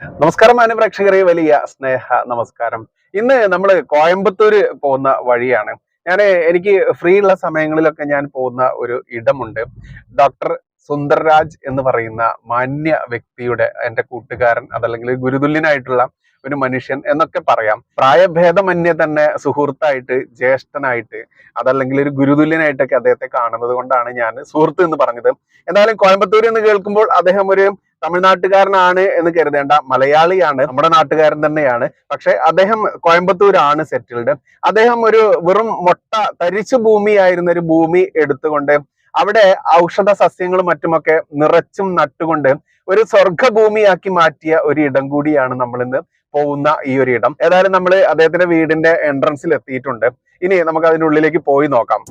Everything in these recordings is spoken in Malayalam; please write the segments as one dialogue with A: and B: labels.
A: നമസ്കാരം മാന്യപ്രേക്ഷകരെ, വലിയ സ്നേഹ നമസ്കാരം. ഇന്ന് നമ്മൾ കോയമ്പത്തൂര് പോകുന്ന വഴിയാണ്. എനിക്ക് ഫ്രീ ഉള്ള സമയങ്ങളിലൊക്കെ ഞാൻ പോകുന്ന ഒരു ഇടമുണ്ട്. ഡോക്ടർ സുന്ദർരാജ് എന്ന് പറയുന്ന മാന്യ വ്യക്തിയുടെ, എന്റെ കൂട്ടുകാരൻ, അതല്ലെങ്കിൽ ഗുരുതുല്യനായിട്ടുള്ള ഒരു മനുഷ്യൻ എന്നൊക്കെ പറയാം. പ്രായഭേദമന്യേ തന്നെ സുഹൃത്തായിട്ട്, ജ്യേഷ്ഠനായിട്ട്, അതല്ലെങ്കിൽ ഒരു ഗുരുതുല്യനായിട്ടൊക്കെ അദ്ദേഹത്തെ കാണുന്നത് കൊണ്ടാണ് ഞാൻ സുഹൃത്ത് എന്ന് പറഞ്ഞത്. എന്തായാലും കോയമ്പത്തൂർ എന്ന് കേൾക്കുമ്പോൾ അദ്ദേഹം ഒരു തമിഴ്നാട്ടുകാരനാണ് എന്ന് കരുതേണ്ട, മലയാളിയാണ്, നമ്മുടെ നാട്ടുകാരൻ തന്നെയാണ്. പക്ഷെ അദ്ദേഹം കോയമ്പത്തൂരാണ് സെറ്റിൽഡ്. അദ്ദേഹം ഒരു വെറും മൊട്ട തരിച്ചു ഭൂമിയായിരുന്ന ഒരു ഭൂമി എടുത്തുകൊണ്ട് അവിടെ ഔഷധ സസ്യങ്ങളും മറ്റുമൊക്കെ നിറച്ചും നട്ടുകൊണ്ട് ഒരു സ്വർഗഭൂമിയാക്കി മാറ്റിയ ഒരു ഇടം കൂടിയാണ് നമ്മൾ ഇന്ന് പോകുന്ന ഈ ഒരു ഇടം. ഏതായാലും നമ്മൾ അദ്ദേഹത്തിന്റെ വീടിന്റെ എൻട്രൻസിൽ എത്തിയിട്ടുണ്ട്. ഇനി നമുക്ക് അതിന്റെ ഉള്ളിലേക്ക് പോയി നോക്കാം.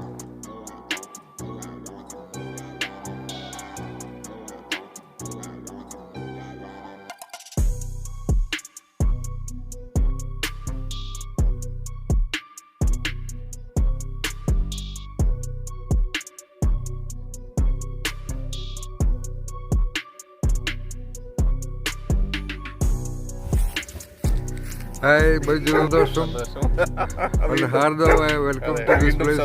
B: Hi, Baju Dosham. And Hardaway, welcome to this place.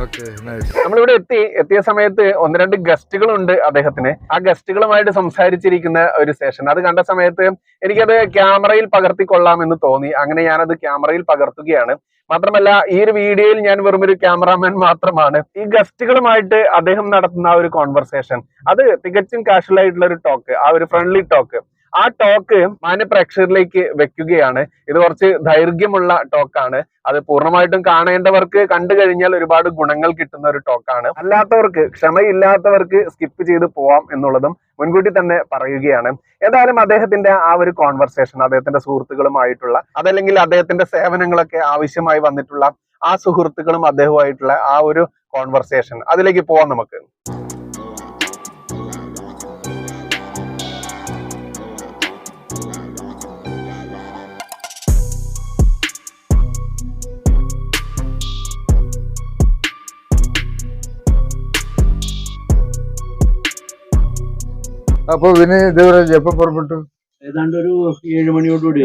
B: Okay, nice.
A: നമ്മളിവിടെ എത്തിയ സമയത്ത് ഒന്ന് രണ്ട് ഗസ്റ്റുകളുണ്ട് അദ്ദേഹത്തിന്. ആ ഗസ്റ്റുകളുമായിട്ട് സംസാരിച്ചിരിക്കുന്ന ഒരു സെഷൻ അത് കണ്ട സമയത്ത് എനിക്കത് ക്യാമറയിൽ പകർത്തിക്കൊള്ളാമെന്ന് തോന്നി. അങ്ങനെ ഞാനത് ക്യാമറയിൽ പകർത്തുകയാണ്. മാത്രമല്ല, ഈ ഒരു വീഡിയോയിൽ ഞാൻ വെറും ഒരു ക്യാമറാമാൻ മാത്രമാണ്. ഈ ഗസ്റ്റുകളുമായിട്ട് അദ്ദേഹം നടത്തുന്ന ആ ഒരു കോൺവെർസേഷൻ അത് തികച്ചും കാഷ്വൽ ആയിട്ടുള്ള ഒരു ടോക്ക്, ആ ഒരു ഫ്രണ്ട്ലി ടോക്ക്, ആ ടോക്ക് മാന്യ പ്രേക്ഷകരിലേക്ക് വെക്കുകയാണ്. ഇത് കുറച്ച് ദൈർഘ്യമുള്ള ടോക്കാണ്. അത് പൂർണ്ണമായിട്ടും കാണേണ്ടവർക്ക് കണ്ടു കഴിഞ്ഞാൽ ഒരുപാട് ഗുണങ്ങൾ കിട്ടുന്ന ഒരു ടോക്കാണ്. അല്ലാത്തവർക്ക്, ക്ഷമയില്ലാത്തവർക്ക് സ്കിപ്പ് ചെയ്ത് പോവാം എന്നുള്ളതും മുൻകൂട്ടി തന്നെ പറയുകയാണ്. ഏതായാലും അദ്ദേഹത്തിന്റെ ആ ഒരു കോൺവെർസേഷൻ, അദ്ദേഹത്തിന്റെ സുഹൃത്തുക്കളുമായിട്ടുള്ള, അതല്ലെങ്കിൽ അദ്ദേഹത്തിന്റെ സേവനങ്ങളൊക്കെ ആവശ്യമായി വന്നിട്ടുള്ള ആ സുഹൃത്തുക്കളും അദ്ദേഹവുമായിട്ടുള്ള ആ ഒരു കോൺവെർസേഷൻ, അതിലേക്ക് പോവാം നമുക്ക്.
B: അപ്പൊ പിന്നെ ദേവരാജ് എപ്പോ പുറപ്പെട്ടു?
C: ഏതാണ്ട് ഒരു 7 മണിയോടുകൂടി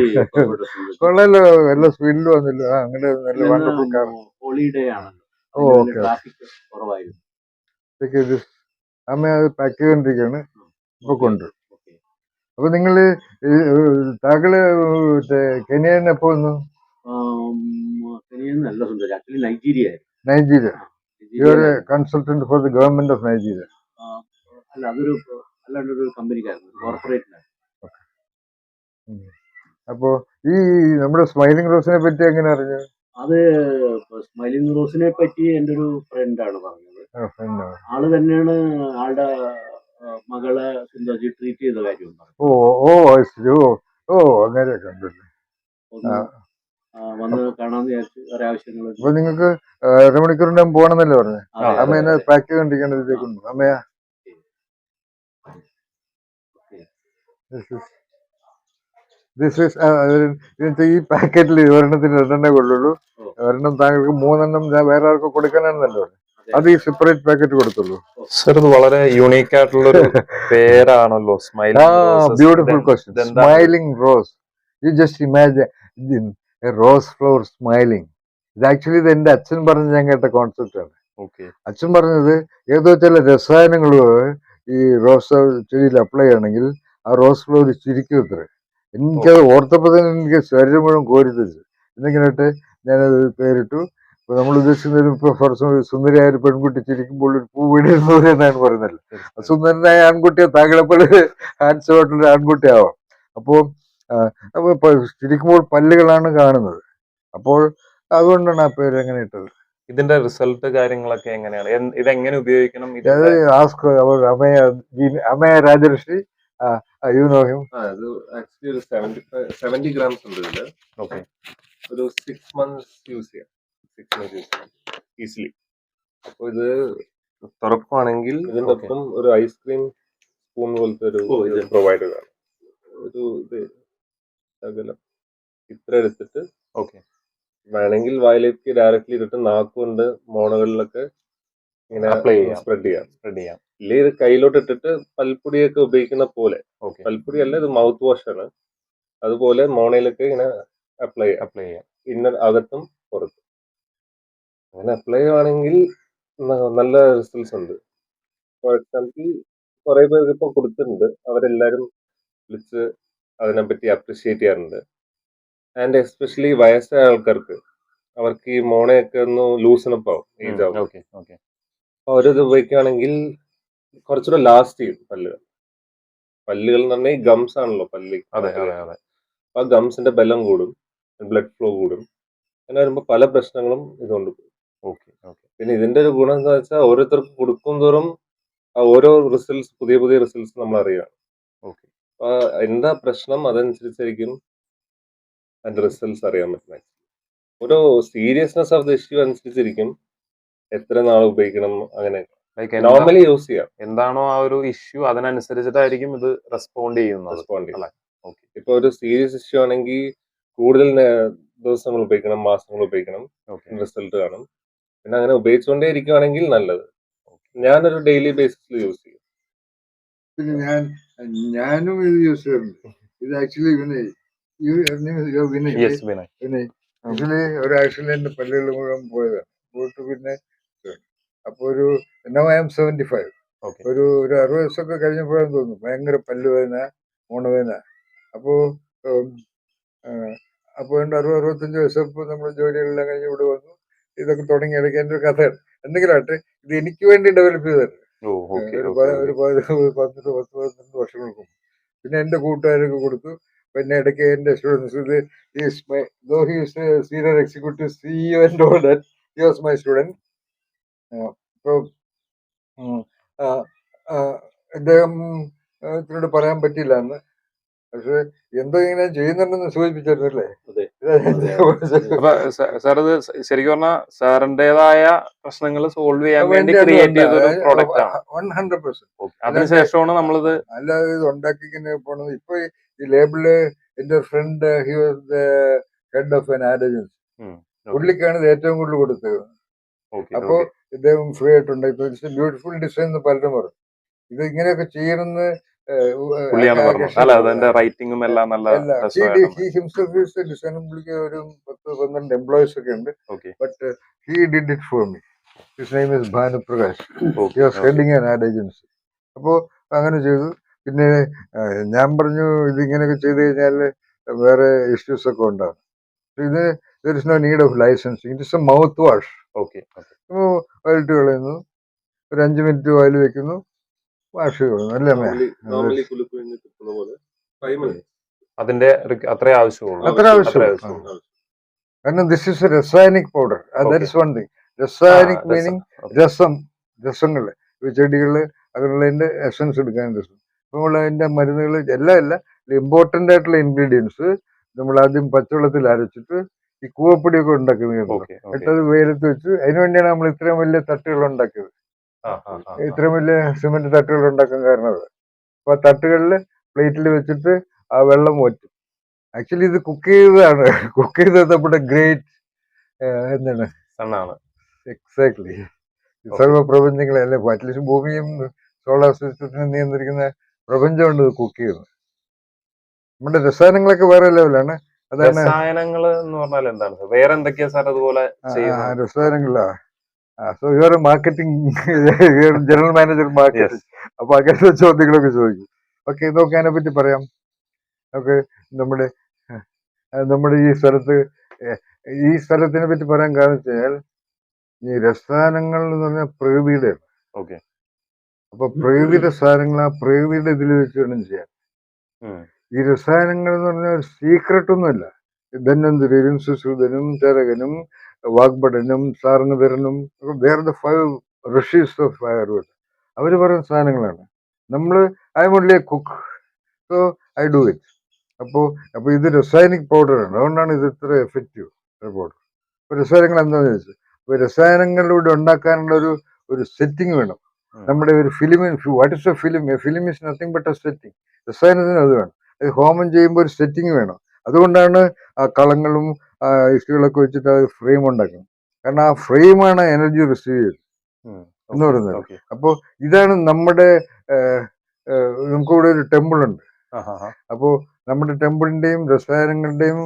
B: കൊള്ളല്ലോ, എല്ലാ സ്പീഡിൽ വന്നില്ല. അങ്ങനെ നല്ല വണ്ടർഫുൾ കാർ.
C: ഹോളിഡേ ആണല്ലോ. ട്രാഫിക് കുറവായിരുന്നു.
B: അമ്മ അത് പാക്ക് ചെയ്തോണ്ടിരിക്കുകയാണ്, ഇപ്പൊ കൊണ്ട്. അപ്പൊ നിങ്ങള് താങ്കള് കെനിയൻ എപ്പോ വന്നു?
C: കെനിയന്നല്ല സുന്ദരി, actually Nigeria.
B: You are a consultant for the government of Nigeria?
C: അല്ല, അതൊരു അല്ലാണ്ടൊരു കമ്പനിക്കായിരുന്നു, കോർപ്പറേറ്റ്.
B: അപ്പോ ഈ നമ്മുടെ സ്മൈലിംഗ് റോസിനെ പറ്റി എങ്ങനെ അറിഞ്ഞു?
C: അത് സ്മൈലിംഗ് റോസിനെ പറ്റി എൻ്റെ ഒരു ഫ്രണ്ടാണ് പറഞ്ഞത്. ആള് തന്നെയാണ് ആളുടെ മകളെ സുന്ദർജി ട്രീറ്റ് ചെയ്ത കാര്യം.
B: അങ്ങനെയൊക്കെ ഉണ്ടല്ലേ.
C: വന്ന് കാണാന്ന് വിചാരിച്ചു, ഒരാവശ്യങ്ങൾ.
B: അപ്പൊ നിങ്ങൾക്ക് 1 മണിക്കൂറിന്റെ പോകണമെന്നല്ലേ പറഞ്ഞത്? അമ്മ എന്നെ പാക്ക് ചെയ്തോണ്ടിരിക്കേണ്ടതിലേക്കുണ്ട്. അമ്മയാ ഈ പാക്കറ്റിൽ 1 2 കൊള്ളുള്ളൂ. 2 താങ്കൾക്ക് 3 വേറെ ആർക്ക് കൊടുക്കാനാണെന്നല്ലോ. അത് ഈ സെപ്പറേറ്റ് പാക്കറ്റ് കൊടുത്തുള്ളൂ.
D: സർ, ഇത് വളരെ യൂണീക്ക് ആയിട്ടുള്ള ഒരു പേരാണല്ലോ,
B: beautiful question. Smiling rose. You just imagine a rose flower smiling. ഇത് ആക്ച്വലി ഇത് എന്റെ അച്ഛൻ പറഞ്ഞ് ഞാൻ കേട്ട കോൺസെപ്റ്റ് ആണ്. അച്ഛൻ പറഞ്ഞത് ഏതോ ചില രസായനങ്ങൾ ഈ റോസ് ചെടിയിൽ അപ്ലൈ ചെയ്യണമെങ്കിൽ ആ റോസ് ഫ്ലവർ ചിരിക്കും അത്ര. എനിക്കത് ഓർത്തപ്പോൾ തന്നെ എനിക്ക് ശരീരം മുഴുവൻ കോരി തരിച്ചു. എന്നിങ്ങനെയിട്ട് ഞാനത് പേരിട്ടു. ഇപ്പൊ നമ്മൾ ഉദ്ദേശിക്കുന്നതിന് ഇപ്പൊ സുന്ദരിയായ ഒരു പെൺകുട്ടി ചിരിക്കുമ്പോൾ ഒരു പൂ വീടുന്നത് എന്നാണ് പറയുന്നല്ലോ. സുന്ദരനായ ആൺകുട്ടിയെ താങ്കളെപ്പോലെ ഹാൻഡ്സമായിട്ടുള്ള ആൺകുട്ടി ആവാം. അപ്പോൾ ചിരിക്കുമ്പോൾ പല്ലുകളാണ് കാണുന്നത്. അപ്പോൾ അതുകൊണ്ടാണ് ആ പേര് എങ്ങനെ ഇട്ടത്.
D: ഇതിന്റെ റിസൾട്ട് കാര്യങ്ങളൊക്കെ എങ്ങനെയാണ്? ഇതെങ്ങനെ ഉപയോഗിക്കണം?
B: Amaya Rajalakshmi, you know him.
D: ഇത് ആക്ച്വലി ഒരു 70 grams ഉണ്ട് ഇതില്. ഓക്കെ, ഒരു 6 months യൂസ് ചെയ്യാം. 6 months യൂസ് ചെയ്യാം ഈസിലി. അപ്പൊ ഇത് തുറക്കുവാണെങ്കിൽ ഇതിന്റെ ഒപ്പം ഒരു ഐസ്ക്രീം സ്പൂൺ പോലത്തെ ഒരു പ്രൊവൈഡ് ചെയ്താണ്. ഒരു ഇത് ശകലം ഇത്ര എടുത്തിട്ട്, ഓക്കെ, വേണമെങ്കിൽ വായിലേക്ക് ഡയറക്റ്റ്ലി ഇട്ടിട്ട് നാക്കുകൊണ്ട് മോണകളിലൊക്കെ ഇങ്ങനെ സ്പ്രെഡ് ചെയ്യാം. ഇല്ലേ ഇത് കയ്യിലോട്ട് ഇട്ടിട്ട് പൽപ്പൊടിയൊക്കെ ഉപയോഗിക്കുന്ന പോലെ,
E: ഓക്കെ,
D: പൽപ്പൊടി അല്ല ഇത് മൗത്ത് വാഷ് ആണ്, അതുപോലെ മോണയിലൊക്കെ ഇങ്ങനെ അപ്ലൈ ചെയ്യാം,
E: അപ്ലൈ ചെയ്യാം.
D: ഇന്നർ അകത്തും പുറത്തും. അങ്ങനെ അപ്ലൈ ചെയ്യുവാണെങ്കിൽ നല്ല റിസൾട്ട്സ് ഉണ്ട്. ഫോർ എക്സാമ്പിൾ കുറെ പേർക്ക് ഇപ്പൊ കൊടുത്തിട്ടുണ്ട്, അവരെല്ലാരും വിളിച്ച് അതിനെപ്പറ്റി അപ്രിഷിയേറ്റ് ചെയ്യാറുണ്ട്. ആൻഡ് എസ്പെഷ്യലി വയസ്സായ ആൾക്കാർക്ക്, അവർക്ക് ഈ മോണയൊക്കെ ഒന്ന് ലൂസണപ്പ് ആവും ഏജ് ആവും.
E: Okay, okay.
D: അപ്പൊ അവരത് ഉപയോഗിക്കുകയാണെങ്കിൽ കുറച്ചുകൂടെ ലാസ്റ്റ് ചെയ്യും പല്ലുകൾ. പല്ലുകൾ എന്ന് പറഞ്ഞാൽ ഈ ഗംസ് ആണല്ലോ പല്ല്.
E: അതെ, അതെ, അതെ.
D: അപ്പൊ ആ ഗംസിന്റെ ബലം കൂടും, ബ്ലഡ് ഫ്ലോ കൂടും. അങ്ങനെ വരുമ്പോൾ പല പ്രശ്നങ്ങളും ഇതുകൊണ്ട് പോകും.
E: Okay, okay.
D: പിന്നെ ഇതിന്റെ ഒരു ഗുണം എന്താ വെച്ചാൽ ഓരോരുത്തർക്ക് കൊടുക്കും തോറും ആ ഓരോ റിസൾട്ട്സ്, പുതിയ പുതിയ റിസൾട്ട്സ് നമ്മൾ അറിയാം.
E: ഓക്കെ.
D: അപ്പൊ എന്താ പ്രശ്നം അതനുസരിച്ചായിരിക്കും അതിന്റെ റിസൾട്ട്സ് അറിയാൻ പറ്റുന്നത്. ഓരോ സീരിയസ്നെസ് ഓഫ് ദ ഇഷ്യൂ അനുസരിച്ചിരിക്കും എത്ര നാൾ ഉപയോഗിക്കണം. അങ്ങനെ
E: ലൈക്ക്
D: നോർമലി യൂസ് ചെയ്യാം.
E: എന്താണോ ആ ഒരു ഇഷ്യൂ അതിനനുസരിച്ചിട്ടായിരിക്കും ഇത് റെസ്പോണ്ട് ചെയ്യുന്നത്.
D: റെസ്പോണ്ട് ചെയ്യും.
E: അല്ലേ? ഓക്കെ.
D: ഇപ്പൊ ഒരു സീരിയസ് ഇഷ്യൂ ആണെങ്കിൽ കൂടുതൽ ദിവസങ്ങൾ ഉപയോഗിക്കണം, മാസങ്ങൾ ഉപയോഗിക്കണം,
E: ഓക്കെ.
D: റിസൾട്ട് കാണും. പിന്നെ അങ്ങനെ ഉപയോഗിച്ചുകൊണ്ടേ ഇരിക്കുവാണെങ്കിൽ നല്ലത്. ഞാനൊരു ഡെയിലി ബേസിസിൽ യൂസ് ചെയ്യും.
B: പിന്നെ ഞാനും ഇത് യൂസ് ചെയ്യാറുണ്ട്. ഇത് actually Vinay
E: yes, Vinay.
B: Vinay actually ഒരു ആക്സിഡന്റ് പല്ലുകൾ മുഴുവൻ പോയതാണ്. പോയിട്ട് പിന്നെ അപ്പൊ ഒരു നൗ ഐ ആം 75.
E: ഓക്കെ.
B: ഒരു 60 വയസ്സൊക്കെ കഴിഞ്ഞപ്പോഴാണ് തോന്നുന്നു ഭയങ്കര പല്ലുവേദന, മോണവേദന. അപ്പോ അപ്പോൾ എൻ്റെ 60-65 വയസ്സപ്പോൾ നമ്മൾ ജോലികളെല്ലാം കഴിഞ്ഞ് ഇവിടെ വന്നു. ഇതൊക്കെ തുടങ്ങി ഇടയ്ക്ക് എൻ്റെ ഒരു കഥയാണ്. എന്തെങ്കിലും ആട്ടെ, ഇത് എനിക്ക് വേണ്ടി ഡെവലപ്പ് ചെയ്തതാണ്.
E: ഓ, ഓക്കെ,
B: ഒരു
E: ഓക്കെ.
B: 10-12 വർഷങ്ങൾക്ക് മുമ്പ്. പിന്നെ എൻ്റെ കൂട്ടുകാരൊക്കെ കൊടുത്തു. പിന്നെ ഇടയ്ക്ക് എൻ്റെ students, senior executive CEO and all that, he was my student. അപ്പോൾ ഇദ്ദേഹം ഇതിനോട് പറയാൻ പറ്റില്ല എന്ന്. പക്ഷെ എന്തോ ഇങ്ങനെ ചെയ്യുന്നുണ്ടെന്ന് സൂചിപ്പിച്ചിരുന്നല്ലേ?
C: അതെ.
E: അപ്പൊ സാർ ഇത് ശരിക്കും പറഞ്ഞാൽ സാറിന്റേതായ പ്രശ്നങ്ങൾ സോൾവ് ചെയ്യാൻ വേണ്ടി ക്രിയേറ്റ് ചെയ്ത ഒരു പ്രോഡക്റ്റ് ആണ്.
B: 100%.
E: അതിനുശേഷമാണ് നമ്മളിത്
B: അല്ലാതെ ഇത് ഉണ്ടാക്കി ഇങ്ങനെ പോണത്. ഇപ്പൊ ഈ ലേബിള് എന്റെ friend, he was the head of an ad agency. പുള്ളിക്കാണ് ഇത് ഏറ്റവും കൂടുതൽ കൊടുത്തത്. അപ്പോ ഇദ്ദേഹം ഫ്രീ ആയിട്ടുണ്ട്. ഇപ്പൊ ബ്യൂട്ടിഫുൾ ഡിസൈൻ എന്ന് പലരും പറയും. ഇത് ഇങ്ങനെയൊക്കെ ചെയ്യണമെന്ന്
E: റൈറ്റിംഗും എല്ലാം നല്ല
B: പുള്ളിക്ക് ഒരു 10-12 എംപ്ലോയീസ് ഒക്കെ ഉണ്ട്. But he did it for me. His name is Bhanuprakash. He was heading an ad agency. അപ്പോ അങ്ങനെ ചെയ്തു. പിന്നെ ഞാൻ പറഞ്ഞു ഇത് ഇങ്ങനെയൊക്കെ ചെയ്ത് കഴിഞ്ഞാൽ വേറെ ഇഷ്യൂസ് ഒക്കെ ഉണ്ടാകും. ഇത് there is no need of licensing. It is a mouth wash. അപ്പോൾ വയലിട്ട് കളയുന്നു, ഒരു 5 മിനിറ്റ് വായിൽ വെക്കുന്നു, വാഷ് കളയുന്നു. അല്ലേ അമ്മേ?
E: അതിന്റെ അത്രേ ആവശ്യമുള്ളൂ.
B: കാരണം this is a rasayanik powder. That is one thing. Rasayanik meaning രസങ്ങള്, ചെടികള്, അങ്ങനെയുള്ളതിന്റെ എസൻസ് എടുക്കാൻ രസം. അപ്പൊ നമ്മൾ അതിന്റെ മരുന്നുകൾ എല്ലാം അല്ല, ഇമ്പോർട്ടന്റ് ആയിട്ടുള്ള ഇൻഗ്രീഡിയൻസ് നമ്മൾ ആദ്യം പച്ചവെള്ളത്തിൽ അരച്ചിട്ട് ഈ കൂവപ്പൊടിയൊക്കെ ഉണ്ടാക്കുന്നത്, എന്നിട്ടത് വെയിലത്ത് വെച്ച്, അതിനുവേണ്ടിയാണ് നമ്മൾ ഇത്രയും വലിയ തട്ടുകൾ ഉണ്ടാക്കിയത്. ഇത്രയും വലിയ സിമെന്റ് തട്ടുകൾ ഉണ്ടാക്കാൻ കാരണം അത്. അപ്പൊ ആ തട്ടുകളിൽ പ്ലേറ്റിൽ വെച്ചിട്ട് ആ വെള്ളം വറ്റും. ആക്ച്വലി ഇത് കുക്ക് ചെയ്തതാണ്. കുക്ക് ചെയ്തത് നമ്മുടെ ഗ്രേറ്റ് എന്താണ് എക്സാക്ട്ലി സർവ്വ പ്രപഞ്ചങ്ങളെ അല്ലെ, അറ്റ്ലീസ്റ്റ് ഭൂമിയും സോളാർ സിസ്റ്റത്തിനെ നിയന്ത്രിക്കുന്ന പ്രപഞ്ചമുണ്ട് ഇത് കുക്ക് ചെയ്യുന്നത്. നമ്മുടെ രസായനങ്ങളൊക്കെ വേറെ ലെവലാണ്. അതാണ്
E: രസായനങ്ങൾ എന്ന് പറഞ്ഞാൽ എന്താണ്, വേറെ എന്തൊക്കെയാ സാർ അതുപോലെ
B: രസായനങ്ങളാ. So your marketing, general manager marketing. അപ്പൊ അങ്ങനത്തെ ചോദ്യങ്ങളൊക്കെ ചോദിക്കും. ഓക്കെ, നോക്കി അതിനെ പറ്റി പറയാം. ഓക്കെ, നമ്മുടെ ഈ സ്ഥലത്തിനെ പറ്റി പറയാൻ കാരണം വെച്ചാൽ ഈ രസായനങ്ങൾ എന്ന് പറഞ്ഞാൽ പ്രകൃതിയുടെ. അപ്പൊ പ്രകൃതിയുടെ സാധനങ്ങൾ ആ പ്രകൃതിയുടെ ഇതിൽ വെച്ച് വേണം ചെയ്യാൻ. ഈ രസായനങ്ങൾ എന്ന് പറഞ്ഞാൽ സീക്രട്ട് ഒന്നുമില്ല. ധന്വന്തരിയും സുശ്രുതനും ചരകനും വാഗ്ഭടനും സാർണധരനും where the 5 rishis of Ayurveda. അവര് പറയുന്ന സാധനങ്ങളാണ്. I'm only a cook, so I do it. അപ്പൊ ഇത് രസായനിക് പൗഡറാണ്. അതുകൊണ്ടാണ് ഇത് ഇത്ര എഫക്റ്റീവ് പൗഡർ. അപ്പൊ രസായനങ്ങൾ എന്താണെന്ന് ചോദിച്ചത്, അപ്പൊ രസായനങ്ങളിലൂടെ ഉണ്ടാക്കാനുള്ള ഒരു സെറ്റിംഗ് വേണം. നമ്മുടെ ഒരു what is a film? A film is nothing but a setting. രസായനത്തിന് അത് വേണം. അത് ഹോമം ചെയ്യുമ്പോൾ ഒരു സെറ്റിംഗ് വേണം. അതുകൊണ്ടാണ് ആ കളങ്ങളും ഇഷ്ടികളൊക്കെ വെച്ചിട്ട് അത് ഫ്രെയിം ഉണ്ടാക്കുന്നത്. കാരണം ആ ഫ്രെയിമാണ് എനർജി റിസീവ് ചെയ്യുന്നത്. എന്ന് പറയുന്നത്.
E: ഓക്കെ.
B: അപ്പോൾ ഇതാണ് നമ്മുടെ നമുക്കിവിടെ ഒരു ടെമ്പിൾ ഉണ്ട്. അപ്പോൾ നമ്മുടെ ടെമ്പിളിന്റെയും രസായനങ്ങളുടെയും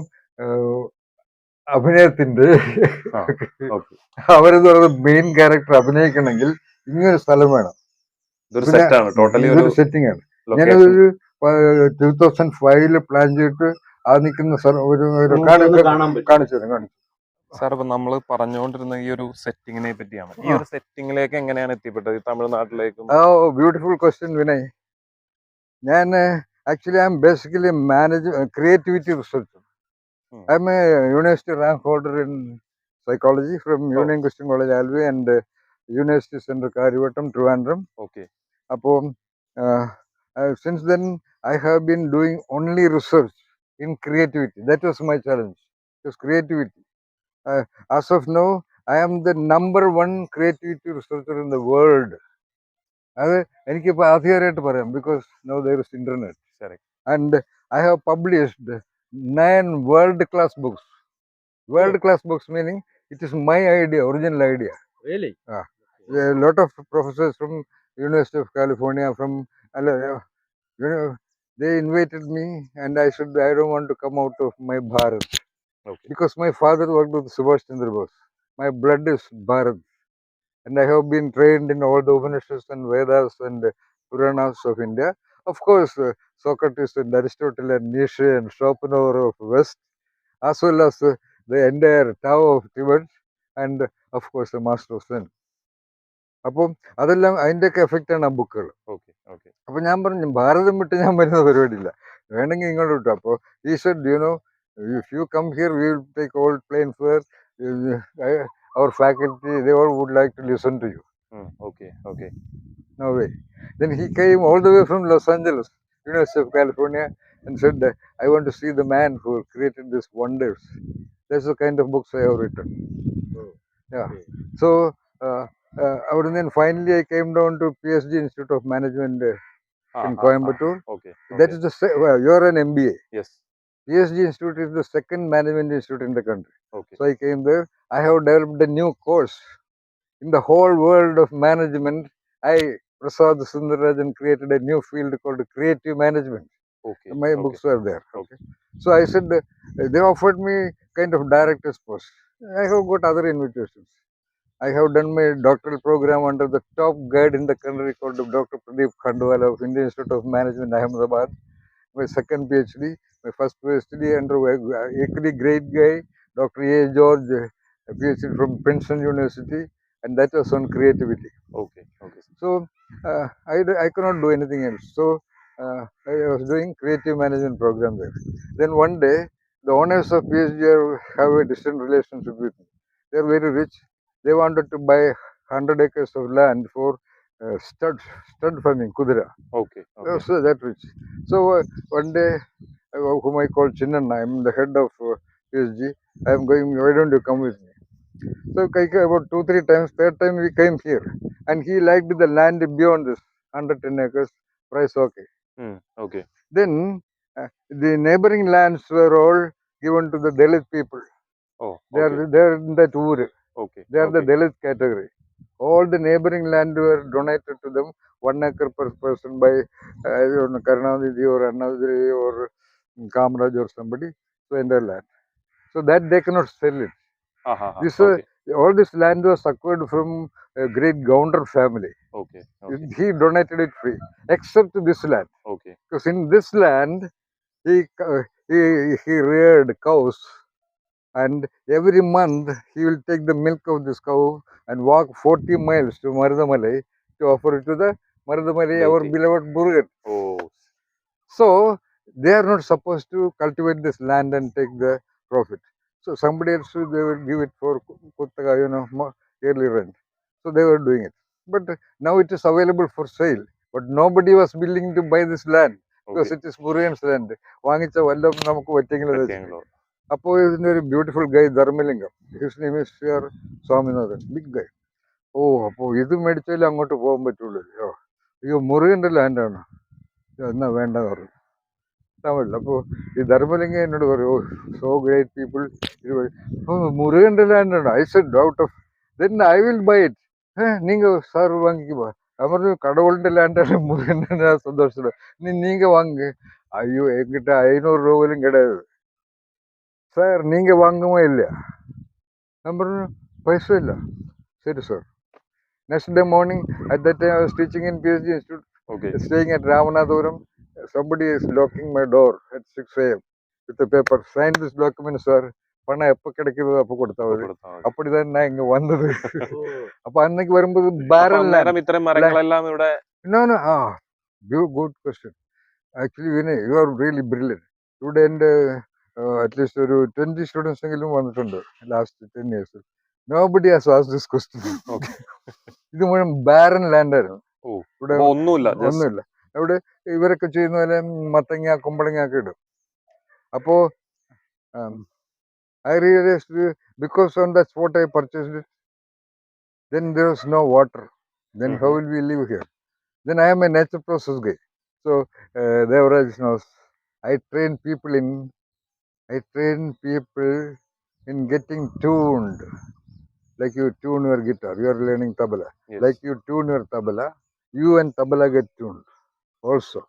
B: അഭിനയത്തിന്റെ അവരെന്ന് പറയുന്നത് മെയിൻ ക്യാരക്ടർ അഭിനയിക്കണമെങ്കിൽ ഇങ്ങനൊരു സ്ഥലം വേണം.
E: ഇതൊരു സെറ്റാണ്, ടോട്ടലി ഒരു
B: ഇതൊരു സെറ്റിംഗ് ആണ്.
E: ലൊക്കേഷൻ.
B: ഞാനതൊരു 2005 പ്ലാൻ ചെയ്തിട്ട് ആ നിൽക്കുന്ന ഒരു
C: നമുക്കൊന്ന് കാണാൻ പറ്റും.
B: കാണിച്ചു തരാം.
E: സാർ, ഇപ്പൊ നമ്മൾ പറഞ്ഞുകൊണ്ടിരുന്ന ഈ ഒരു സെറ്റിങ്ങിനെ പറ്റിയാണ്. ഈ ഒരു സെറ്റിങ്ങിലേക്ക് എങ്ങനെയാണ് എത്തിപ്പെട്ടത്, ഈ തമിഴ്നാട്ടിലേക്കും?
B: Beautiful question Vinay. ഞാൻ actually I'm basically creativity researcher. I am a university rank holder in psychology from Union Christian College, Alvi, and University Center Karivattam, Trivandrum.
E: Okay.
B: Appo, since then, I have been doing only research in creativity. That was my challenge. It was creativity. As of now, I am the #1 creativity researcher in the world. അത് എനിക്കിപ്പോൾ ആധികാരമായിട്ട് പറയാം, because now there is internet.
E: Correct.
B: And I have published 9 world-class books. World-class books meaning it is my idea, original idea.
C: Really?
B: A lot of professors from University of California, from they invited me, and I said I don't want to come out of my Bharat, because my father worked with Subhash Chandra Bose. My blood is Bharat, and I have been trained in all the Upanishads and Vedas and Puranas of India. Of course, Socrates and Aristotle and Nietzsche and Schopenhauer of West, as well as the entire Tao of Tibet, and of course the Master of Zen. അപ്പം അതെല്ലാം അതിൻ്റെയൊക്കെ എഫക്റ്റാണ് ആ ബുക്കുകൾ.
E: ഓക്കെ. ഓക്കെ.
B: അപ്പം ഞാൻ പറഞ്ഞു, ഭാരതം വിട്ട് ഞാൻ വരുന്ന പരിപാടിയില്ല, വേണമെങ്കിൽ ഇങ്ങോട്ട് വിട്ടു. അപ്പോൾ ഈ Z, if you come here, we will take all plane fare. Our faculty, they all would like to listen to you.
E: Okay. Okay.
B: No way. Then he came all the way from Los Angeles, University of California, and said, I want to see the man who created these wonders. That's the kind of books I have written. Yeah. So, then finally I came down to PhD Institute of Management in Coimbatore.
E: Okay.
B: That is you're an MBA.
E: Yes.
B: PhD Institute is the second management institute in the country.
E: Okay.
B: So I came there. I have developed a new course in the whole world of management. Prasad Sundararajan created a new field called creative management.
E: Okay.
B: My books were there. Okay. So I said, they offered me kind of director's post. I have got other invitations. I have done my doctoral program under the top guide in the country called Dr. Pradeep Khandwala of Indian Institute of Management, Ahmedabad. My second PhD, my first PhD under equally great guy, Dr. A. George, a PhD from Princeton University, and that was on creativity.
E: Okay. Okay.
B: So I could not do anything else. So I was doing creative management program there. Then one day, the owners of PhD have a distant relationship with me. They are very rich. They wanted to buy 100 acres of land for stud farming, kudra.
E: Okay. Okay.
B: So that rich. So one day, whom I call Chinnan, I am the head of PhD. I am going, why don't you come with me? So about 2-3 times, third time we came here, and he liked the land beyond this 110 acres, price okay.
E: Okay.
B: Then the neighboring lands were all given to the Dalit people.
E: Oh.
B: They are in that Ur.
E: Okay.
B: They are the Dalit category. All the neighboring land were donated to them, 1 acre per person by Karunanidhi or Annadri or Kamaraj or somebody. So in their land. So that they cannot sell it. All this land was acquired from a great Gounder family.
E: Okay.
B: He donated it free, except this land.
E: Okay.
B: Because in this land, he reared cows, and every month he will take the milk of this cow and walk 40 miles to Marudamalai to offer it to the Marudamalai, our beloved Murugan.
E: Oh.
B: So they are not supposed to cultivate this land and take the profit. So somebody else, they will give it for Kuttaga, yearly rent. So they were doing it. But now it is available for sale. But nobody was willing to buy this land because it is Murugan's land. Vangicha vallam namukku vettengilo. Appo is a beautiful guy, Dharmalingam. His name is Sr. Swaminathan, big guy. Oh, appo idu medichile angotu pogan pattullu. Ayyo Murugante land aanu. Enna venda varu. Tamil. Appo the Dharmalingam ennodu paru, so great people. Oh, Murugante land aanu. I said, out of, then I will buy it. நீங்க சார் வாங்கிக்குவா அவரு கடவுளுடைய லேண்டால முருகன் சந்தோஷம் நீங்க வாங்க. ஐயோ என்கிட்ட 500 ரூபாயிலும் கிடையாது சார், நீங்க வாங்கவும் இல்லையா? நம்பர் பைசா இல்ல. சரி sir. Next day morning, at that time I was teaching in PhD Institute,
E: Okay.
B: staying at Ramanathapuram. Somebody is knocking my door at 6 a.m. with a paper. Sign this document, sir. பணம் எப்போ கிடைக்கிறதோ அப்போ கொடுத்தா மതി. அப்படிதான் நான் இங்க வந்தது. அப்ப அன்னைக்கு வரும்போது barren land.
E: അന്നേരം ഇത്തരം മരങ്ങളെല്ലാം ഇവിടെ
B: No, no. Good question. Actually, Vinay, you are really brilliant. Student, at least ഒരു 20 students എങ്കിലും വന്നിട്ടുണ്ട് last 10 years. Nobody has asked this question.
E: Okay.
B: ഇത് മുഴുവൻ ബാരൻ ലാൻഡ് ആയിരുന്നു. ഇവിടെ
E: അപ്പൊ ഒന്നുമില്ല.
B: ഒന്നുമില്ല. ഇവിടെ ഇവരൊക്കെ ചെയ്യുന്ന പോലെ മത്തങ്ങ കുമ്പളങ്ങ ഒക്കെ ഇടും. അപ്പോ I realized because on that spot I purchased it, then there was no water. Then how will we live here? Then I am a nature process guy. So Devraj knows. I train people in getting tuned. Like you tune your guitar, you are learning tabla.
E: Yes.
B: Like you tune your tabla, you and tabla get tuned also.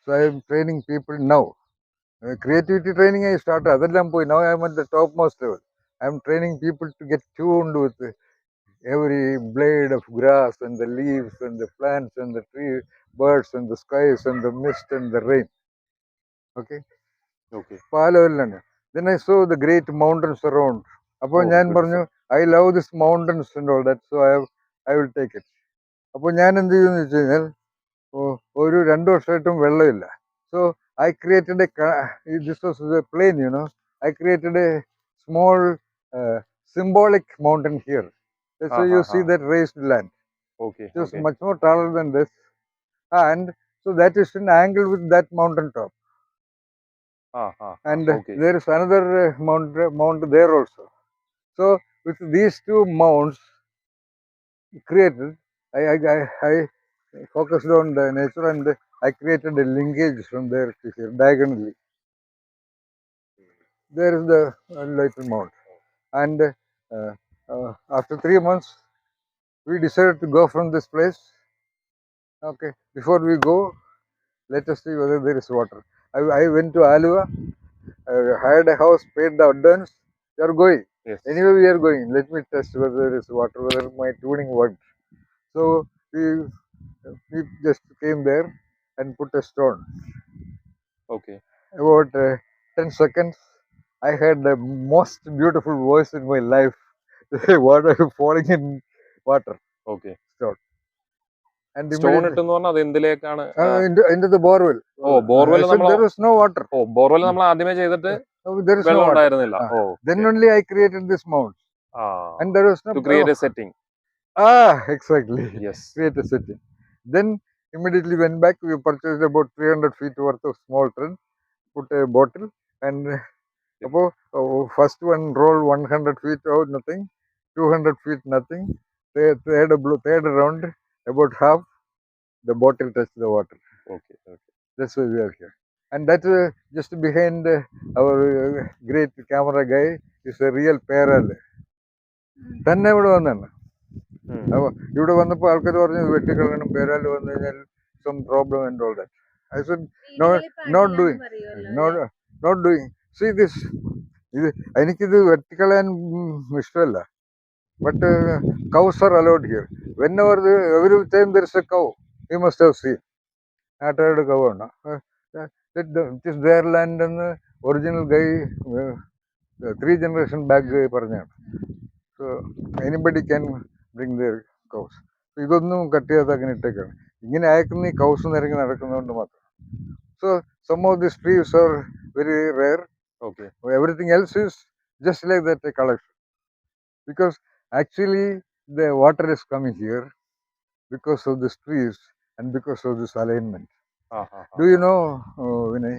B: So I am training people now. Creativity training I started. Now I am at the topmost level. I am training people to get tuned with every blade of grass and the leaves and the plants and the trees, birds and the skies and the mist and the rain. Okay?
E: Okay.
B: Then I saw the great mountains around. അപ്പോൾ ഞാൻ പറഞ്ഞു I love this mountains and all that, so I will take it. അപ്പോൾ ഞാൻ എന്ത് ചെയ്യുമെന്ന് വെച്ച് കഴിഞ്ഞാൽ ഒരു 2 വർഷമായിട്ടും വെള്ളമില്ല. So I created this was a plain, I created a small symbolic mountain here. So you see that raised land.
E: Okay.
B: It was much more taller than this. And so that is an angle with that mountain top. And there is another mount there also. So with these two mounts created, I focused on the nature and I created a linkage from there to here diagonally. There is the little mount. And after 3 months, we decided to go from this place. Okay, before we go, let us see whether there is water. I went to Aluva, hired a house, paid the advance. We are going.
E: Yes.
B: Anyway, we are going. Let me test whether there is water, whether my tuning worked. So we just came there and put a stone.
E: Okay.
B: About 10 seconds, I heard the most beautiful voice in my life. Water falling in water.
E: Okay.
B: Stone. And
E: stone ഇട്ടെന്ന് പറഞ്ഞാൽ അത് എന്തിലേക്കാണ്?
B: into the borewell.
E: Borewell
B: There was no water.
E: Borewell നമ്മൾ ആദ്യമേ ചെയ്തിട്ട്
B: There is no
E: വെള്ളം
B: water.
E: ഉണ്ടായിരുന്നില്ല.
B: Then only I created this mount. And there was no
E: to create a setting.
B: Exactly.
E: Yes.
B: Create a setting. Then immediately went back. We purchased about 300 feet worth of small thread, put a bottle, and first one roll 100 feet out, nothing. 200 feet, nothing. Third round, about half, the bottle touched the water.
E: Okay.
B: That's why we are here. And that just behind our great camera guy is a real parallel. തന്നെ ഇവിടെ വന്നാണ്. അപ്പൊ ഇവിടെ വന്നപ്പോ ആൾക്കാർ പറഞ്ഞു വെട്ടിക്കളയണം, പേരാല് വന്നു കഴിഞ്ഞാൽ some problem and all that. I said not doing. See this, എനിക്കിത് വെട്ടിക്കളയാൻ ഇഷ്ടമല്ല. But cows are allowed here. Whenever every time there is a cow, you must have seen. നാട്ടുകാരുടെ cow ആണ്. It is their land എന്ന് ഒറിജിനൽ ഗൈ 3 generation back പറഞ്ഞാണ്. So anybody can bring their cows. ഇതൊന്നും കട്ട് ചെയ്യാതെ അങ്ങനെ ഇട്ടേക്കാണ്. ഇങ്ങനെ അയക്കുന്ന ഈ കൗസ് നിരങ്ങി നടക്കുന്നതുകൊണ്ട് മാത്രം. So some of these trees are very rare.
E: Okay.
B: Everything else is just like that, a collection. Because actually the water is coming here because of these trees and because of this alignment. Do you know, Vinay,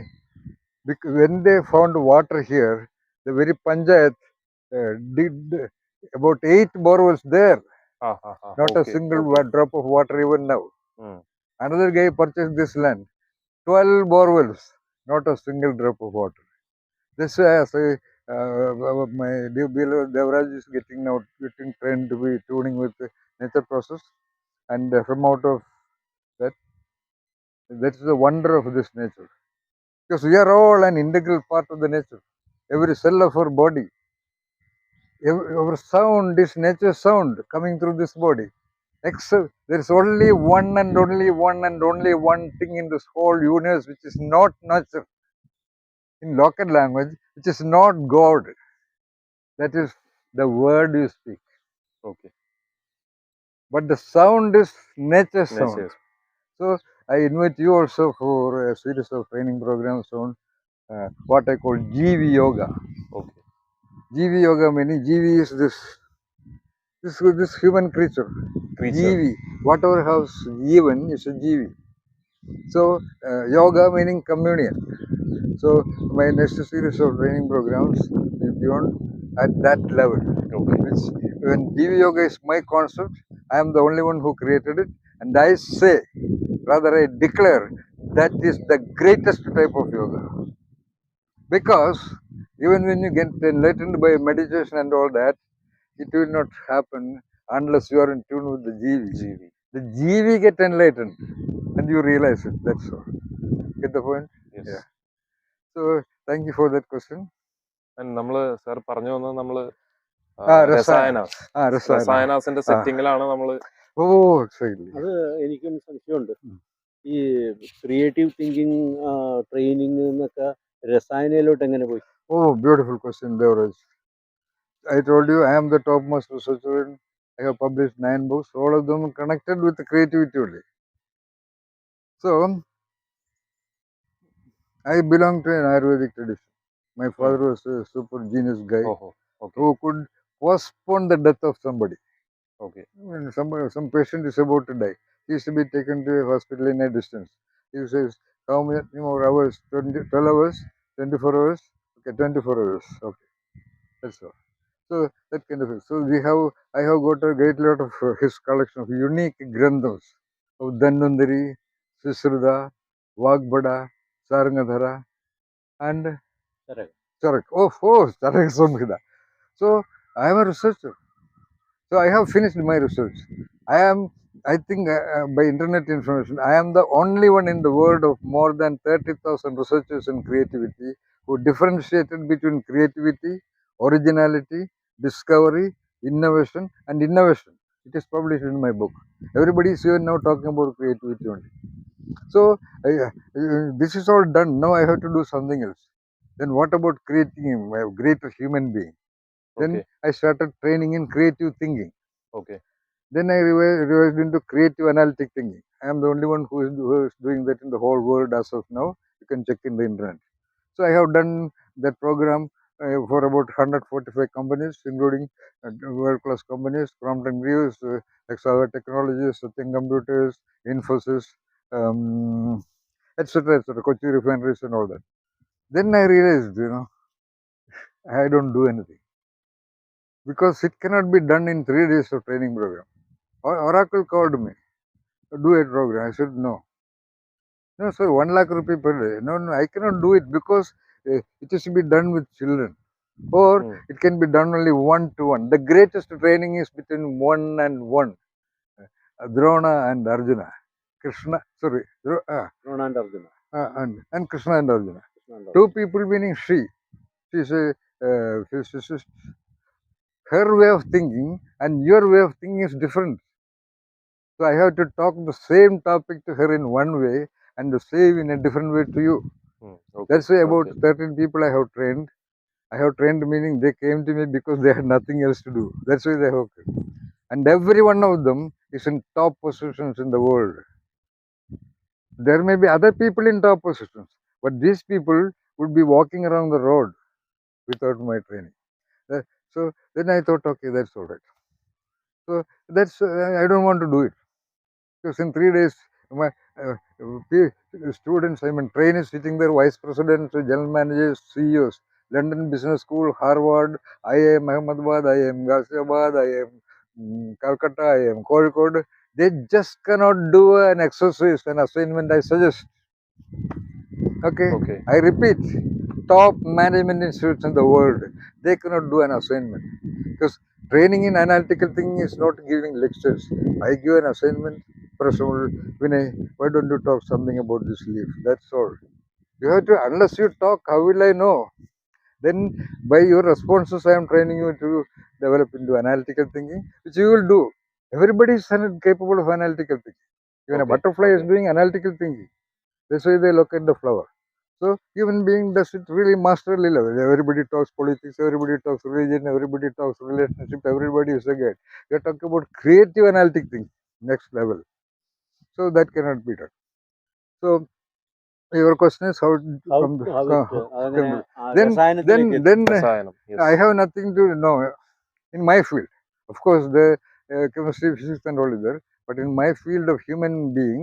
B: when they found water here, the very Panchayat did about 8 borewells there. Not a single drop of water even now. Another guy purchased this land, 12 borewells, not a single drop of water. This my dear beloved Devraj is getting trained to be tuning with nature process, and from out of that, that's the wonder of this nature. Because we are all an integral part of the nature. Every cell of our body, our sound is nature sound coming through this body. Except there is only one and only one and only one thing in this whole universe which is not nature. In local language, which is not God. That is the word you speak.
E: Okay.
B: But the sound is nature sound.
E: Nature.
B: So I invite you also for a series of training programs on what I call GV Yoga.
E: Okay.
B: GV Yoga meaning GV is this human creature. GV, whatever has given is a GV. So yoga meaning communion. So my next series of training programs will be on at that level. Which when GV Yoga is my concept, I am the only one who created it, and I say, rather I declare, that is the greatest type of yoga. Because even when you get enlightened by meditation and all that, it will not happen unless you are in tune with the GV. The GV get enlightened and you realize it. That's all. Get the point?
E: Yes.
B: Yeah. So thank you for that question.
E: And നമ്മള് സാർ പറഞ്ഞു വന്നത് നമ്മള്
B: Rasayana.
E: രസായനാസിന്റെ സെറ്റിംഗിലാണ് നമ്മള്.
B: Oh, exactly.
C: അത് എനിക്കും സംശയമുണ്ട്. ഈ ക്രിയേറ്റീവ് തിങ്കിങ് ട്രെയിനിങ് എന്നൊക്കെ രസായനയിലോട്ട് എങ്ങനെ പോയി?
B: Oh, beautiful question, Devraj. I told you I am the topmost researcher. I have published 9 books, all of them connected with creativity only. So I belong to an Ayurvedic tradition. My father was a super genius guy who could postpone the death of somebody.
E: Okay.
B: When some patient is about to die, he is to be taken to a hospital in a distance. He says, how many more hours? 12 hours? 24 hours? Okay, 24 hours. Okay, that's all. So that kind of. So I have got a great lot of his collection of unique granthas of Dhanvantari, Sisruda, Vagbada, Sarangadhara, and Charak. Oh, Charak Samhita. So I am a researcher. So I have finished my research. I think by internet information, I am the only one in the world of more than 30,000 researchers in creativity who differentiated between creativity, originality, discovery, innovation, and innovation. It is published in my book. Everybody is here now talking about creativity only. So this is all done. Now I have to do something else. Then what about creating a greater human being? Then I started training in creative thinking.
E: Okay.
B: Then I revised into creative analytic thinking. I am the only one who is doing that in the whole world as of now. You can check in the internet. So I have done that program for about 145 companies, including world-class companies, Crompton Greaves, Exava Technologies, Satyam Computers, Infosys, etc., Kochi Refineries and all that. Then I realized, I don't do anything. Because it cannot be done in 3 days of training program. Oracle called me to do a program. I said, no. No, sir, 1 lakh rupee per day. No, I cannot do it because it is to be done with children. Or it can be done only 1-to-1. The greatest training is between 1 and 1. Drona and Arjuna. Drona and Arjuna. And Krishna and Arjuna. 2 people meaning she. She says, her way of thinking and your way of thinking is different. So I have to talk the same topic to her in one way and the same in a different way to you. That's why about 13 people I have trained. I have trained meaning they came to me because they had nothing else to do. That's why they have come. And every one of them is in top positions in the world. There may be other people in top positions, but these people would be walking around the road without my training. So then I thought, okay, that's all right. So that's I don't want to do it because in 3 days my students, trainees sitting there, vice presidents, general managers, CEOs, London Business School, Harvard, IIM Ahmedabad, IIM Ghaziabad, IIM Calcutta, IIM Kozhikode. They just cannot do an exercise, an assignment I suggest. Okay. I repeat, top management institutes in the world, they cannot do an assignment because Training in analytical thinking is not giving lectures. I give an assignment, Professor Vinay, why don't you talk something about this leaf? That's all. You have to, unless you talk, how will I know? Then by your responses, I am training you to develop into analytical thinking, which you will do. Everybody is capable of analytical thinking. Even a
D: Okay,
B: butterfly is
D: okay.
B: doing analytical thinking. That's why they look at the flower. So human being does it really masterly level. Everybody talks politics, everybody talks religion, everybody talks relationship, everybody is a guide. We are talking about creative analytic thinking, next level. So that cannot be done. So your question is how
C: How
B: come,
C: how it അതങ്ങനെ
B: then
C: രസായനത്തിലേക്ക്
B: then
E: രസായനം
B: I have nothing to know in my field. Of course, the chemistry, physics, and all is there. But in my field of human being,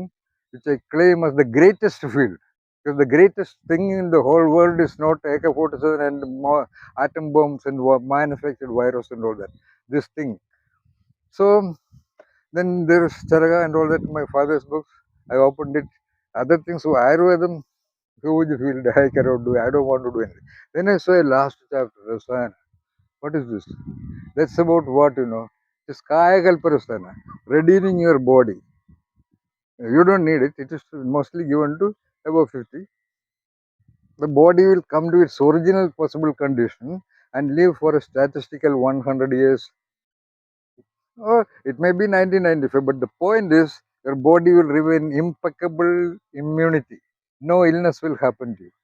B: which I claim as the greatest field, because the greatest thing in the whole world is not AK-47 and atom bombs and manufactured virus and all that. This thing. So then there is Charaga and all that in my father's books. I opened it. Other things, so Ayurvedam, huge field. I cannot do. I don't want to do anything. Then I saw a last chapter, Rasayana. What is this? That's about what, It's Kaya Kalparasana, redeeming your body. You don't need it. It is mostly given to above 50. The body will come to its original possible condition and live for a statistical 100 years. Or it may be 1995, but the point is your body will remain impeccable immunity. No illness will happen to you.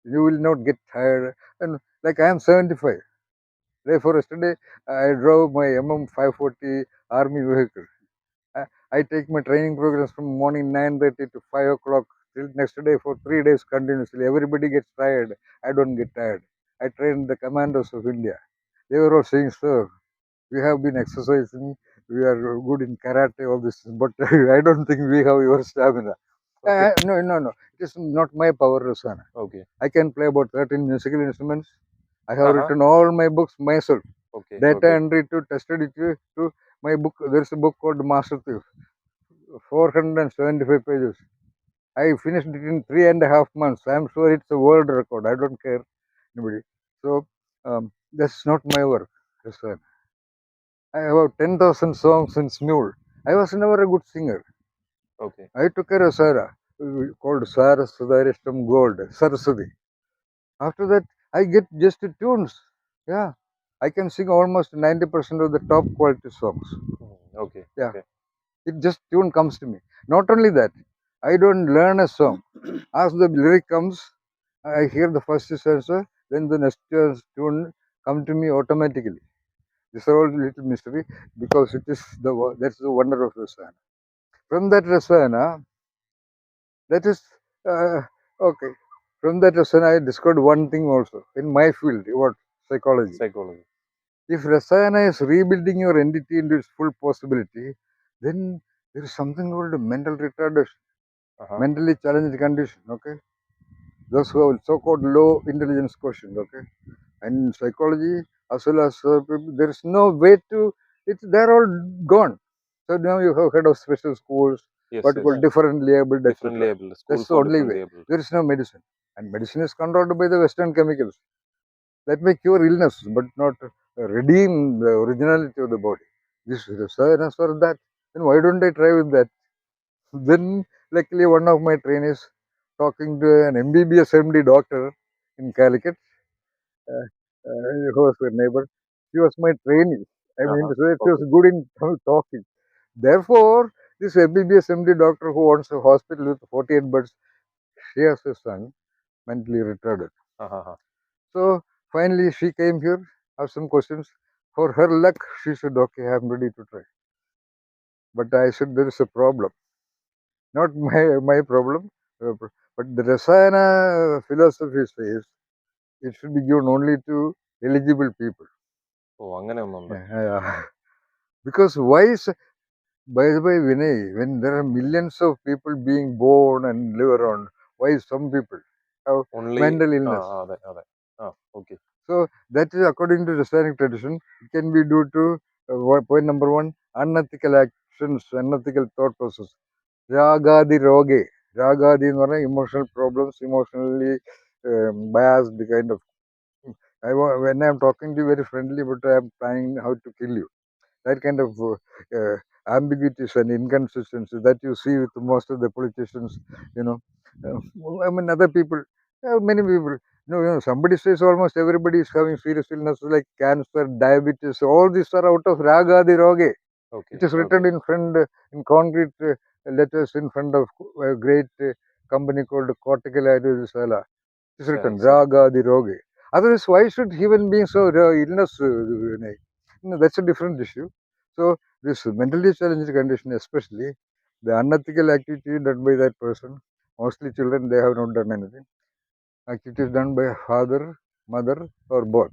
B: You will not get tired. And like I am 75. Therefore, yesterday I drove my MM540 army vehicle. I take my training programs from morning 9:30 to 5 o'clock till next day for 3 days continuously. Everybody gets tired. I don't get tired. I train the commandos of India. They were all saying, sir, we have been exercising. We are good in karate, all this, but I don't think we have your stamina.
D: Okay.
B: No. It is not my power, Rosana.
D: Okay.
B: I can play about 13 musical instruments. I have
D: Uh-huh.
B: written all my books myself.
D: Okay.
B: Data
D: Okay.
B: entry to tested it to my book. There's a book called Master Thief, 475 pages. I finished it in 3.5 months. I'm sure it's a world record. I don't care anybody. So that's not my work. Rosana. I have 10,000 songs in Smule. I was never a good singer.
D: Okay.
B: I took a Rasara called Saraswadarishtam Gold, Saraswati. After that, I get just tunes. Yeah. I can sing almost 90% of the top quality songs.
D: Okay.
B: Yeah.
D: Okay.
B: It just tune comes to me. Not only that, I don't learn a song. As the lyric comes, I hear the first stanza, then the next tune come to me automatically. This is all little mystery because it is that's the wonder of Rasana. From that Rasana, that is okay. From that Rasana, I discovered one thing also in my field, what psychology.
D: Psychology.
B: If Rasana is rebuilding your entity into its full possibility, then there is something called mental retardation,
D: Uh-huh.
B: mentally challenged condition. Okay, those who have so-called low intelligence quotient. Okay, and in psychology as well as there is no way to. They're all gone. So now you have heard of special schools,
D: Yes.
B: what
D: Yes.
B: called differently abled,
D: Different
B: etc.
D: label. School
B: That's the
D: for
B: only
D: different
B: way.
D: label.
B: There is no medicine, and medicine is controlled by the Western chemicals that may cure illness, but not redeem the originality of the body. This is Rasana for that. Then why don't I try with that? Then, luckily, one of my trainees talking to an MBBS MD doctor in Calicut, who was a neighbor. She was my trainee. I mean,
D: Uh-huh.
B: so she was
D: Okay.
B: good in talking. Therefore, this MBBS MD doctor who owns a hospital with 48 beds, she has a son mentally retarded.
D: Uh-huh.
B: So finally, she came here, asked some questions. For her luck, she said, "Okay, I'm ready to try." But I said, "There is a problem. Not my problem, but the Rasayana philosophy says it should be given only to eligible people."
D: Oh, അങ്ങനെ ഒന്നുണ്ട്.
B: Yeah. Because why is, by the way, Vinay, when there are millions of people being born and live around, why some people have
D: Only
B: mental illness?
D: അതെ. Okay.
B: So that is according to Islamic tradition. It can be due to point number one, unethical actions, unethical thought process. Ragadi roge. Ragadi is emotional problems, emotionally biased kind of when I'm talking to you very friendly, but I'm planning how to kill you. That kind of ambiguities and inconsistencies that you see with most of the politicians, you know. I mean, other people, many people, somebody says almost everybody is having serious illnesses like cancer, diabetes, all these are out of Ragadi Roge. It is written in front, in concrete letters in front of a great company called Cortical Ayurveda. It is written Ragadi Roge. Otherwise, why should human beings have illness? That's a different issue. So this mentally challenged condition, especially the unethical activity done by that person, mostly children, they have not done anything. Activities done by father, mother, or both,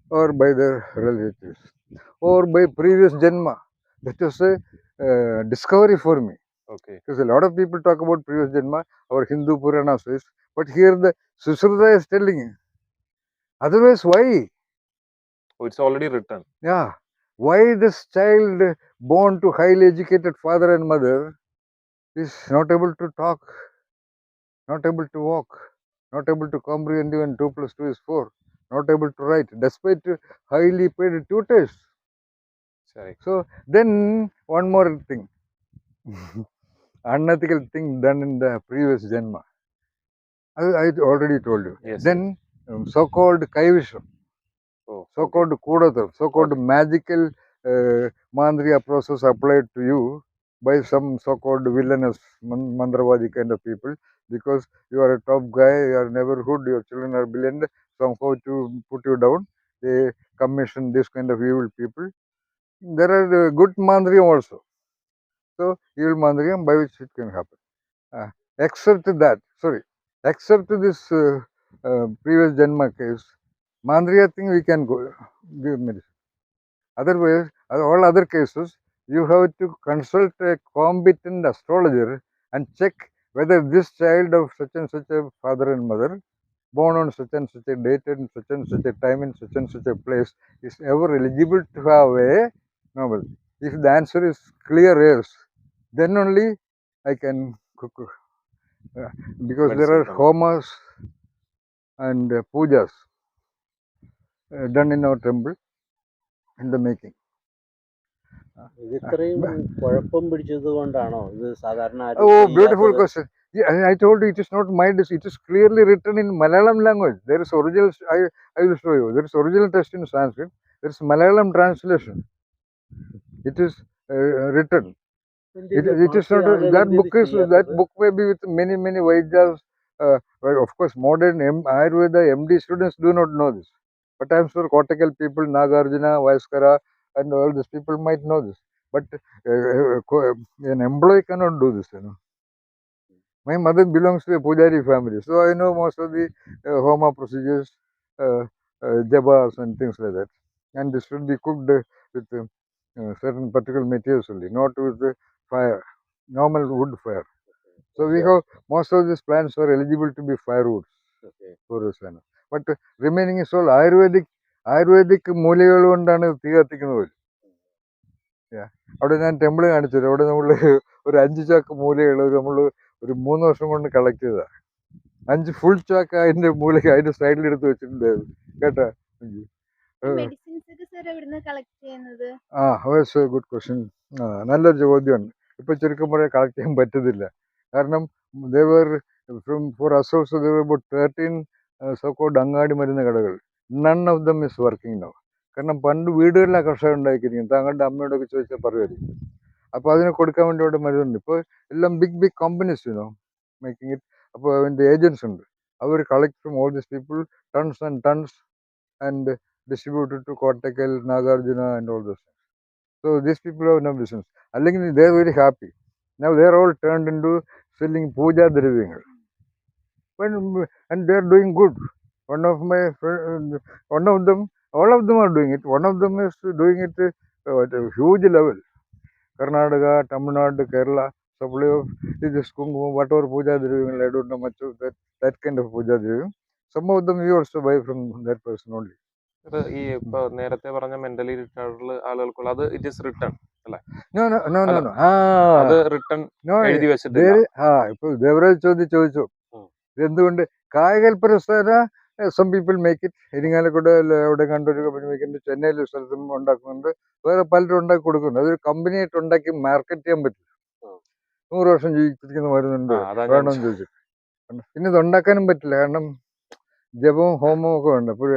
B: or by their relatives, or by previous janma. That was a discovery for me. Because a lot of people talk about previous janma, our Hindu Purana says, but here the Sushruta is telling. Otherwise, why?
E: Oh, it's already written.
B: Yeah. Why this child born to highly educated father and mother is not able to talk, not able to walk, not able to comprehend even 2 plus 2 is 4, not able to write, despite highly paid tutors.
E: Sorry.
B: So then one more thing, unethical thing done in the previous janma. I already told you.
E: Yes.
B: Then so-called Kaivisham, so-called Kudatham, so-called magical Mandriya process applied to you by some so-called villainous Mandravadi kind of people, because you are a top guy, you are neighborhood, your children are brilliant, somehow to put you down, they commission this kind of evil people. There are good Mandriyam also. So, evil Mandriyam by which it can happen. Except this previous Janma case, Mandriya thing we can go give medicine. Otherwise, all other cases, you have to consult a competent astrologer and check whether this child of such and such a father and mother, born on such and such a date and such a time in such and such a place, is ever eligible to have a novel. If the answer is clear yes, then only I can cook. Because there are homas and pujas done in our temple in the making.
C: ഇത് ഇത്രയും കുഴപ്പം പിടിച്ചത് കൊണ്ടാണോ ഇത് സാധാരണ ആരും
B: Oh, beautiful
C: ചെയ്യാത്തത്?
B: question. Yeah, I told you it is not my dish. It is clearly written in Malayalam language. There is original. I will show you. There is original text in Sanskrit. There is Malayalam translation. It is written. It is not that book may be with many Vaidyas. Well, of course, modern Ayurveda MD students do not know this, but I am sure Kottakkal people, Nagarjuna, Vaiskara, and all these people might know this. But an employee cannot do this. My mother belongs to a Pujari family, so I know most of the Homa procedures, jabas and things like that. And this should be cooked with certain particular materials only, not with fire, normal wood fire. So we have most of these plants are eligible to be firewoods for us. But remaining is all Ayurvedic മൂലികൾ കൊണ്ടാണ് തീ കത്തിക്കുന്നത്. അവിടെ ഞാൻ ടെമ്പിൾ കാണിച്ചത്, അവിടെ നമ്മൾ ഒരു 5 ചാക്ക് മൂലകൾ നമ്മൾ ഒരു 3 വർഷം കൊണ്ട് കളക്ട് ചെയ്തതാണ്. 5 ഫുൾ ചാക്ക് അതിന്റെ മൂലയ്ക്ക് അതിന്റെ സൈഡിൽ എടുത്ത് വെച്ചിട്ടുണ്ട് കേട്ടാ. Good question. നല്ലൊരു ചോദ്യമാണ്. ഇപ്പൊ ചുരുക്കം പറയാൻ കളക്ട് ചെയ്യാൻ പറ്റുന്നില്ല. കാരണം ഫോർ അസോഴ്സ് about 13 so-called അങ്ങാടി മരുന്ന് കടകൾ. None of them is working now. കാരണം പണ്ട് വീടുകളിലാണ് കർഷകർ ഉണ്ടാക്കിയിരിക്കും, താങ്കളുടെ അമ്മയോടൊക്കെ ചോദിച്ചാൽ പറയുമായിരിക്കും. അപ്പോൾ അതിനെ കൊടുക്കാൻ വേണ്ടി അവിടെ മരുന്നുണ്ട്. ഇപ്പോൾ എല്ലാം ബിഗ് കമ്പനീസ് മേക്കിംഗ് ഇറ്റ്. അപ്പോൾ അതിൻ്റെ ഏജൻസ് ഉണ്ട്, അവർ collect from all these people tons and tons and distributed to Kottakkal, Nagarjuna and all those things. So these people have no business. അല്ലെങ്കിൽ they are very happy. Now they are all turned into selling puja ദ്രവ്യങ്ങൾ. And they are doing good. One of them, all of them are doing it. One of them is doing it at a huge level. Karnataka, Tamil Nadu, Kerala, supply of this kumkum, whatever puja ദ്രവ്യങ്ങൾ, I don't know much of that kind of puja ദ്രവ്യം. Some of them we also buy from that person only.
E: ഈ ഇപ്പൊ നേരത്തെ പറഞ്ഞ മെന്റലി റിട്ടാർഡ് ആളുകൾക്കുള്ള അത് ഇറ്റ് ഇസ് റിട്ടൺ അല്ലേ?
B: No.
E: അത് റിട്ടൺ എഴുതി വെച്ചിട്ടില്ല.
B: ഇപ്പൊ ദേവരാജ് ചോദിച്ചു എന്തുകൊണ്ട് കായകൽപ്പ പ്രസ്ഥാന some people make it. Irinjalakuda അവിടെ കണ്ടൊരു കമ്പനി മേക്കുന്നുണ്ട്, ചെന്നൈയിലെ സ്ഥലത്തും ഉണ്ടാക്കുന്നുണ്ട്, വേറെ പലരും ഉണ്ടാക്കി കൊടുക്കുന്നുണ്ട്. അതൊരു കമ്പനിയായിട്ട് ഉണ്ടാക്കി മാർക്കറ്റ് ചെയ്യാൻ പറ്റില്ല. 100 വർഷം ജീവിച്ചിരിക്കുന്ന മരുന്നുണ്ട്
E: അതാ ഞാൻ
B: വേണമെന്ന് ചോദിച്ചിട്ട്. പിന്നെ ഇത് ഉണ്ടാക്കാനും പറ്റില്ല, കാരണം ജപവും ഹോമവും ഒക്കെ ഉണ്ട്. അപ്പോൾ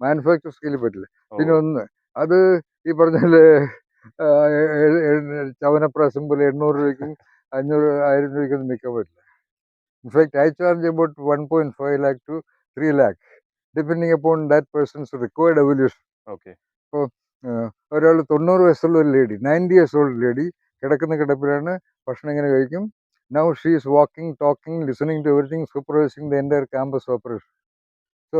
B: മാനുഫാക്ചർ സ്കില്ല് പറ്റില്ല. പിന്നെ ഒന്ന്, അത് ഈ പറഞ്ഞ പോലെ ചവനപ്രാസം പോലെ 800 രൂപയ്ക്കും 500 1000 രൂപയ്ക്കൊന്നും വിൽക്കാൻ പറ്റില്ല. In fact I charge about 1.5 lakh to 3 lakh depending upon that persons required evolution.
E: Okay.
B: ഇപ്പോൾ ഒരാൾ 90 വയസ്സുള്ള ഒരു ലേഡി, 90 years old ലേഡി കിടക്കുന്ന കിടപ്പിലാണ്, ഭക്ഷണം ഇങ്ങനെ കഴിക്കും. Now she is walking, talking, listening to everything, supervising the entire campus operation. So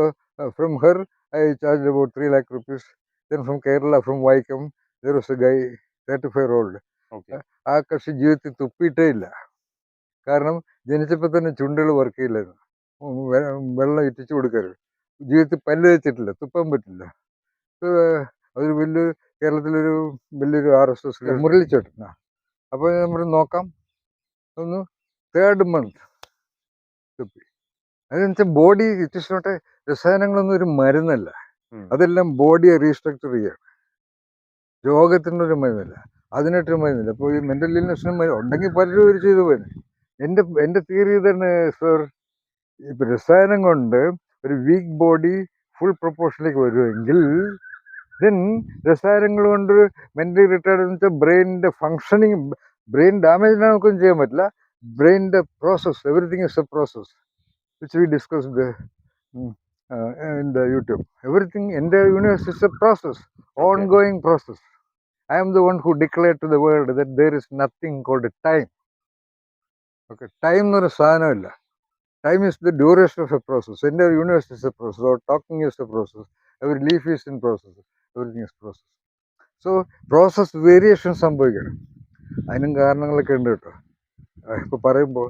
B: from her I charged about 3 lakh rupees. Then from Kerala, from Vaikam, there was a guy 35-year-old.
E: Okay.
B: ആ കക്ഷി ജീവിതത്തിൽ തുപ്പിയിട്ടേ ഇല്ല. കാരണം ജനിച്ചപ്പോൾ തന്നെ ചുണ്ടുകൾ വർക്ക് ചെയ്യില്ലായിരുന്നു. വെള്ളം ഇറ്റിച്ചു കൊടുക്കരുത്. ജീവിതത്തിൽ പല്ല് വെച്ചിട്ടില്ല, തുപ്പാൻ പറ്റില്ല. അതൊരു വലിയ കേരളത്തിലൊരു വലിയൊരു RSS മുരളിച്ചേട്ടനാ. അപ്പോൾ നമ്മൾ നോക്കാം, ഒന്ന് 3rd month തുപ്പി. അതെന്ന് വെച്ചാൽ ബോഡി, ഇറ്റ് ഇസ് നോട്ട്, രസായനങ്ങളൊന്നും ഒരു മരുന്നല്ല, അതെല്ലാം ബോഡിയെ റീസ്ട്രക്ചർ ചെയ്യാണ്. രോഗത്തിനൊരു മരുന്നില്ല, അതിനായിട്ടൊരു മരുന്നില്ല. അപ്പോൾ ഈ മെൻ്റൽ ഇൽനെസ്സിനും ഉണ്ടെങ്കിൽ പലരും ഒരു ചെയ്തു പോയി. എൻ്റെ തിയറി തന്നെ സർ, ഇപ്പം രസായനം കൊണ്ട് ഒരു വീക്ക് ബോഡി ഫുൾ പ്രൊപ്പോർഷനിലേക്ക് വരുമെങ്കിൽ ദെൻ രസായനങ്ങൾ കൊണ്ട് മെൻ്റലി റിട്ടയർഡ് എന്ന് വെച്ചാൽ ബ്രെയിനിൻ്റെ ഫങ്ഷനിങ്, ബ്രെയിൻ ഡാമേജിന് നമുക്കൊന്നും ചെയ്യാൻ പറ്റില്ല. ബ്രെയിനിൻ്റെ process, everything is a process which we discussed in the YouTube. Everything in the universe is a process, ongoing process. I am the one who declared to the world that there is nothing called time. Okay, time is not a sadhanamilla. Time is the duration of a process. In the universe is a process. Our talking is a process. Every leaf is in process. Everything is process. So process variation സംഭവിക്കണം. അതിനും കാരണങ്ങളൊക്കെ ഉണ്ട് കേട്ടോ. ഇപ്പോൾ പറയുമ്പോൾ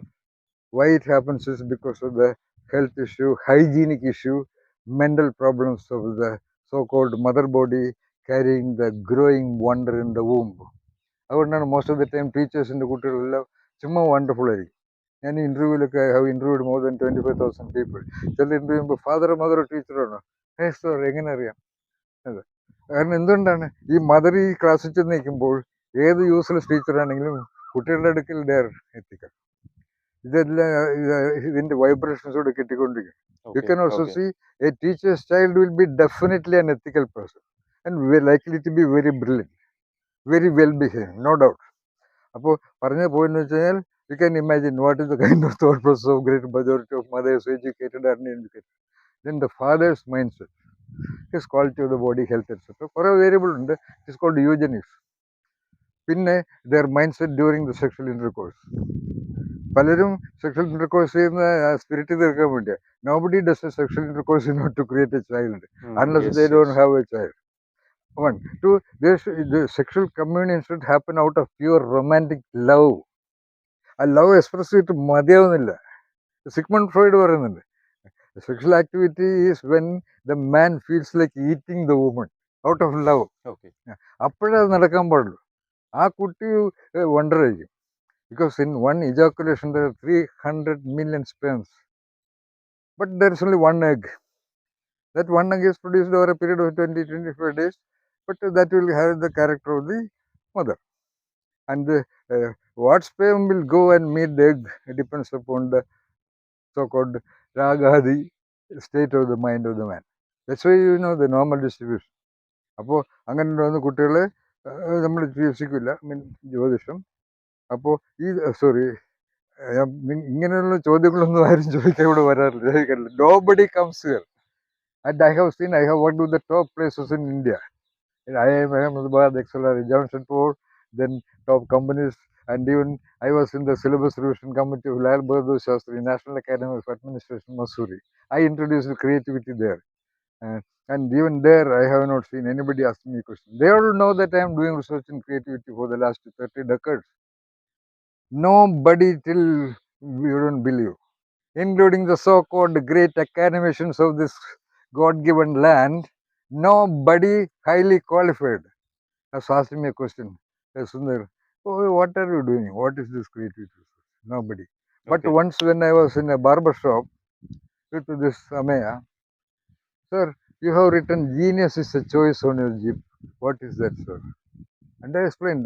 B: why it happens is because of the health issue, hygienic issue, mental problems of the so-called mother body carrying the growing wonder in the womb. അതുകൊണ്ടാണ് മോസ്റ്റ് ഓഫ് ദ ടൈം ടീച്ചേഴ്സിൻ്റെ കുട്ടികളെല്ലാം ചുമ്മാ വണ്ടർഫുൾ ആയിരിക്കും. ഞാൻ ഇൻ്റർവ്യൂവിലൊക്കെ I have interviewed more than 25,000 people. ചില ഇൻ്റർവ്യൂ ചെയ്യുമ്പോൾ ഫാദർ മദർ ടീച്ചറാണോ? സർ എങ്ങനെ അറിയാം? അതെ, കാരണം എന്തുകൊണ്ടാണ് ഈ മദർ ഈ ക്ലാസ്സിൽ ചെന്ന് നിൽക്കുമ്പോൾ ഏത് യൂസ്ലെസ് ടീച്ചറാണെങ്കിലും കുട്ടികളുടെ അടുക്കൽ ഡെയർ എത്തിക്കാം. ഇതെല്ലാം ഇതിൻ്റെ വൈബ്രേഷൻസ് കൂടെ കിട്ടിക്കൊണ്ടിരിക്കും. You can also see a teacher's child will be definitely an ethical person and very likely to be very brilliant, very well behaved, no doubt. അപ്പോൾ പറഞ്ഞ പോയിന്റ് വെച്ച് കഴിഞ്ഞാൽ you can imagine what is the kind of thought process of great majority of mothers, educated and uneducated. Then the father's mindset, his quality of the body, health, etc. കുറേ വേരിയബിൾ ഉണ്ട്. It is called eugenics. പിന്നെ their mindset during the sexual intercourse. പലരും സെക്ഷൽ ഇന്റർകോഴ്സ് ചെയ്യുന്ന സ്പിരിറ്റ് തീർക്കാൻ വേണ്ടിയാണ്. Nobody does a sexual intercourse in order to create a child unless they don't have a child. 1, 2, the sexual communion should happen out of pure romantic love. ആ ലവ് എക്സ്പ്രസ് ചെയ്തിട്ട് മതിയാവുന്നില്ല. സിഗ്മണ്ട് ഫ്രോയിഡ് പറയുന്നുണ്ട്, sexual activity is when the man feels like eating the woman out of love. അപ്പോഴേ അത് നടക്കാൻ പാടുള്ളൂ. ആ കുട്ടി വണ്ടർ ആയിരിക്കും. Because in one ejaculation there are 300 million sperms, but there is only one egg. That one egg is produced over a period of 20-25 days, but that will have the character of the mother. And what sperm will go and meet the egg, it depends upon the so-called ragadi state of the mind of the man. That's why you know the normal distribution. അപ്പോൾ അങ്ങനെ വന്ന് കുട്ടികളെ നമ്മൾ ചികിത്സിക്കില്ല, ജ്യോതിഷം. അപ്പോൾ ഈ സോറി, ഇങ്ങനെയുള്ള ചോദ്യങ്ങളൊന്നും ആരും ചോദിക്കാൻ ഇവിടെ വരാറില്ല. Nobody comes here. And I have worked with the top places in India. IIM Ahmedabad, XLR, Jamshedpur, then top companies, and even I was in the syllabus revision committee of Lal Bahadur Shastri, National Academy of Administration, Mussoorie. I introduced creativity there. And even there, I have not seen anybody asking me questions. They all know that I am doing research in creativity for the last 30 decades. Nobody till you don't believe, including the so-called great academicians of this God-given land, nobody highly qualified has asked me a question. Hey, Sundar, what are you doing? What is this creativity? Nobody. But once when I was in a barber shop with this Ameya, sir, you have written genius is a choice on your jeep. What is that, sir? And I explained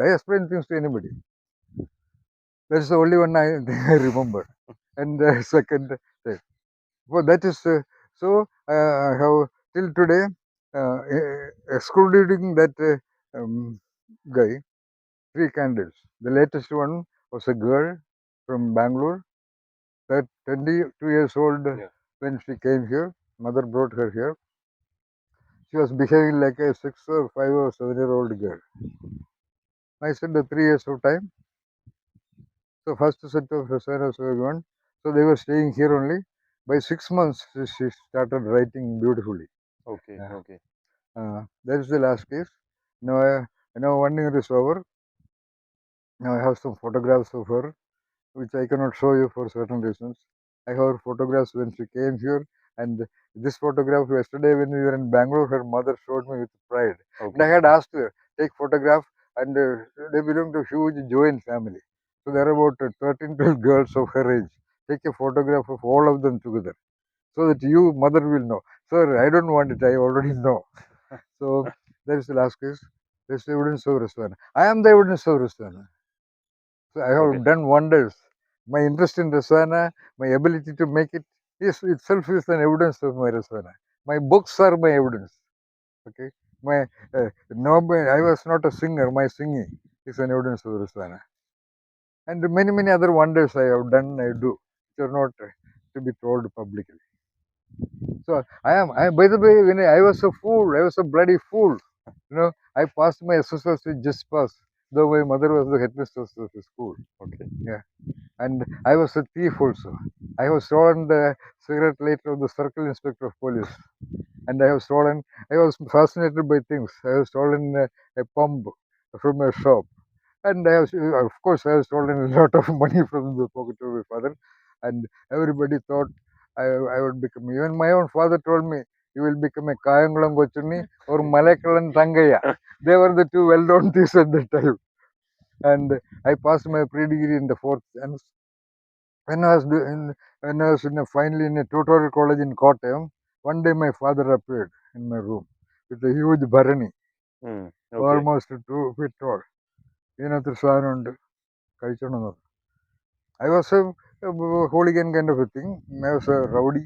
B: things to anybody. That's the only one I I remember. And the second, well, that is so. I have till today, excluding that guy, 3 candles. The latest one was a girl from Bangalore, that 22 years old.
D: Yeah.
B: When she came here, mother brought her here. She was behaving like a 6 or 5 or 7-year-old girl. I said the 3 years of time. So first set of Rasayanas were gone. So they were staying here only. By 6 months, she started writing beautifully.
D: Okay.
B: Yeah.
D: Okay.
B: That is the last case. Now, now 1 year is over. Now I have some photographs of her, which I cannot show you for certain reasons. I have her photographs when she came here, and this photograph yesterday when we were in Bangalore, her mother showed me with pride. And I
D: Okay.
B: had asked her, take photograph, and they belong to a huge joint family. So there are about 13, 12 girls of her age. Take a photograph of all of them together, so that you, mother, will know. Sir, I don't want it, I already know. So that is the last case. There's evidence of Rasana. I am the evidence of Rasana. So I have
D: Okay.
B: done wonders. My interest in Rasana, my ability to make it is itself is an evidence of my Rasana. My books are my evidence. Okay, my I was not a singer. My singing is an evidence of Rasana, and many other wonders I have done. I do, which are not to be told publicly. So by the way, when I was a fool, I was a bloody fool. You know, I passed my SSLC just pass, though my mother was the headmistress of the school.
D: Okay.
B: Yeah. And I was a thief also. I have stolen the cigarette lighter of the circle inspector of police. And I was fascinated by things. I have stolen a pump from a shop. And of course, I have stolen a lot of money from the pocket of my father. And everybody thought I would become, even my own father told me, you will become a Kayangulam Kochuni or Malakalan Tangaya. They were the 2 well-known thieves at that time. And I passed my pre-degree in the 4th. And finally in a tutorial college in Kottayam, one day my father appeared in my room with a huge bharani,
D: Okay.
B: almost 2 feet tall. ഇതിനകത്ത് സാധനമുണ്ട്, കഴിച്ചോണ്ടെന്ന് പറഞ്ഞു. I was a hooligan kind of a thing. I was a rowdy.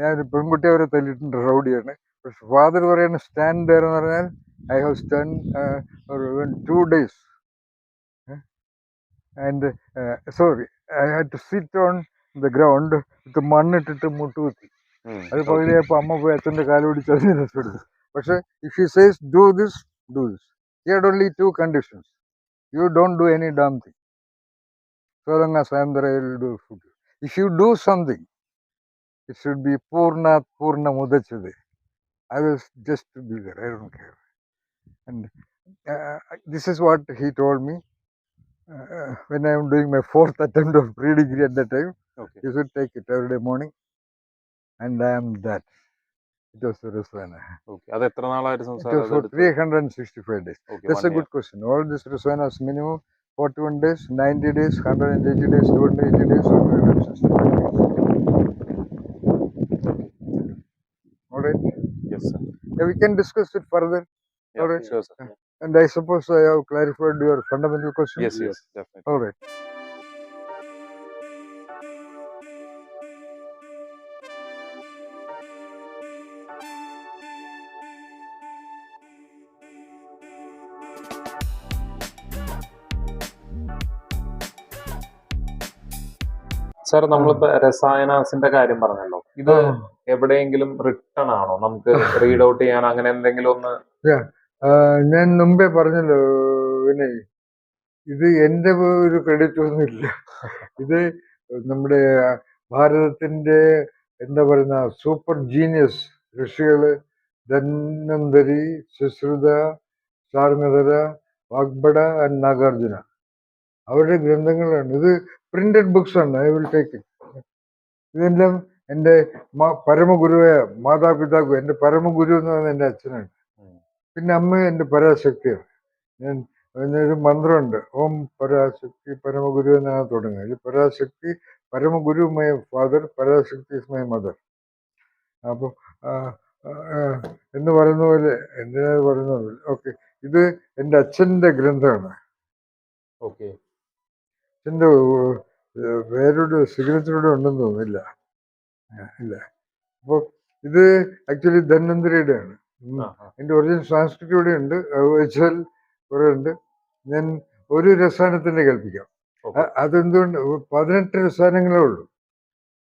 B: ഞാൻ പെൺകുട്ടി അവരെ തല്ലിയിട്ടുണ്ട്, റൗഡിയാണ്. പക്ഷെ ഫാദർ പറയുന്ന സ്റ്റാൻഡ് there എന്ന് പറഞ്ഞാൽ I have stand for 2 days. And sorry, I had to sit on the ground with മണ്ണിട്ടിട്ട് മുട്ടുകുത്തി. അത് പകുതിയായപ്പോൾ അമ്മ പോയി അച്ഛൻ്റെ കാല് പിടിച്ച് അതിന് രക്ഷപ്പെടുത്തു. പക്ഷെ if he says do this, do this. He had only 2 conditions. You don't do any damn thing. So long as I am there, I will do food. If you do something, it should be Purna Mudachade. I will just be there. I don't care. And this is what he told me when I am doing my 4th attempt of pre-degree at that time.
D: Okay.
B: You should take it every day morning. And I am that. It was Rasana.
E: Okay. അത് എത്ര നാളായിട്ട്
B: It was
E: സംസാരം
B: for 365 days.
E: Okay,
B: That's
E: 1
B: a good question. All this Rasanas minimum 41 days, 90 days, 180 days, 280 days, or 365 days. All right.
E: Yes, sir.
B: We can discuss it further.
E: Yeah,
B: Alright.
E: sure, sir.
B: And I suppose I have clarified your fundamental question.
E: Yes, definitely.
B: All right.
E: Sir, നമ്മളിപ്പോ രസായനാസിന്റെ കാര്യം പറഞ്ഞല്ലോ, ഇത് എവിടെയെങ്കിലും റിട്ടൺ ആണോ? നമുക്ക് റീഡ് ഔട്ട് ചെയ്യാൻ അങ്ങനെ എന്തെങ്കിലും ഒന്ന്?
B: ഞാൻ മുമ്പേ പറഞ്ഞല്ലോ വിനയ്, ഇത് എന്റെ ഒരു ക്രെഡിറ്റ് ഒന്നുമില്ല. ഇത് നമ്മുടെ ഭാരതത്തിന്റെ എന്താ പറയുന്ന സൂപ്പർ ജീനിയസ് ഋഷികള്, ധന്വന്തരി, സുശ്രുത, ശാർങ്ങധര, വാഗ്ബട ആൻഡ് നാഗാർജുന, അവരുടെ ഗ്രന്ഥങ്ങളാണ് ഇത്. പ്രിന്റഡ് ബുക്സ് ആണ്. I will take it. ഇതെല്ലാം എൻ്റെ പരമഗുരുവായ മാതാപിതാക്കൾ, എൻ്റെ പരമഗുരു എന്ന് പറയുന്നത് എൻ്റെ അച്ഛനാണ്. പിന്നെ അമ്മ എൻ്റെ പരാശക്തിയാണ്. ഞാൻ ഒരു മന്ത്രമുണ്ട്, ഓം പരാശക്തി പരമഗുരു എന്നാണ് തുടങ്ങുന്നത്. പരാശക്തി, പരമഗുരു my father, Parashakti is my mother. അപ്പോൾ എന്ന് പറയുന്ന പോലെ എന്തിനാ പറയുന്ന പോലെ ഓക്കെ, ഇത് എൻ്റെ അച്ഛൻ്റെ ഗ്രന്ഥമാണ്.
E: ഓക്കെ.
B: അച്ഛൻ്റെ വേറൊരു സിഗ്നേച്ചറൂടെ ഉണ്ടെന്ന് തോന്നുന്നില്ല, ഇല്ല. അപ്പോൾ ഇത് ആക്ച്വലി ധന്വന്തരിയുടെ ആണ്. എൻ്റെ ഒറിജിനൽ സാൻസ്ക്രിറ്റ് കൂടെ ഉണ്ട്, വെച്ചാൽ കുറേ ഉണ്ട്. ഞാൻ ഒരു രസായനത്തിൻ്റെ കേൾപ്പിക്കാം. അതെന്തുകൊണ്ട് 18 രസായനങ്ങളേ ഉള്ളൂ.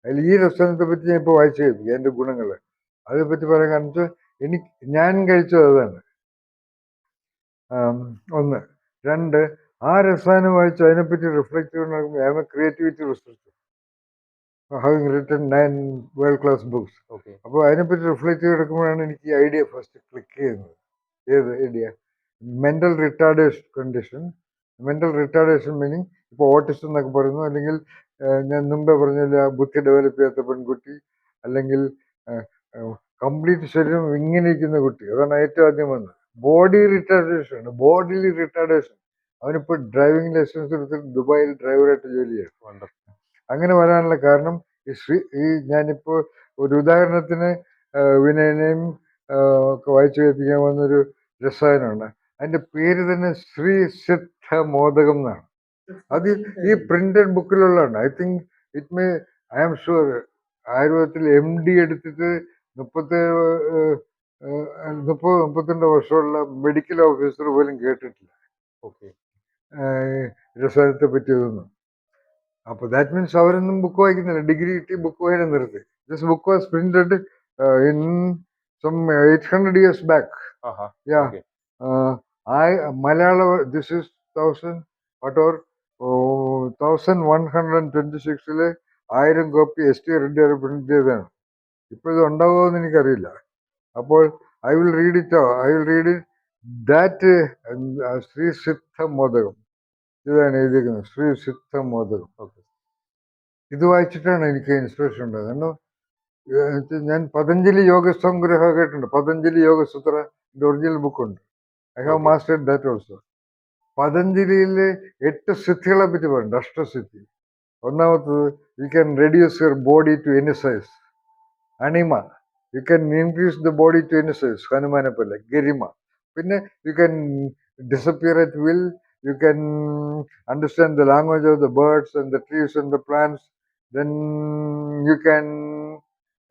B: അതിൽ ഈ രസായനത്തെ പറ്റി ഞാൻ ഇപ്പോൾ വായിച്ചു കേൾപ്പിക്കാം, അതിൻ്റെ ഗുണങ്ങൾ. അതേപ്പറ്റി പറയാൻ കാരണം വെച്ചാൽ ഞാൻ കഴിച്ചത് അതാണ്. ഒന്ന്. രണ്ട്, ആ രസായനം വായിച്ച് അതിനെപ്പറ്റി റിഫ്ലക്റ്റ് ചെയ്യുന്ന I M A creativity researcher, having written 9 world class books. അപ്പോൾ അതിനെപ്പറ്റി റിഫ്ലക്റ്റ് ചെയ്ത് കിടക്കുമ്പോഴാണ് എനിക്ക് ഈ ഐഡിയ ഫസ്റ്റ് ക്ലിക്ക് ചെയ്യുന്നത്. ഏത് idea? Mental retardation condition. Mental retardation meaning ഇപ്പോൾ ഓട്ടിസം എന്നൊക്കെ പറയുന്നു, അല്ലെങ്കിൽ ഞാൻ മുമ്പേ പറഞ്ഞില്ല ബുദ്ധി ഡെവലപ്പ് ചെയ്യാത്ത പെൺകുട്ടി, അല്ലെങ്കിൽ കംപ്ലീറ്റ് ശരീരം ഇങ്ങനെ ഇരിക്കുന്ന കുട്ടി. അതാണ് ഏറ്റവും ആദ്യം വന്നത്. Body retardation, bodily retardation. അവനിപ്പോൾ ഡ്രൈവിംഗ് ലൈസൻസ് എടുത്തിട്ട് ദുബായിൽ ഡ്രൈവറായിട്ട് ജോലി ചെയ്യും. അങ്ങനെ വരാനുള്ള കാരണം ഈ ഞാനിപ്പോൾ ഒരു ഉദാഹരണത്തിന് വിനയനെയും ഒക്കെ വായിച്ചു കേൾപ്പിക്കാൻ വന്നൊരു രസായനമാണ്. അതിൻ്റെ പേര് തന്നെ ശ്രീ സിദ്ധ മോദകം എന്നാണ്. അത് ഈ പ്രിന്റഡ് ബുക്കിലുള്ളതാണ്. I think it may, I am sure ആയുർവേദത്തിൽ MD എടുത്തിട്ട് 32 വർഷമുള്ള മെഡിക്കൽ ഓഫീസർ പോലും കേട്ടിട്ടില്ല രസായനത്തെ പറ്റിയതൊന്നും. അപ്പോൾ ദാറ്റ് മീൻസ് അവരൊന്നും ബുക്ക് വായിക്കുന്നില്ല. ഡിഗ്രി കിട്ടി ബുക്ക് വായന നിർത്തി. This book was printed in some 800 years back. Yeah. Malayala this is 1126 1000 copy ST Reddy print ചെയ്തതാണ്. ഇപ്പോൾ ഇത് ഉണ്ടാവുമോ എന്ന് എനിക്കറിയില്ല. അപ്പോൾ I will read it that Shri Siddha Modakam. ഇതാണ് എഴുതിയിരിക്കുന്നത്, ശ്രീ സിദ്ധ മോദകം. ഇത് വായിച്ചിട്ടാണ് എനിക്ക് ഇൻസ്പിറേഷൻ ഉണ്ടായത്. കാരണം ഞാൻ പതഞ്ജലി യോഗ സംഗ്രഹ കേട്ടിട്ടുണ്ട്. പതഞ്ജലി യോഗ സൂത്ര എൻ്റെ ഒറിജിനൽ ബുക്കുണ്ട്. I have mastered that also. പതഞ്ജലിയിൽ 8 സിദ്ധികളെ പറ്റി പറയുന്നുണ്ട്, അഷ്ടസിദ്ധി. ഒന്നാമത്തത്, you can reduce your body to any size. Anima, you can increase the body to any size, ഹനുമാനെ പോലെ. ഗരിമ, പിന്നെ you can disappear at will. You can understand the language of the birds and the trees and the plants. Then you can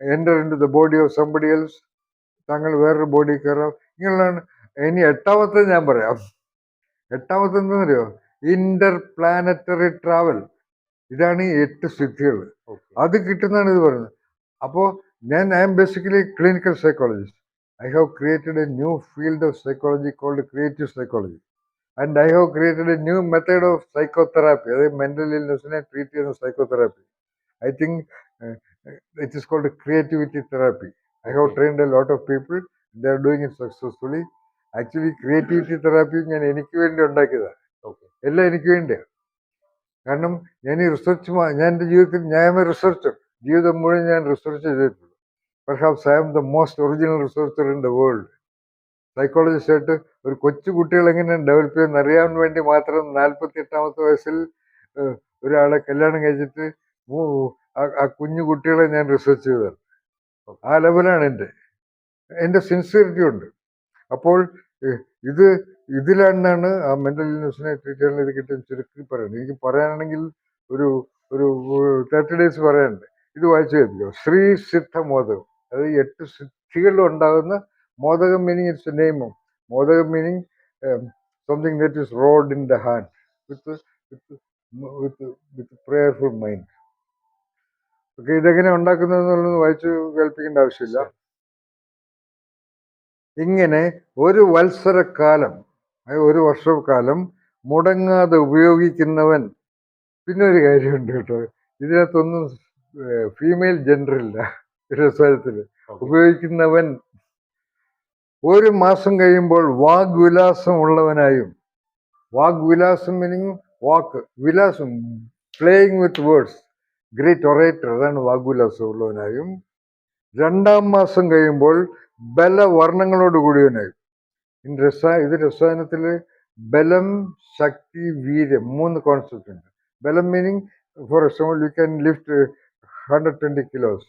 B: enter into the body of somebody else. താങ്കൾ വേറൊരു ബോഡി കയറാം. ഇങ്ങനെയുള്ളതാണ്. ഇനി എട്ടാമത്തെ ഞാൻ പറയാം. എട്ടാമത്തെ എന്താണെന്നറിയോ? Inter planetary travel. ഇതാണ് ഈ 8 സിദ്ധികൾ. അത് കിട്ടുന്നതാണ് ഇത് പറയുന്നത്. അപ്പോൾ I'm basically clinical psychologist. I have created a new field of psychology called creative psychology. And I have created a new method of psychotherapy. That is mental illness treat as psychotherapy. I think it is called creativity therapy. I have trained a lot of people. They are doing it successfully. Actually, creativity therapy ഞാൻ എനിക്ക് വേണ്ടി ഉണ്ടാക്കിയതാണ്. എല്ലാം എനിക്ക് വേണ്ടിയാണ്. കാരണം ഞാൻ ഈ റിസർച്ച്, ഞാൻ എൻ്റെ ജീവിതത്തിൽ ഞാൻ റിസർച്ചർ. ജീവിതം മുഴുവൻ ഞാൻ റിസർച്ച് ചെയ്തിട്ടുള്ളൂ. Perhaps I am the most original researcher in the world. Psychologist ആയിട്ട് ഒരു കൊച്ചു കുട്ടികൾ എങ്ങനെ ഡെവലപ്പ് ചെയ്യുമെന്ന് അറിയാൻ വേണ്ടി മാത്രം 48ാമത്തെ വയസ്സിൽ ഒരാളെ കല്യാണം കഴിച്ചിട്ട് ആ കുഞ്ഞു കുട്ടികളെ ഞാൻ റിസർച്ച് ചെയ്തതാണ്. ആ ലെവലാണ് എൻ്റെ സിൻസിയറിറ്റി ഉണ്ട്. അപ്പോൾ ഇതിലാണ് ആ മെൻ്റൽ ഇൽനെസ്സിനെ ട്രീറ്റ് ചെയ്യാൻ ഇത് കിട്ടും. ചുരുക്കി പറയുന്നത് എനിക്ക് പറയാനാണെങ്കിൽ ഒരു 30 days പറയാനുണ്ട്. ഇത് വായിച്ചു കേൾപ്പിക്കും. ശ്രീ സിദ്ധ മോദകം. അതായത് 8 സിദ്ധികളിലും ഉണ്ടാകുന്ന മോദകം meaning it's a name. Modakam meaning something that is rolled in the hand with prayerful mind. Okay, ഇതെങ്ങനെ ഉണ്ടാക്കുന്നതെന്നുള്ളത് വായിച്ചു കേൾപ്പിക്കേണ്ട ആവശ്യമില്ല. ഇങ്ങനെ ഒരു വത്സരക്കാലം, ഒരു വർഷക്കാലം മുടങ്ങാതെ ഉപയോഗിക്കുന്നവൻ. പിന്നെ ഒരു കാര്യമുണ്ട് കേട്ടോ, ഇതിനകത്തൊന്നും ഫീമെയിൽ ജെൻഡറില്ല രസായനത്തിൽ. ഉപയോഗിക്കുന്നവൻ 1 മാസം കഴിയുമ്പോൾ വാഗ്വിലാസം ഉള്ളവനായും. വാഗ്വിലാസം മീനിങ് വാക്ക്, വിലാസം playing with words, great orator, അതാണ് വാഗ്വിലാസം ഉള്ളവനായും. 2-ാം മാസം കഴിയുമ്പോൾ ബലവർണ്ണങ്ങളോട് കൂടിയവനായും. ഇത് രസായനത്തിൽ ബലം, ശക്തി, വീര്യം 3 കോൺസെപ്റ്റ് ഉണ്ട്. ബലം meaning for example you can lift 120 kilos.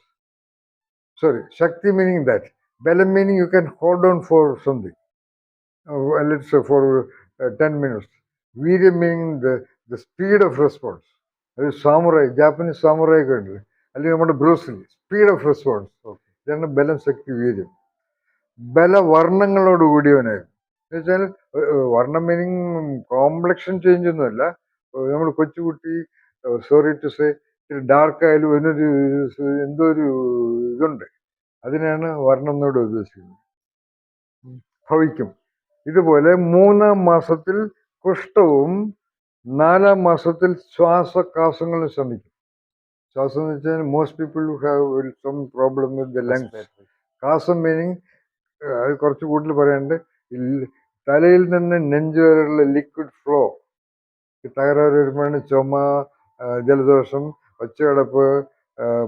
B: sorry, Shakti meaning that. Balam meaning you can hold on for something. Let's say for 10 minutes. Veeram meaning the speed of response. Samurai, Japanese samurai country. അല്ലെങ്കിൽ നമ്മുടെ ബ്രൂസ്ലി സ്പീഡ് ഓഫ് റെസ്പോൺസ്. ഇതാണ് ബലം, ശക്തി, വീര്യം. ബലവർണ്ണങ്ങളോട് കൂടിയവനായിരുന്നു എന്ന് വെച്ചാൽ വർണ്ണം മീനിങ് കോംപ്ലക്ഷൻ ചേഞ്ച് ഒന്നുമല്ല. നമ്മൾ കൊച്ചുകുട്ടി സോറി ടു സേ ഡാർക്ക് ആയാലും അതിനൊരു എന്തോ ഒരു ഇതുണ്ട്, അതിനാണ് വർണ്ണം എന്നോട് ഉദ്ദേശിക്കുന്നത്. ഭവിക്കും. ഇതുപോലെ 3-ാം മാസത്തിൽ കുഷ്ഠവും 4-ാം മാസത്തിൽ ശ്വാസകാസങ്ങളും ശമിക്കും. ശ്വാസം എന്ന് വെച്ചാൽ most people have some problem with the lungs. കാസം മീനിങ് അത് കുറച്ച് കൂടുതൽ പറയാനുണ്ട്. തലയിൽ നിന്ന് നെഞ്ച് വരെയുള്ള ലിക്വിഡ് ഫ്ലോ തകരാറ് വരുമ്പോഴാണ് ചുമ, ജലദോഷം, ഒച്ചയടപ്പ്,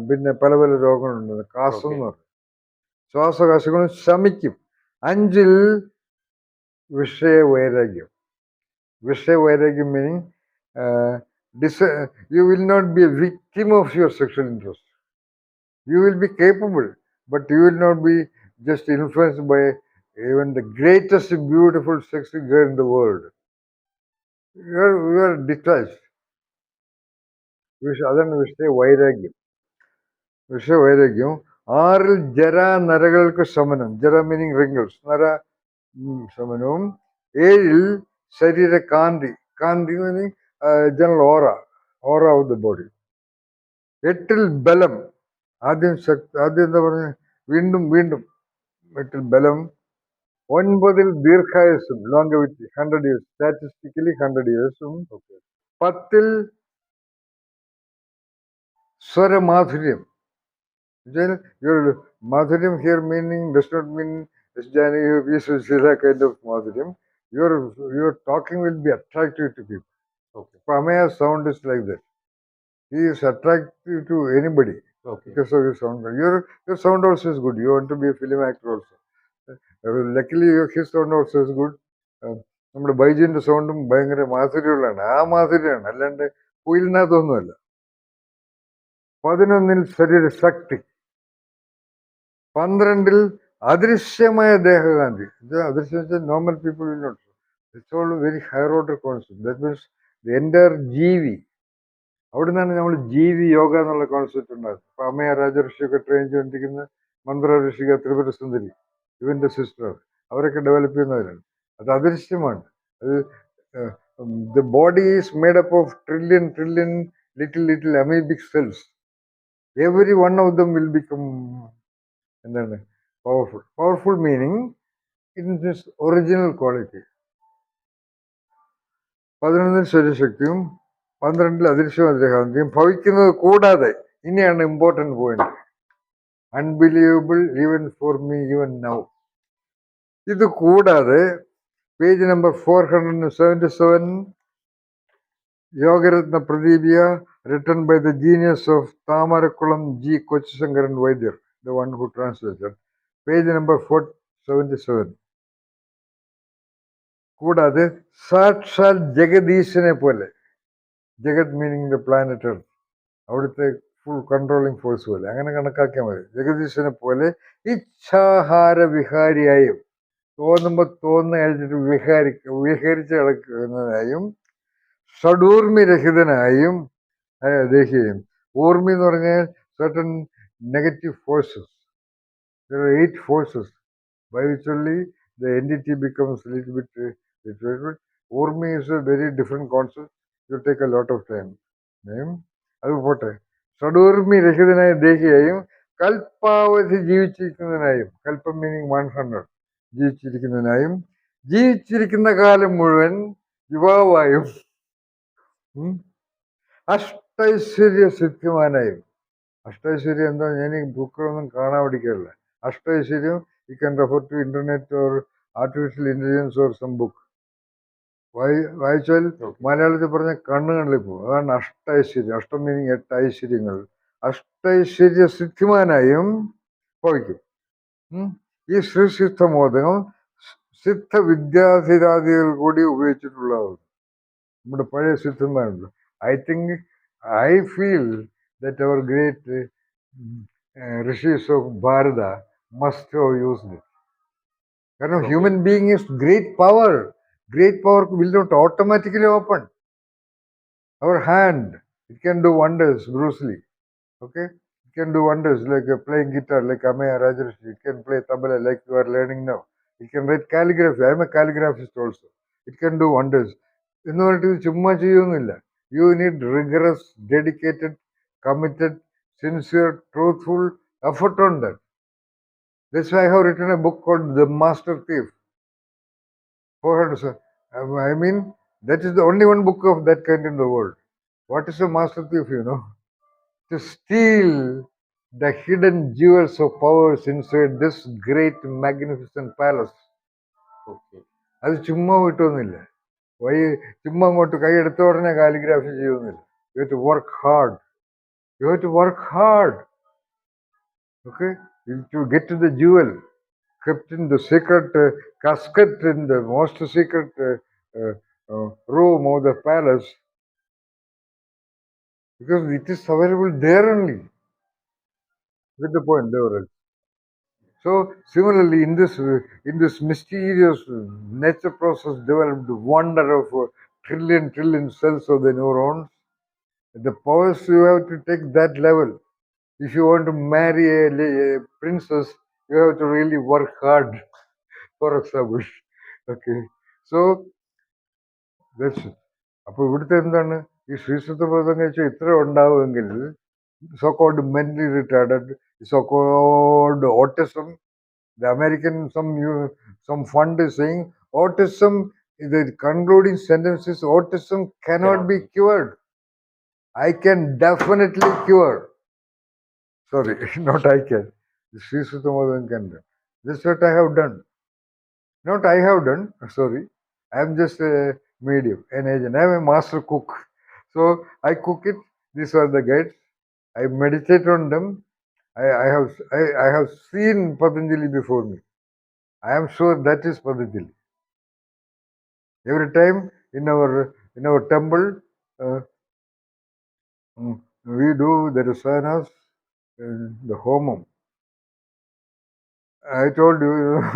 B: പിന്നെ പല പല രോഗങ്ങളുണ്ട്. കാസം എന്ന് പറയും. ശ്വാസകാശങ്ങളും ശമിക്കും. 5-ൽ വിഷയവൈരാഗ്യം. വിഷയവൈരാഗ്യം meaning you will not be a victim of your sexual interest. You will be capable, but you will not be just influenced by even the greatest beautiful sexy girl in the world. You are detached. അതാണ് വിഷയവൈരാഗ്യം. വിഷയവൈരാഗ്യം. 6-ൽ ജരാനരകൾക്ക് ശമനം. ജര മീനിങ് റിങ്കിൾസ്, നര ശമനവും. 7-ൽ ശരീരകാന്തി. കാന്തി meaning general aura of the body. 8-ൽ ബലം. ആദ്യം എന്താ പറഞ്ഞ വീണ്ടും 8-ൽ ബലം. 9-ൽ ദീർഘായുസും, ലോങ്കവിറ്റി, 100 years, സ്റ്റാറ്റിസ്റ്റിക്കലി 100 years. 10-ൽ സ്വരമാധുര്യം. Your madhuryam here meaning does not mean kind of madhuryam. Your talking will be attractive to people. Pamaya's sound is like that. He is attractive to anybody because of his sound. Your sound also is good. You want to be a film actor also. Luckily his sound also is good. നമ്മുടെ ബൈജുവിന്റെ സൗണ്ടും ഭയങ്കര മാധുര്യമുള്ളതാണ്. ആ മാധുര്യമാണ്, അല്ലാണ്ട് കുയിലിനകത്തൊന്നുമല്ല. 11-ൽ ശരീരശക്തി. 12-ൽ അദൃശ്യമായ ദേഹകാന്തി. ഇത് അദൃശ്യം വെച്ചാൽ normal people will not. It's all very higher order concept. That means the entire ജീവി. അവിടെ നിന്നാണ് നമ്മൾ ജീവി യോഗ എന്നുള്ള കോൺസെപ്റ്റ് ഉണ്ടാകുന്നത്. ഇപ്പൊ അമ്മയ രാജഋഷിയൊക്കെ ട്രെയിൻ ചെയ്തുകൊണ്ടിരിക്കുന്ന മന്ത്ര ഋഷിക ത്രിപുര സുന്ദരി, ഇവന്റെ സിസ്റ്റർ, അവരൊക്കെ ഡെവലപ്പ് ചെയ്യുന്നവരാണ്. അത് അദൃശ്യമാണ്. അത് the body is made up of trillion little amoebic cells. Every one of them will become എന്താണ് powerful meaning in this original quality. 11-ൽ ശരീരശക്തിയും 12-ൽ അദൃശ്യകാന്തിയും ഭവിക്കുന്നത് കൂടാതെ, ഇനിയാണ് important point, unbelievable even for me even now. ഇത് കൂടാതെ page number 477, Yogaratna Pradipiya, written by the genius of Thamarakulam G. Kochashankaran Vaidyar, the one who translated, page number 477. കൂടാതെ സാക്ഷാൽ ജഗദീശനെ പോലെ, ജഗത് മീനിങ് ദ പ്ലാനറ്റ് എർത്ത്, അവിടുത്തെ ഫുൾ കൺട്രോളിങ് ഫോഴ്സ് പോലെ അങ്ങനെ കണക്കാക്കിയാൽ മതി. ജഗദീശനെ പോലെ ഇച്ഛാഹാര വിഹാരിയായും, തോന്നുമ്പോൾ തോന്നുന്ന കഴിച്ചിട്ട് വിഹരിച്ച് കിടക്കുന്നതായും, ഷഡൂർമി രഹിതനായും ദേഹിയും. ഊർമി എന്ന് പറഞ്ഞാൽ certain negative forces. There are 8 forces by which only the entity becomes a little bit situated. Urmi is a very different concept. It will take a lot of time. അത് പോട്ടെ. ഷഡൂർമി രഹിതനായ ദേഹിയായും കൽപ്പാവധി ജീവിച്ചിരിക്കുന്നതിനായും, കൽപ്പം മീനിങ് 100, ജീവിച്ചിരിക്കുന്നതിനായും, ജീവിച്ചിരിക്കുന്ന കാലം മുഴുവൻ യുവാവായും, അഷ്ടൈശ്വര്യ സിദ്ധിമാനായും. അഷ്ടൈശ്വര്യം എന്താ, ഞാൻ ഈ ബുക്കുകളൊന്നും കാണാൻ പഠിക്കാറില്ല. അഷ്ടൈശ്വര്യം you can refer to internet or artificial intelligence or some book. വായിച്ചാൽ മലയാളത്തിൽ പറഞ്ഞ കണ്ണുകളിൽ പോകും. അതാണ് അഷ്ടൈശ്വര്യം. അഷ്ടം മീനിങ് 8 ഐശ്വര്യങ്ങൾ. അഷ്ടൈശ്വര്യ സിദ്ധിമാനായും ഭവിക്കും. ഈ ശ്രീസിദ്ധമോദകം സിദ്ധ വിദ്യാധിരാദികൾ കൂടി ഉപയോഗിച്ചിട്ടുള്ളതാണ്. നമ്മുടെ പഴയ സിദ്ധന്മാരുണ്ട്. I feel that our great rishis of Bharata must have used it. Because
D: Okay.
B: human being is great power. Great power will not automatically open. Our hand, it can do wonders, Bruce Lee. Okay? It can do wonders like playing guitar, like Amaya Rajarishi. It can play tabla like you are learning now. It can write calligraphy. I am a calligraphist also. It can do wonders. എന്ന് പറഞ്ഞിട്ട് ഇത് ചുമ്മാ ചെയ്യുന്നില്ല. You need rigorous, dedicated, committed, sincere, truthful effort on that. That's why I have written a book called The Master Thief. I mean, that is the only one book of that kind in the world. What is a master thief, you know? To steal the hidden jewels of powers inside this great, magnificent palace.
D: Okay.
B: അത് ചുമ്മാ വിട്ടൊന്നുമില്ല. ചുമ്മാ അങ്ങോട്ട് കൈയെടുത്ത ഉടനെ കാലിഗ്രാഫി ചെയ്യുന്നില്ല. You have to work hard. You have to work hard. Okay? To get to the jewel kept in the secret casket in the most secret room of the palace, because it is available there only. Get the point, Devaraj? So similarly, in this mysterious nature process developed wonder of trillion cells of the neurons, the powers you have to take that level. If you want to marry a princess, you have to really work hard. For example, okay. So that's it. അപ്പോൾ ഇവിടുത്തെ എന്താണ് ഈ ശ്രീസുത്തബോധം കഴിച്ചാൽ ഇത്ര ഉണ്ടാവുമെങ്കിൽ so called mentally retarded, so called autism. The American some fund is saying autism. The concluding sentence is autism cannot be cured. I can definitely cure. Sorry, not I can. Sri Sutamodan can do. This is what I have done. Not I have done. Sorry, I am just a medium, an agent. I am a master cook. So I cook it. These are the guides. I meditate on them. I have seen Patanjali before me. I am sure that is Patanjali. Every time in our temple, we do the rasayanas, the homam. I told you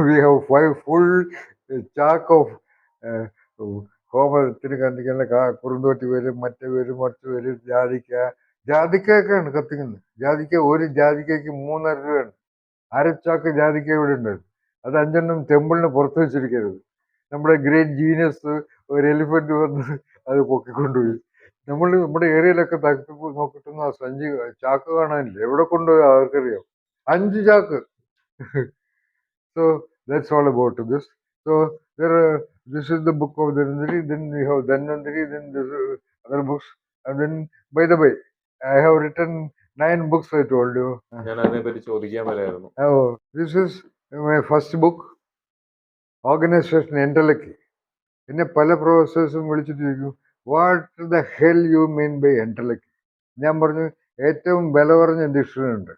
B: we have 5 full chak of ഹോമത്തിന് കണ്ടിക്കുന്ന കുറുന്തോട്ടി വരും, മറ്റേ വരും, മറിച്ച് വരും, ജാതിക്കയൊക്കെയാണ് കത്തിക്കുന്നത്. ഒരു ജാതിക്കയ്ക്ക് 3.5 രൂപയാണ്. അരച്ചാക്ക് ജാതിക്ക ഇവിടെ ഉണ്ടായിരുന്നു. അത് 5 ടെമ്പിളിന് പുറത്ത് വെച്ചിരിക്കരുത്. നമ്മുടെ ഗ്രേറ്റ് ജീനിയസ് ഒരു എലിഫന്റ് വന്ന് അത് പൊക്കിക്കൊണ്ടുപോയി. നമ്മുടെ ഏരിയയിലൊക്കെ തപ്പി നോക്കിട്ടൊന്നും ആ സഞ്ചി ചാക്ക് കാണാനില്ല. എവിടെ കൊണ്ടുപോയി ആർക്കറിയാം. 5 ചാക്ക്. So that's all about this. So this is the book of Dhanvantari. Then we have Dhanvantari. Then this other books. And then, by the way, I have written 9 books. I told you.
E: ഞാൻ അതിനെപ്പറ്റി ചോദിക്കാൻ വരായിരുന്നു.
B: This is my first book, Organization Entellechy. എന്നെ പല പ്രൊഫസേഴ്സും വിളിച്ചിട്ട് ചോദിക്കും, what the hell you mean by intellect. ഞാൻ പറഞ്ഞു, ഏറ്റവും വില കുറഞ്ഞ ഡിക്ഷണറി ഉണ്ട്,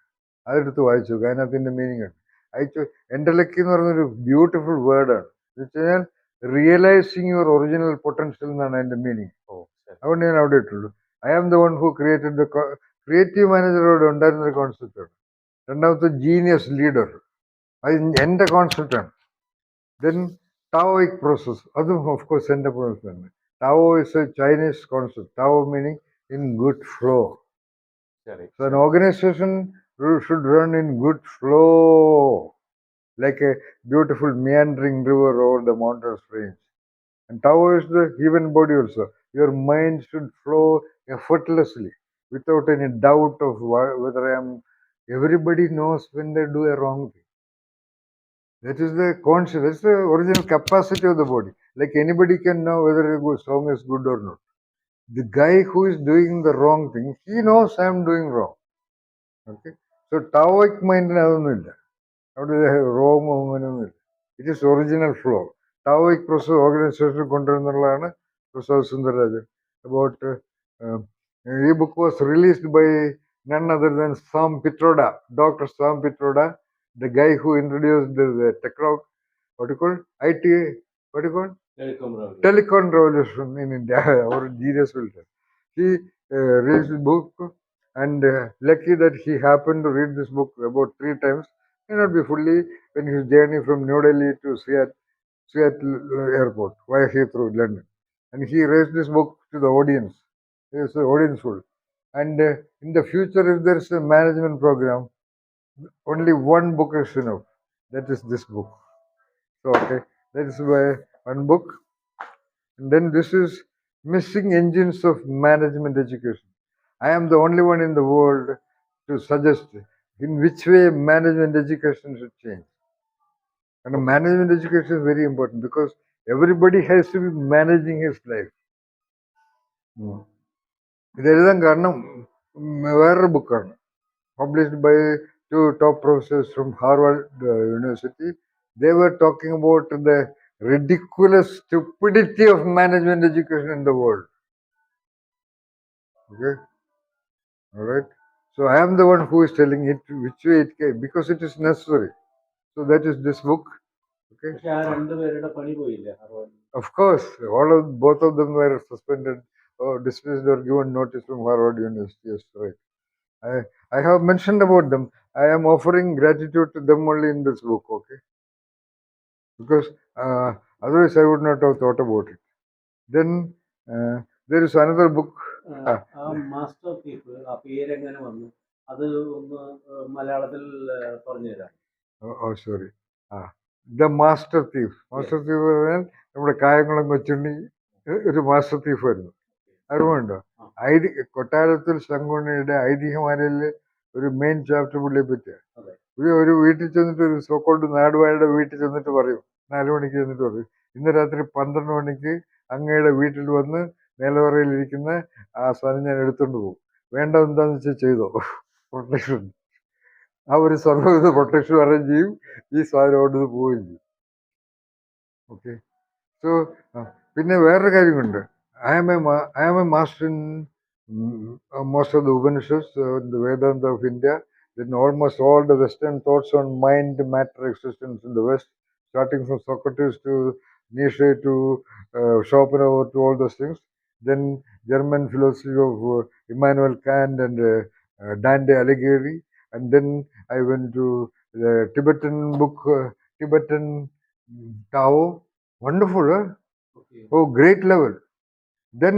B: അതെടുത്ത് വായിച്ചു. അതിനകത്തിൻ്റെ മീനിങ് ഉണ്ട്. അയച്ചു. എന്റലക്ട് എന്ന് പറഞ്ഞൊരു ബ്യൂട്ടിഫുൾ വേർഡാണ്. എന്ന് വെച്ച് കഴിഞ്ഞാൽ റിയലൈസിങ് യുവർ ഒറിജിനൽ പൊട്ടൻഷ്യൽ എന്നാണ് അതിൻ്റെ മീനിങ്. അതുകൊണ്ട് ഞാൻ അവിടെ ഇട്ടുള്ളൂ. I am the one who created the creative മാനേജറോട് ഉണ്ടായിരുന്നൊരു കോൺസെപ്റ്റാണ്. രണ്ടാമത്തെ ജീനിയസ് ലീഡർ, അത് എൻ്റെ കോൺസെപ്റ്റാണ്. Then Taoic process, of course, entrepreneurship. Tao is a Chinese concept. Tao meaning in good flow. So an organization should run in good flow, like a beautiful meandering river over the mountains range. And Tao is the human body also. Your mind should flow effortlessly, without any doubt of whether I am. Everybody knows when they do a wrong thing. That is the conscious, that's the original capacity of the body. Like anybody can know whether a song is good or not. The guy who is doing the wrong thing, he knows I am doing wrong. Okay? So Taoic mind is wrong. It is original flow. Taoic process organization control Prasad Sundarajan. About the book was released by none other than Sam Pitroda, Dr. Sam Pitroda, the guy who introduced the techno, what do you call IT, what do you call telecom revolution in India, or genius filter. He released a book, And lucky that he happened to read this book about 3 times. May not be fully when his journey from New Delhi to Seattle airport via Heathrow, London. And he raised this book to the audience. He was audienceful. And in the future, if there is a management program, only one book is enough. That is this book. So, okay, that is one book. And then this is Missing Engines of Management Education. I am the only one in the world to suggest in which way management education should change. And management education is very important because everybody has to be managing his life. ഇതെല്ലാം കാരണം വേറൊരു ബുക്കാണ് published by 2 top professors from Harvard University. They were talking about the ridiculous stupidity of management education in the world. Okay, all right. So I am the one who is telling it which way it came because it is necessary. So that is this book. Okay.
C: പക്ഷെ ആ രണ്ടുപേരുടെ പണി പോയില്ലേ Harvard?
B: Of course, both of them were suspended or dismissed or given notice from Harvard University. Yes, right. I have mentioned about them. I am offering gratitude to them only in this book, okay? Because otherwise I would not have thought about it. Then there is another book.
C: ആ മാസ്റ്റർ തീഫ്, ആ പേരെങ്ങനെ വന്നു? അത് ഒന്ന് മലയാളത്തിൽ പറഞ്ഞു തരാം.
B: Oh, sorry. The Master Thief. Master Thief പറഞ്ഞാൽ നമ്മുടെ കായംകുളം കൊച്ചുണ്ണി ഒരു മാസ്റ്റർ തീഫ് ആയിരുന്നു. അറിവുണ്ടോ? കൊട്ടാരത്തിൽ ശങ്കുണ്ണിയുടെ ഐതിഹ്യമാലയിൽ ഒരു മെയിൻ ചാപ്റ്റർ പുള്ളിയെ പറ്റിയ ഒരു വീട്ടിൽ ചെന്നിട്ട് ഒരു സോക്കോൾഡ് നാടുവായുടെ വീട്ടിൽ ചെന്നിട്ട് പറയും, 4 മണിക്ക് ചെന്നിട്ട് പറയും, ഇന്ന് രാത്രി 12 മണിക്ക് അങ്ങയുടെ വീട്ടിൽ വന്ന് നിലവറയിലിരിക്കുന്ന ആ സാധനം ഞാൻ എടുത്തുകൊണ്ട് പോകും, വേണ്ട എന്താന്ന് വെച്ചാൽ ചെയ്തോ, പ്രൊട്ടക്ഷൻ. ആ ഒരു സർവ്വവിധ പ്രൊട്ടക്ഷൻ അറേഞ്ച് ചെയ്യും, ഈ സാധനം കൊണ്ട് പോവുകയും ചെയ്യും. ഓക്കെ. സോ പിന്നെ വേറൊരു കാര്യമുണ്ട്. I am a master in most of the Upanishads, the Vedanta of India. Then almost all the Western thoughts on mind, matter, existence in the West, starting from Socrates to Nietzsche to Schopenhauer to all those things. Then German philosophy of Immanuel Kant and Dante Alighieri. And then I went to the Tibetan book, Tibetan Tao. Wonderful, huh? Okay. Oh, great level. Then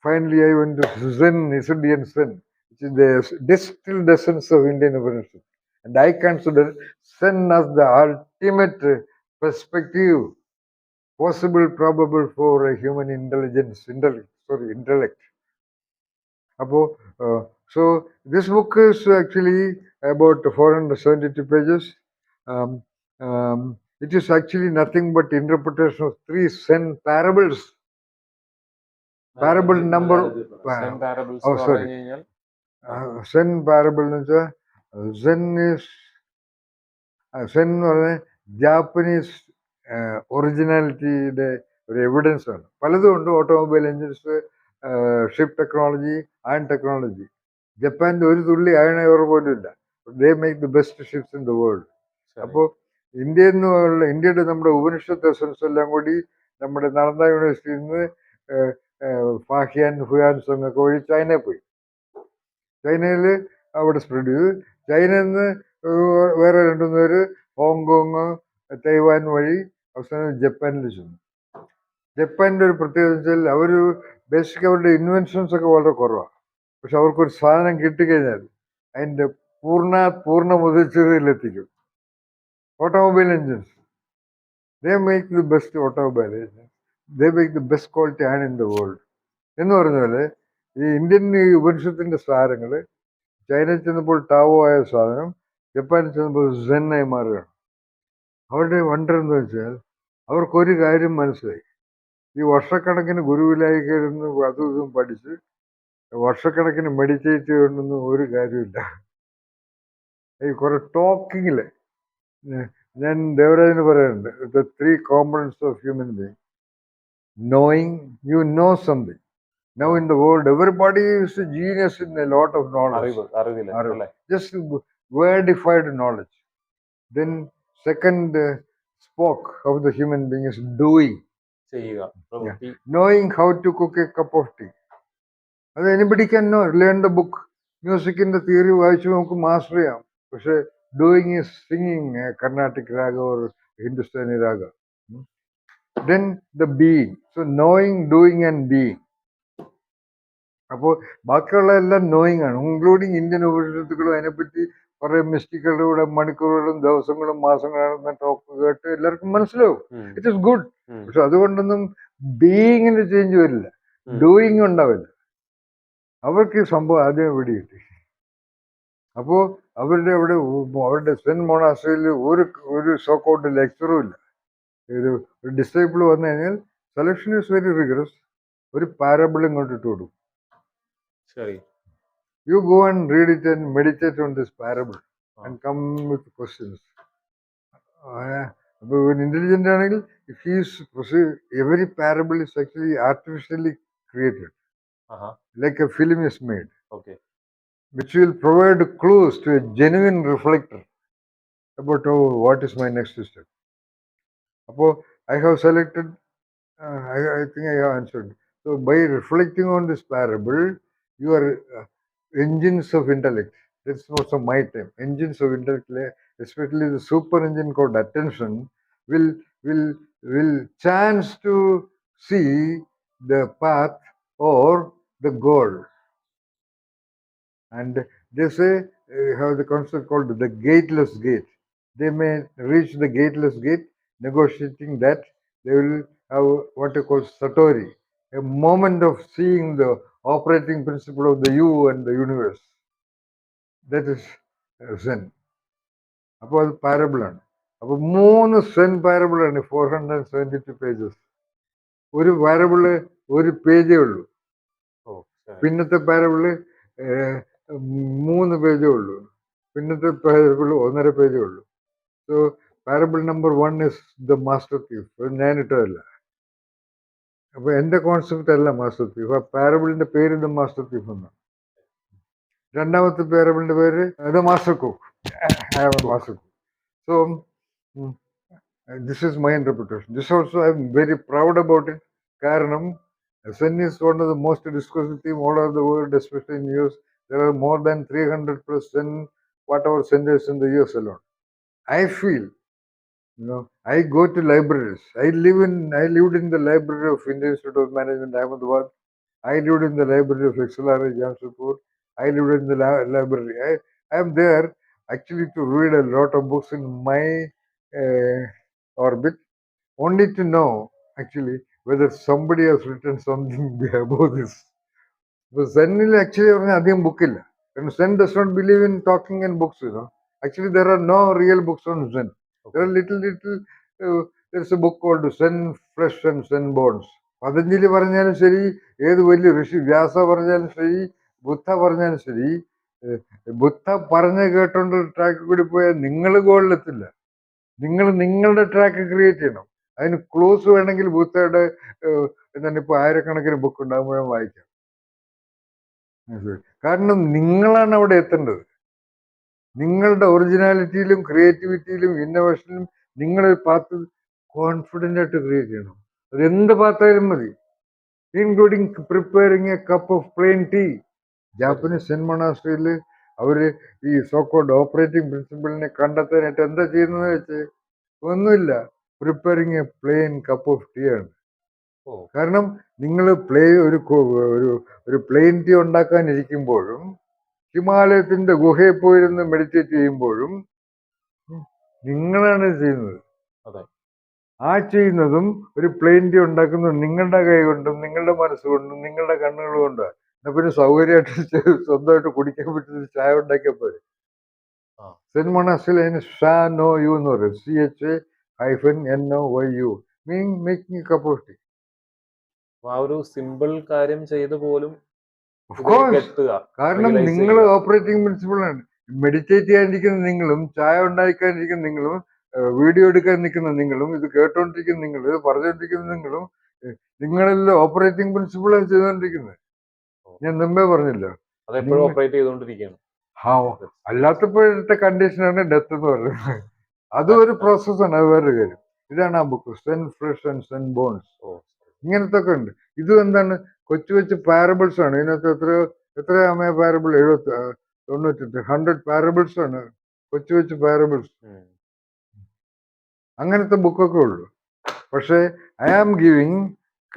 B: finally I went to Zen, Isundian Zen, which is the distilled essence of Indian Upanishad. And I consider Zen as the ultimate perspective, possible, probable for a human intellect. So this book is actually about 472 pages. It is actually nothing but interpretation of 3 Zen parables. Parable number. Oh, sorry. Zen parable എന്ന് വെച്ചാൽ Zen എന്ന് പറഞ്ഞാൽ ജാപ്പനീസ് ഒറിജിനാലിറ്റിയുടെ ഒരു എവിഡൻസ് ആണ്. പലതും ഉണ്ട്. Automobile engines, ship technology, iron technology. ജപ്പാൻ്റെ ഒരു തുള്ളി അയൺ എയർ പോലും ഇല്ല. They make the best ships in the world. അപ്പോൾ ഇന്ത്യയുടെ നമ്മുടെ ഉപനിഷത്ത് എസൻസ് എല്ലാം കൂടി നമ്മുടെ നളന്ദ യൂണിവേഴ്സിറ്റിയിൽ നിന്ന് ഫാഹിയാൻ ഹുയാൻസോങ് ഒക്കെ വഴി ചൈനയിൽ പോയി. ചൈനയിൽ അവിടെ സ്പ്രെഡ് ചെയ്തു. ചൈനയിൽ നിന്ന് വേറെ 2-3 പേര് ഹോങ്കോങ്, തൈവാൻ വഴി അവസാനം ജപ്പാനിൽ ചെന്നു. ജപ്പാൻ്റെ ഒരു പ്രത്യേകത വെച്ചാൽ അവർ ബേസിക് അവരുടെ ഇൻവെൻഷൻസ് ഒക്കെ വളരെ കുറവാണ്. പക്ഷെ അവർക്കൊരു സാധനം കിട്ടിക്കഴിഞ്ഞാൽ അതിൻ്റെ പൂർണ്ണ മുതിർച്ചയിലെത്തിക്കും. Automobile engines, they make the best automobile engines, they make the best quality ആണ് ഇൻ ദ വേൾഡ് എന്ന് പറഞ്ഞ പോലെ ഈ ഇന്ത്യൻ ഉപനിഷത്തിൻ്റെ സാധനങ്ങൾ ചൈനയിൽ ചെന്നപ്പോൾ ടാവോ ആയ സാധനം ജപ്പാനിൽ ചെന്നപ്പോൾ സെന്നായി മാറുകയാണ്. അവരുടെ വണ്ടർ എന്ന് വെച്ചാൽ അവർക്കൊരു കാര്യം മനസ്സിലായി. ഈ വർഷക്കണക്കിന് ഗുരുവിലായി കയറുന്നു അതും ഇതും പഠിച്ച് വർഷക്കണക്കിന് മെഡിറ്റേറ്റ് ചെയ്യണമെന്നും ഒരു കാര്യമില്ല. ഈ കുറെ ടോക്കിങ്ങിൽ ഞാൻ ദേവരാജന് പറയാറുണ്ട്, the 3 components of human being. Knowing, you know something. Now in the world, everybody is a genius in a lot of knowledge. Just wordified knowledge. Then second spoke of the human being is doing. Knowing how to cook a cup of tea. Anybody can know, learn the book. മ്യൂസിക്കിന്റെ തിയറി വായിച്ച് നമുക്ക് മാസ്റ്റർ ചെയ്യാം. പക്ഷെ doing is singing Carnatic raga or Hindustani raga. Then the being. So knowing, doing and being. അപ്പോൾ ബാക്കിയുള്ള എല്ലാം നോയിങ് ആണ്, ഇൻക്ലൂഡിങ് ഇന്ത്യൻ ഉപനിഷത്തുക്കളും. അതിനെപ്പറ്റി കുറെ മിസ്റ്റിക്കുകളുടെ മണിക്കൂറുകളും ദിവസങ്ങളും മാസങ്ങളും ടോക്ക് കേട്ട് എല്ലാവർക്കും മനസ്സിലാവും. It is good. പക്ഷെ അതുകൊണ്ടൊന്നും ബീയിങ്ങിന് ചേഞ്ച് വരില്ല, ഡൂയിങ് ഉണ്ടാവില്ല. അവർക്ക് ഈ സംഭവം ആദ്യം എവിടെ കിട്ടി. അപ്പോൾ അവരുടെ സെൻ മൊണാസ്ട്രിയിൽ ഒരു സോക്കൗട്ട് ലെക്ചറും ഇല്ല. ഒരു ഡിസൈപ്പിൾ വന്നു കഴിഞ്ഞാൽ സെലക്ഷൻ ഈസ് വെരി റിഗറസ്. ഒരു പാരബിൾ ഇങ്ങോട്ട് ഇട്ട് കൊടുക്കും.
E: ശരി.
B: You go and read it and meditate on this parable and come with questions. അപ്പോൾ intelligent ആണെങ്കിൽ, if he is every parable is actually artificially created, like a film is made, which will provide clues to a genuine reflector about what is my next step. അപ്പോൾ I have selected, I think I have answered. So by reflecting on this parable, you are engines of intellect. That's also my time. Engines of intellect, especially the super engine called attention, will chance to see the path or the goal. And they say have the concept called the gateless gate. They may reach the gateless gate, negotiating that they will have what you call satori, a moment of seeing the operating principle of the you and the universe. That is Zen. അപ്പോൾ അത് പാരബിളാണ്. അപ്പോൾ 3 സെൻ പാരബിളാണ്, 472 പേജസ്. ഒരു പാരബിള് ഒരു പേജേ ഉള്ളൂ. പിന്നത്തെ പാരബിള് 3 പേജേ ഉള്ളൂ. പിന്നത്തെ പാരബിള് 1.5 പേജേ ഉള്ളൂ. So parable number 1 is the master thief. ഞാനിട്ടതല്ല. അപ്പൊ എന്റെ കോൺസെപ്റ്റ് അല്ല മാസ്റ്റർ തീഫ്. ആ പാരബിളിന്റെ പേര് ദ മാസ്റ്റർ തീഫ് എന്നാണ്. രണ്ടാമത്തെ പാരബിളിന്റെ പേര് the master cook. Master cook. So this is my interpretation. This also I am very proud about it. കാരണം Zen is one of the most discussed theme all over the world, especially in US. There are more than 300 plus Zen, whatever centers in the US alone. I feel, I go to libraries. I lived in the library of Indian Institute of Management, Ahmedabad. I lived in the library of XLRI, Jamshedpur. I lived in the library. I am there actually to read a lot of books in my orbit, only to know actually whether somebody has written something about this. But Zenil actually adhigam book illa. And Zen does not believe in talking in books, Actually, there are no real books on Zen. There are little, there's a book called Zen Flesh and Zen Bones. Patanjali പറഞ്ഞാലും ശരി, ഏത് വലിയ ഋഷി വ്യാസ പറഞ്ഞാലും ശരി, ബുദ്ധ പറഞ്ഞാലും ശരി, ബുദ്ധ പറഞ്ഞ് കേട്ടോണ്ട് ട്രാക്ക് കൂടി പോയാൽ നിങ്ങൾ ഗോളിലെത്തില്ല. നിങ്ങൾ നിങ്ങളുടെ ട്രാക്ക് ക്രിയേറ്റ് ചെയ്യണം. അതിന് ക്ലൂസ് വേണമെങ്കിൽ ബുദ്ധയുടെ എന്താണ് ഇപ്പോൾ ആയിരക്കണക്കിന് ബുക്ക് ഉണ്ടാകുമ്പോഴും വായിക്കാം. കാരണം നിങ്ങളാണ് അവിടെ എത്തേണ്ടത്. നിങ്ങളുടെ ഒറിജിനാലിറ്റിയിലും ക്രിയേറ്റിവിറ്റിയിലും ഇന്നോവേഷനിലും നിങ്ങളൊരു പാത്ത് കോൺഫിഡൻ്റ് ആയിട്ട് ക്രിയേറ്റ് ചെയ്യണം. അത് എന്ത് പാത്തായാലും മതി, including preparing a cup of plain tea. Japanese Zen മൊണാസ്ട്രിയിൽ അവർ ഈ സോക്കോൾഡ് ഓപ്പറേറ്റിംഗ് പ്രിൻസിപ്പിളിനെ കണ്ടെത്താനായിട്ട് എന്താ ചെയ്യുന്നത് വെച്ച് ഒന്നുമില്ല, preparing a plain cup of tea ആണ്. കാരണം നിങ്ങൾ ഒരു പ്ലെയിൻ ടീ ഉണ്ടാക്കാനിരിക്കുമ്പോഴും ഹിമാലയത്തിന്റെ ഗുഹയിൽ പോയിരുന്ന് മെഡിറ്റേറ്റ് ചെയ്യുമ്പോഴും നിങ്ങളാണ് ചെയ്യുന്നത്. ആ ചെയ്യുന്നതും ഒരു പ്ലെയിൻ ടീ ഉണ്ടാക്കുന്നത് നിങ്ങളുടെ കൈ കൊണ്ടും നിങ്ങളുടെ മനസ്സുകൊണ്ടും നിങ്ങളുടെ കണ്ണുകൾ കൊണ്ടാണ്. എന്നാ പിന്നെ സൗകര്യമായിട്ട് സ്വന്തമായിട്ട് കുടിക്കാൻ പറ്റുന്ന ചായ ഉണ്ടാക്കിയാൽ പോരെ. സെൻ മൊണാസ്ട്രിയിൽ അതിന് SHANOU എന്ന് പറയും. CHA-NOYU meaning making a cup of tea.
E: ആ ഒരു സിമ്പിൾ കാര്യം ചെയ്ത് പോലും
B: കാരണം നിങ്ങൾ ഓപ്പറേറ്റിംഗ് പ്രിൻസിപ്പിളാണ്. മെഡിറ്റേറ്റ് ചെയ്യാനിരിക്കുന്ന നിങ്ങളും, ചായ ഉണ്ടാക്കാനിരിക്കുന്ന നിങ്ങളും, വീഡിയോ എടുക്കാൻ നിൽക്കുന്ന നിങ്ങളും, ഇത് കേട്ടോണ്ടിരിക്കുന്ന നിങ്ങൾ, ഇത് പറഞ്ഞുകൊണ്ടിരിക്കുന്ന നിങ്ങളും, നിങ്ങളെല്ലാം ഓപ്പറേറ്റിംഗ് പ്രിൻസിപ്പിളാണ് ചെയ്തുകൊണ്ടിരിക്കുന്നത്. ഞാൻ മുമ്പേ പറഞ്ഞല്ലോ, അല്ലാത്തപ്പോഴത്തെ കണ്ടീഷനാണ് ഡെത്ത് എന്ന് പറയുന്നത്. അതും ഒരു പ്രോസസ്സാണ്, അത് വേറൊരു കാര്യം. ഇതാണ് ആ book, Zen flush and Zen bones. ഇങ്ങനത്തെ ഒക്കെ ഉണ്ട്. ഇതും എന്താണ്, കൊച്ചു കൊച്ചു പാരബിൾസ് ആണ്. ഇതിനകത്ത് എത്രയോ എത്ര അമ്മ പാരബിൾ 98 100 പാരബിൾസ് ആണ്, കൊച്ചു കൊച്ചു പാരബിൾസ്. അങ്ങനത്തെ ബുക്കൊക്കെ ഉള്ളു. പക്ഷേ I am giving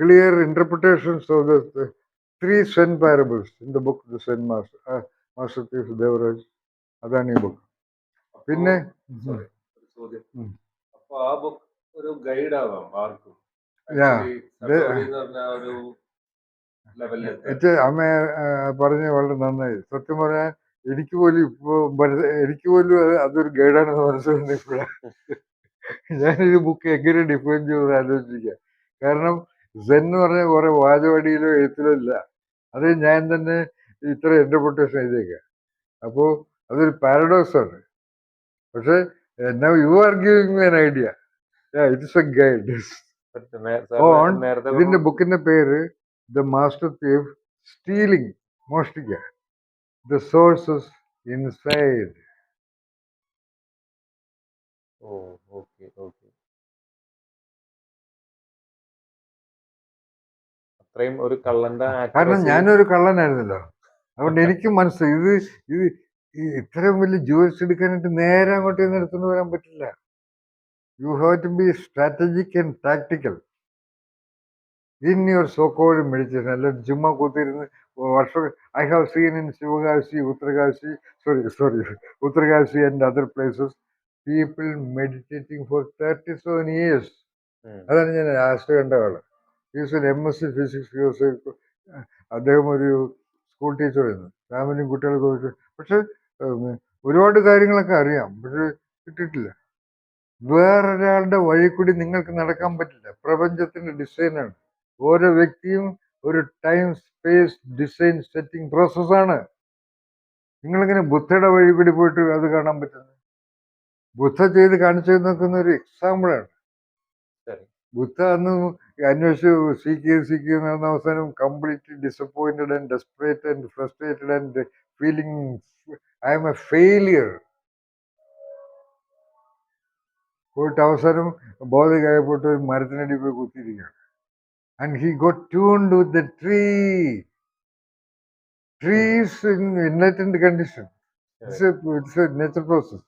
B: clear interpretations of the 3 Zen parables in the book The Zen Masterpiece Devaraج. അതാണ് ഈ ബുക്ക്. പിന്നെ
D: Sorry, ഒരു ചോദ്യം.
B: ഉം.
D: അപ്പൊ ആ ബുക്ക് ഒരു ഗൈഡ് ആവാം ആർക്കും.
B: Yeah.
D: Actually, സട്ടോറി എന്ന് പറഞ്ഞ ആ ഒരു ലെവലിൽ
B: അമ്മ പറഞ്ഞ വളരെ നന്നായി. സത്യം പറഞ്ഞാൽ എനിക്ക് പോലും അതൊരു ഗൈഡാണെന്ന് മനസ്സിലാകുന്ന ഇപ്പോഴാണ്. ഞാനൊരു ബുക്ക് എങ്ങനെ ഡിഫൈൻ ചെയ്ത് ആലോചിക്കുക. കാരണം സെൻ എന്ന് പറഞ്ഞ കുറെ വാചവടിയിലോ എഴുത്തിലോ ഇല്ല, അത് ഞാൻ തന്നെ ഇത്ര ഇന്റർപ്രിട്ടേഷൻ ചെയ്തേക്കാം. അപ്പോ അതൊരു പാരഡോക്സ് ആണ്. പക്ഷെ now you are giving me an idea. Yeah, it is a guide. On ഇതിന്റെ ബുക്കിന്റെ പേര് ദ മാസ്റ്റർ തീഫ് സ്റ്റീലിംഗ്, മോഷ്ടിക്കുക, ദ സോഴ്സസ് ഇൻസൈഡ്.
E: അത്രയും ഒരു കള്ളന്റെ
B: കാരണം ഞാനൊരു കള്ളനായിരുന്നല്ലോ, അതുകൊണ്ട് എനിക്ക് മനസ്സിലായി ഇത് ഇത്രയും വലിയ ജുവൽസ് എടുക്കാനായിട്ട് നേരെ അങ്ങോട്ട് നിന്ന് എടുത്തുകൊണ്ട് വരാൻ പറ്റില്ല. You have to be strategic and tactical in your so called meditation. അല്ല ചുമ്മാ കൂത്തിരുന്ന് വർഷം. I have seen in Sivakasi, Uttarkashi and other places people meditating for 37 years. അതാണ് ഞാൻ ലാസ്റ്റ് കണ്ട ആള്. MSc physics. അദ്ദേഹം ഒരു സ്കൂൾ ടീച്ചറായിരുന്നു. ഫാമിലിയും കുട്ടികളൊക്കെ പോയിട്ട്. പക്ഷെ ഒരുപാട് കാര്യങ്ങളൊക്കെ അറിയാം, പക്ഷെ കിട്ടിയിട്ടില്ല. വേറൊരാളുടെ വഴി കൂടി നിങ്ങൾക്ക് നടക്കാൻ പറ്റില്ല. പ്രപഞ്ചത്തിന്റെ ഡിസൈനാണ്. ഓരോ വ്യക്തിയും ഒരു ടൈം സ്പേസ് ഡിസൈൻ സെറ്റിംഗ് പ്രോസസ്സാണ്. നിങ്ങളിങ്ങനെ ബുദ്ധയുടെ വഴി കൂടി പോയിട്ട് അത് കാണാൻ പറ്റുന്നത്? ബുദ്ധ ചെയ്ത് കാണിച്ചു നോക്കുന്ന ഒരു എക്സാമ്പിളാണ്. ബുദ്ധ അന്ന് അന്വേഷിച്ച് സീക്ക് നടന്ന അവസാനം completely disappointed and desperate and frustrated and feeling I'm a failure പോയിട്ട് അവസാനം ബോധകായപ്പെട്ട് ഒരു മരത്തിനടി പോയി കുത്തിയിരിക്കുകയാണ്. And he got tuned with the trees in enlightened condition. It's a nature process.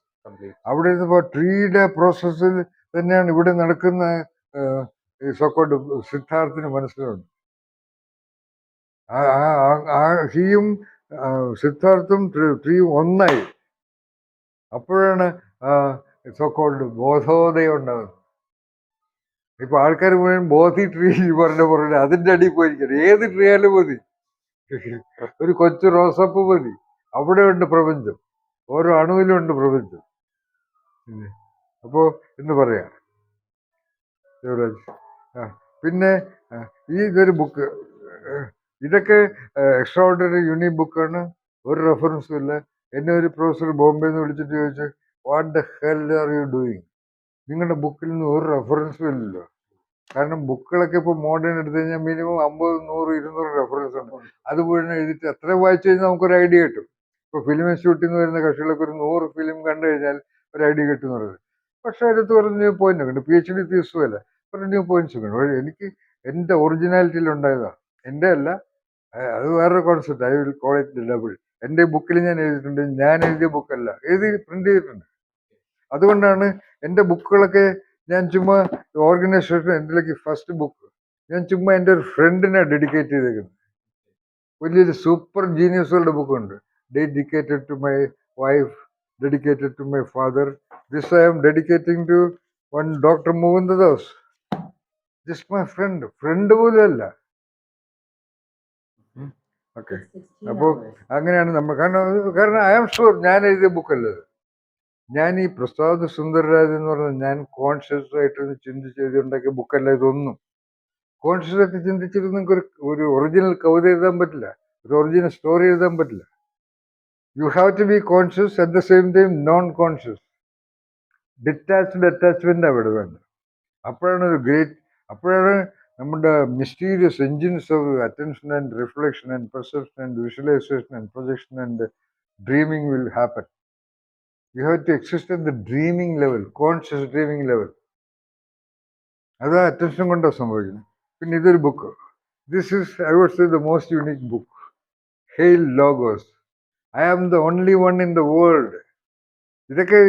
B: അവിടെ ഇരുന്നപ്പോൾ ട്രീയുടെ പ്രോസസ്സിൽ തന്നെയാണ് ഇവിടെ നടക്കുന്ന സോക്കോൾഡ് സിദ്ധാർത്ഥിന് മനസ്സിലുണ്ട്. ഹീയും സിദ്ധാർത്ഥും ട്രീയും ഒന്നായി. അപ്പോഴാണ് സോക്കോൾഡ് ബോധോദയം ഉണ്ടാകുന്നത്. ഇപ്പൊ ആൾക്കാർ മുഴുവൻ ബോധി ട്രീ പറഞ്ഞ അതിന്റെ അടിയിൽ പോയിരിക്കണം. ഏത് ട്രീ ആയാലും മതി, ഒരു കൊച്ചു റോസപ്പ് മതി. അവിടെ ഉണ്ട് പ്രപഞ്ചം, ഓരോ അണുവിലും ഉണ്ട് പ്രപഞ്ചം. അപ്പോ എന്ന് പറയാ ദേവരാജ്. പിന്നെ ഇതൊരു ബുക്ക്, ഇതൊക്കെ എക്സ്ട്രാ ഓർഡിനറി യൂണിക് ബുക്കാണ്. ഒരു റെഫറൻസും ഇല്ല. എന്നെ ഒരു പ്രൊഫസർ ബോംബെന്ന് വിളിച്ചിട്ട് ചോദിച്ചു, what the hell are you doing? നിങ്ങളുടെ ബുക്കിൽ നിന്ന് ഒരു റെഫറൻസും ഇല്ലല്ലോ. കാരണം ബുക്കുകളൊക്കെ ഇപ്പോൾ മോഡേൺ എടുത്തു കഴിഞ്ഞാൽ മിനിമം 50, 100, 200 റെഫറൻസ് ഉണ്ട്. അത് മുഴുവൻ എഴുതിയിട്ട് എത്ര വായിച്ചു കഴിഞ്ഞാൽ നമുക്കൊരു ഐഡിയ കിട്ടും. ഇപ്പോൾ ഫിലിം ഇൻസ്റ്റിറ്റ്യൂട്ടിൽ നിന്ന് വരുന്ന കക്ഷികളൊക്കെ ഒരു 100 ഫിലിം കണ്ടു കഴിഞ്ഞാൽ ഒരു ഐഡിയ കിട്ടും പറയുന്നത്. പക്ഷെ അതിനകത്ത് പറഞ്ഞ ന്യൂ പോയിന്റ് ഉണ്ട്. PhD തീസുമല്ല, പറഞ്ഞ ന്യൂ പോയിന്റ്സ് ഉണ്ട്. എനിക്ക് എൻ്റെ ഒറിജിനാലിറ്റിയിൽ ഉണ്ടായതാണ്, എൻ്റെ അല്ല. അത് വേറൊരു concept. I will call it double. എൻ്റെ ബുക്കിൽ ഞാൻ എഴുതിയിട്ടുണ്ട്, ഞാൻ എഴുതിയ ബുക്കല്ല, പ്രിന്റ് ചെയ്തിട്ടുണ്ട്. അതുകൊണ്ടാണ് എൻ്റെ ബുക്കുകളൊക്കെ ഞാൻ ചുമ്മാ ഓർഗനൈസേഷൻ എൻ്റെ ഫസ്റ്റ് ബുക്ക് ഞാൻ ചുമ്മാ എൻ്റെ ഒരു ഫ്രണ്ടിനെ ഡെഡിക്കേറ്റ് ചെയ്തേക്കുന്നത്. വലിയൊരു സൂപ്പർ ജീനിയസുകളുടെ ബുക്കുണ്ട്. Dedicated to my wife, dedicated to my father. This I am dedicating to one doctor Mukundadas. Just my friend പോലും അല്ല. ഓക്കെ, അപ്പോൾ അങ്ങനെയാണ് നമ്മൾ. കാരണം ഐ ആം ഷുവർ ഞാൻ എഴുതിയ ബുക്കല്ലത്. ഞാൻ ഈ പ്രസാദ് സുന്ദരരാജ് എന്ന് പറഞ്ഞാൽ ഞാൻ കോൺഷ്യസ് ആയിട്ട് ചിന്തിച്ച് എഴുതിയുണ്ടാക്കിയ ബുക്കല്ല ഇതൊന്നും. കോൺഷ്യസ് ആയിട്ട് ചിന്തിച്ചിട്ട് നിങ്ങൾക്ക് ഒരു ഒറിജിനൽ കവിത എഴുതാൻ പറ്റില്ല, ഒരു ഒറിജിനൽ സ്റ്റോറി എഴുതാൻ പറ്റില്ല. You have to be conscious at the same time non conscious. Detached attachment അവിടെ വേണ്ട. അപ്പോഴാണ് നമ്മുടെ mysterious engines of attention and reflection and perception and visualisation and projection and dreaming will happen. You have to exist at the dreaming level, conscious dreaming level. അത് അറ്റൻഷൻ കൊണ്ടാണ് സംഭവിക്കുന്നത്. പിന്നെ ഇതൊരു book. This is I would say the most unique book. Hail Logos. I am the only one in the world. ഇതൊക്കെ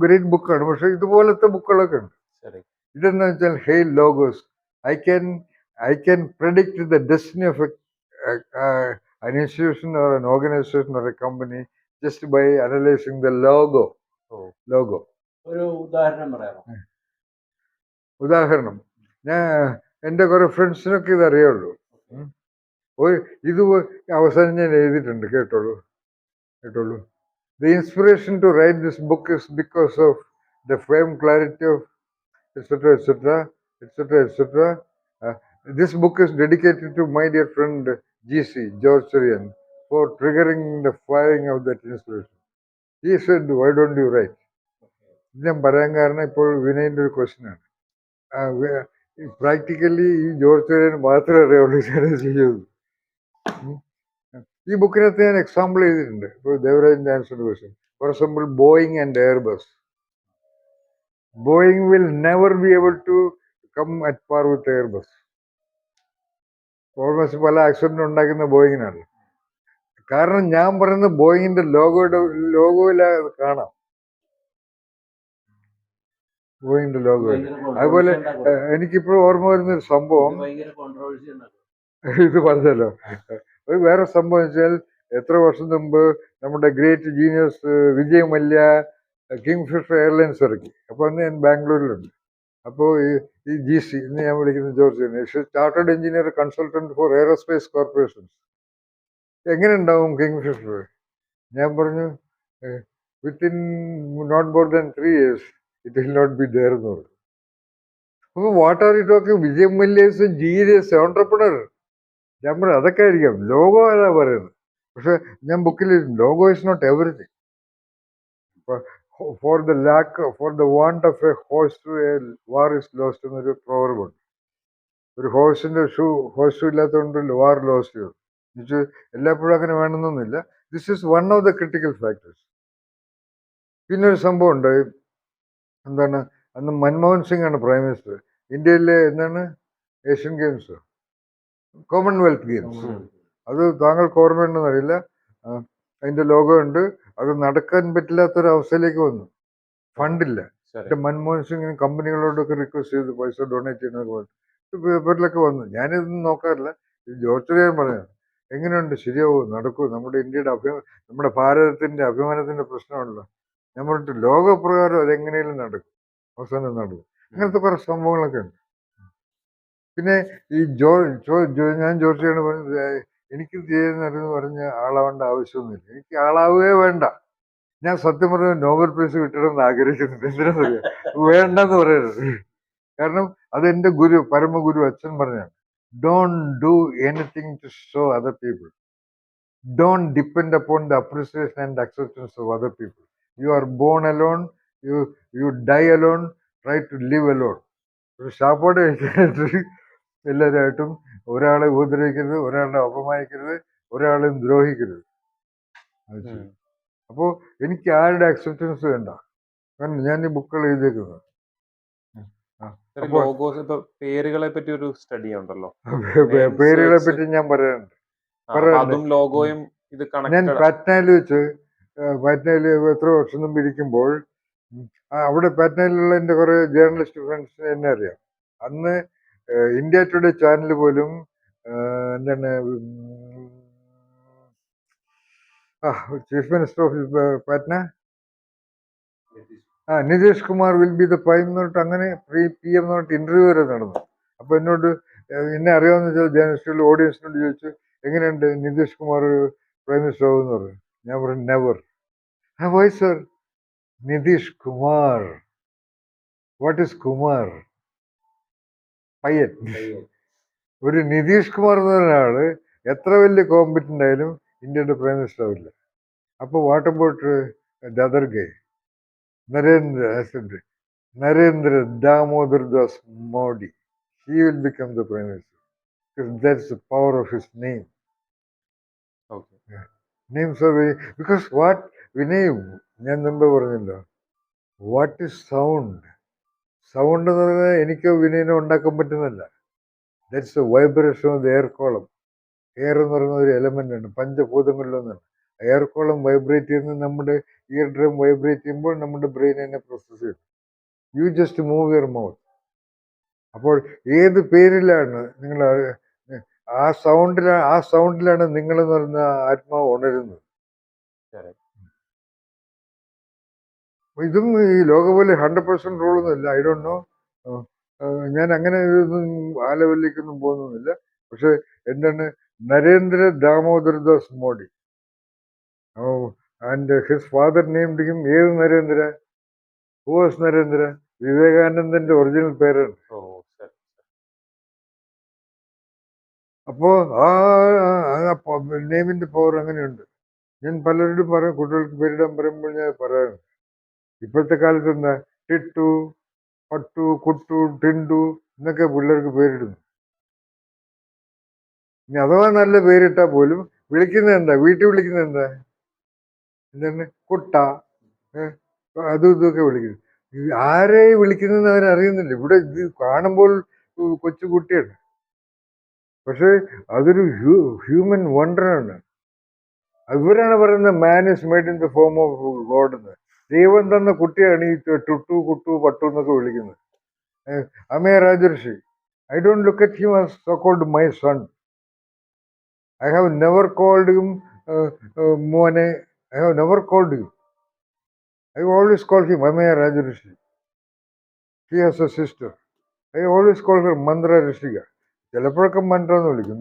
B: ഗ്രേറ്റ് ബുക്കാണ്. പക്ഷെ ഇതുപോലത്തെ ബുക്കുകളൊക്കെ ഉണ്ട്.
E: ശരി.
B: ഇതെന്ന് വെച്ചാൽ hey logos. I can predict the destiny of an institution or an organization or a company just by analyzing the logo.
C: ഒരു ഉദാഹരണം പറയാമോ?
B: ഉദാഹരണം, ഞാൻ എൻ്റെ കുറെ ഫ്രണ്ട്സിനൊക്കെ ഇത് അറിയുള്ളൂ. ഇത് അവസാനം ഞാൻ എഴുതിയിട്ടുണ്ട്, കേട്ടോളൂ. The inspiration to write this book is because of the fame, clarity of etc. This book is dedicated to my dear friend GC, George Surian, for triggering the firing of that inspiration. He said, why don't you write? ഇത് ഞാൻ പറയാൻ കാരണം ഇപ്പോൾ വിനയൻ്റെ ഒരു ക്വസ്റ്റ്യൻ ആണ്. പ്രാക്ടിക്കലി ഈ ജോർജ് സൂര്യൻ മാത്രമേ അറിയുള്ളൂ ചെയ്യുന്നത്. ഈ ബുക്കിനകത്ത് ഞാൻ എക്സാമ്പിൾ ചെയ്തിട്ടുണ്ട്. ഇപ്പോൾ ദേവരാജൻ ആൻസറിന്റെ question, for example Boeing and Airbus. Boeing will never be able to come at par with Airbus. Almost പല ആക്സിഡന്റ് ഉണ്ടാക്കുന്ന ബോയിങ്ങിനാണ്. കാരണം ഞാൻ പറയുന്നത് ബോയിങ്ങിന്റെ ലോഗോയില കാണാം, ബോയിങ്ങിന്റെ ലോഗോ. അതുപോലെ എനിക്കിപ്പോഴും ഓർമ്മ വരുന്നൊരു സംഭവം ഇത് പറഞ്ഞല്ലോ. ഒരു വേറെ സംഭവം വെച്ചാൽ, എത്ര വർഷം മുമ്പ് നമ്മുടെ great genius Vijay Mallya Kingfisher airlines ഇറക്കി. അപ്പോൾ അന്ന് ഞാൻ ബാംഗ്ലൂരിലുണ്ട്. അപ്പോൾ ഈ GC എന്ന് ഞാൻ വിളിക്കുന്ന George, chartered engineer consultant for aerospace corporations. എങ്ങനെ ഉണ്ടാവും കിങ് ഫിഷർ? ഞാൻ പറഞ്ഞു, within not more than 3 years it will not be there എന്ന് പറഞ്ഞു. അപ്പോൾ what are you talking? Vijay Mallya is a genius entrepreneur. ഞാൻ പറഞ്ഞു അതൊക്കെ ആയിരിക്കാം, ലോഗോ അല്ല പറയുന്നത്. പക്ഷെ ഞാൻ ബുക്കിൽ logo is not everything. For the want of a horse to a war is lost എന്നൊരു പ്രോവർബുണ്ട്. ഒരു ഹോഴ്സിന്റെ ഹോഴ്സ് ഇല്ലാത്തതുകൊണ്ട് വാർ ലോസ്റ്റ് ചെയ്തു. എല്ലാപ്പോഴും അങ്ങനെ വേണമെന്നൊന്നുമില്ല. This is one of the critical factors. പിന്നെ ഒരു സംഭവം ഉണ്ട്. എന്താണ്, അന്ന് മൻമോഹൻ സിംഗ് ആണ് പ്രൈം മിനിസ്റ്റർ. ഇന്ത്യയിലെ എന്താണ് ഏഷ്യൻ ഗെയിംസ്, കോമൺവെൽത്ത് ഗെയിംസ്, അത് താങ്കൾക്ക് ഓർമ്മയുണ്ടെന്ന് അറിയില്ല. അതിന്റെ ലോഗോ ഉണ്ട്. അത് നടക്കാൻ പറ്റില്ലാത്തൊരു അവസ്ഥയിലേക്ക് വന്നു. ഫണ്ടില്ല. മൻമോഹൻ സിംഗിന് കമ്പനികളോടൊക്കെ റിക്വസ്റ്റ് ചെയ്ത് പൈസ ഡൊണേറ്റ് ചെയ്യുന്നതൊക്കെ പറഞ്ഞു. പേപ്പറിലൊക്കെ വന്നു. ഞാനിതൊന്നും നോക്കാറില്ല. ജോർജ് സൂര്യൻ പറഞ്ഞു, എങ്ങനെയുണ്ട്, ശരിയാവും, നടക്കൂ, നമ്മുടെ ഇന്ത്യയുടെ നമ്മുടെ ഭാരതത്തിന്റെ അഭിമാനത്തിന്റെ പ്രശ്നമാണല്ലോ. ഞാൻ പറഞ്ഞിട്ട് ലോകപ്രകാരം അതെങ്ങനെയും നടക്കും, അവസാനം നടക്കും. അങ്ങനത്തെ കുറെ സംഭവങ്ങളൊക്കെ ഉണ്ട്. പിന്നെ ഈ ഞാൻ ജോർജിയാണ് പറഞ്ഞത്, എനിക്ക് ചെയ്യുന്നതെന്ന് പറഞ്ഞ ആളാവേണ്ട ആവശ്യമൊന്നുമില്ല. എനിക്ക് ആളാവുകയേ വേണ്ട. ഞാൻ സത്യം പറഞ്ഞ നോബൽ പ്രൈസ് കിട്ടണമെന്ന് ആഗ്രഹിക്കുന്നുണ്ട്. എന്തിനാണെന്നറിയാം, വേണ്ടെന്ന് പറയരുത്. കാരണം അതെന്റെ ഗുരു, പരമഗുരു അച്ഛൻ പറഞ്ഞാണ്, don't do anything to show other people. Don't depend upon the appreciation and acceptance of other people. You are born alone, you die alone, try to live alone. ഒരു ശാപ്പാട് കഴിക്കാനായിട്ട് എല്ലാവരുമായിട്ടും ഒരാളെ ഉപദ്രവിക്കരുത്, ഒരാളെ അപമാനിക്കരുത്, ഒരാളെയും ദ്രോഹിക്കരുത്. അപ്പോൾ എനിക്ക് ആരുടെ അക്സെപ്റ്റൻസ് വേണ്ട. കാരണം ഞാൻ ഈ ബുക്കുകൾ എഴുതിയേക്കുന്നത്.
E: പേരുകളെ പറ്റി ഒരു സ്റ്റഡി ഉണ്ടല്ലോ,
B: പേരുകളെ പറ്റി ഞാൻ പറയാനുണ്ട്.
E: അതും ലോഗോയും ഇത്
B: ഞാൻ പാറ്റ്നയിൽ വെച്ച്, പാറ്റ്നയിൽ എത്ര വർഷം മുമ്പ് ഇരിക്കുമ്പോൾ, അവിടെ പാറ്റ്നയിലുള്ള എൻ്റെ കുറെ ജേർണലിസ്റ്റ് ഫ്രണ്ട്സിനെ എന്നെ അറിയാം. അന്ന് ഇന്ത്യ ടുഡേ ചാനൽ പോലും എന്താണ് chief minister of Patna, Nitish Kumar will be the prime എന്ന് പറഞ്ഞിട്ട് അങ്ങനെ PM എന്ന് പറഞ്ഞിട്ട് ഇന്റർവ്യൂ വരെ നടന്നു. അപ്പൊ എന്നോട്, എന്നെ അറിയാവുന്ന ചില ജേർണലിസ്റ്റുകൾ ഓഡിയൻസിനോട് ചോദിച്ചു, എങ്ങനെയുണ്ട് നിതീഷ് കുമാർ പ്രൈം മിനിസ്റ്റർ ആവുമെന്ന് പറഞ്ഞു. ഞാൻ പറഞ്ഞു never. Why sir? Nitish Kumar, what is Kumar? പയ്യൻ. ഒരു നിതീഷ് കുമാർ എന്ന് പറഞ്ഞ ആള് എത്ര വലിയ കോമ്പറ്റന്റ് ആയാലും ഇന്ത്യയുടെ പ്രൈം മിനിസ്റ്റർ ആവില്ല. അപ്പൊ what about the other Guy, Narendra Damodar Das Modi? He will become the prime minister because that's the power of his name.
E: Okay.
B: Yeah. Names are very, because what Vinay, ഞാൻ മുമ്പ് പറഞ്ഞല്ലോ, വാട്ട് ഈസ് സൗണ്ട്? സൗണ്ട് എന്ന് പറഞ്ഞാൽ എനിക്ക് വിനയനെ ഉണ്ടാക്കാൻ പറ്റുന്നില്ല. That's A vibration of the air column. Air എന്ന് പറയുന്ന ഒരു എലമെന്റ് ആണ്, പഞ്ചഭൂതങ്ങളിലൊന്നാണ്. എയർ കോളം വൈബ്രേറ്റ് ചെയ്യുന്നത് നമ്മുടെ ഇയർ ഡ്രം വൈബ്രേറ്റ് ചെയ്യുമ്പോൾ നമ്മുടെ ബ്രെയിൻ എന്നെ പ്രോസസ് ചെയ്യും. You just move your mouth. അപ്പോൾ ഏത് പേരിലാണ് നിങ്ങൾ ആ സൗണ്ടിലാണ് നിങ്ങൾ എന്ന് പറയുന്ന ആത്മാവ് ഉണരുന്നത്. ഇതും ഈ ലോക പോലെ 100% റൂളൊന്നുമില്ല. I don't know. ഞാൻ അങ്ങനെ ഇതൊന്നും ആ ലെവലിലേക്കൊന്നും പോകുന്നൊന്നുമില്ല. പക്ഷെ എന്താണ്, Narendra Damodar Das Modi, and his father named him ഏത് നരേന്ദ്ര? Who was Narendra? വിവേകാനന്ദന്റെ ഒറിജിനൽ പേരാണ്. അപ്പോ ആ നെയിമിന്റെ പവർ അങ്ങനെയുണ്ട്. ഞാൻ പലരോടും പറയും, കുട്ടികൾക്ക് പേരിടാൻ പറയുമ്പോൾ ഞാൻ പറയാറുണ്ട്. ഇപ്പോഴത്തെ കാലത്ത് എന്താ ടിട്ടു, പട്ടു, കുട്ടു, ടിൻഡു എന്നൊക്കെ പിള്ളേർക്ക് പേരിടുന്നു. ഇനി അഥവാ നല്ല പേരിട്ടാൽ പോലും വിളിക്കുന്നത് എന്താ? വീട്ടിൽ വിളിക്കുന്നത് എന്താ? എന്താണ്? കുട്ട, അതും ഇതൊക്കെ വിളിക്കുന്നു. ആരെ വിളിക്കുന്നതെന്ന് അവരറിയുന്നില്ല. ഇവിടെ ഇത് കാണുമ്പോൾ കൊച്ചു കുട്ടിയാണ്, പക്ഷെ അതൊരു ഹ്യൂമൻ വണ്ടറാണ്. ഇവരാണ് പറയുന്നത് man is made in the form of God എന്ന്. ദൈവം തന്ന കുട്ടിയാണ് ഈ ടുട്ടു, കുട്ടു, പട്ടു എന്നൊക്കെ വിളിക്കുന്നത്. Amey Rajarshi, I don't look at him as so called my son. I have never called him മോനെ. I have never called him. I always call him Amaya Rajarishi. He has a sister. I always call her Mandra Rishika. ചിലപ്പോഴൊക്കെ മന്ത്ര എന്ന് വിളിക്കും.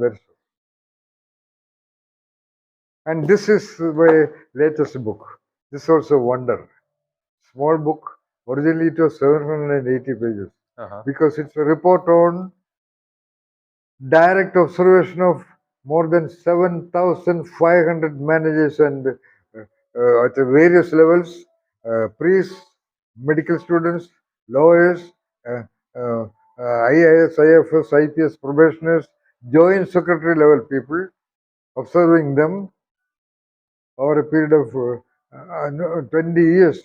B: And this is my latest book. This is also a wonder. Small book. Originally it was 780 pages. Because it's a report on direct observation of more than 7,500 managers and at various levels. Priests, medical students, lawyers, IAS, IFS, IPS probationers, joint secretary level people, observing them over a period of 20 years.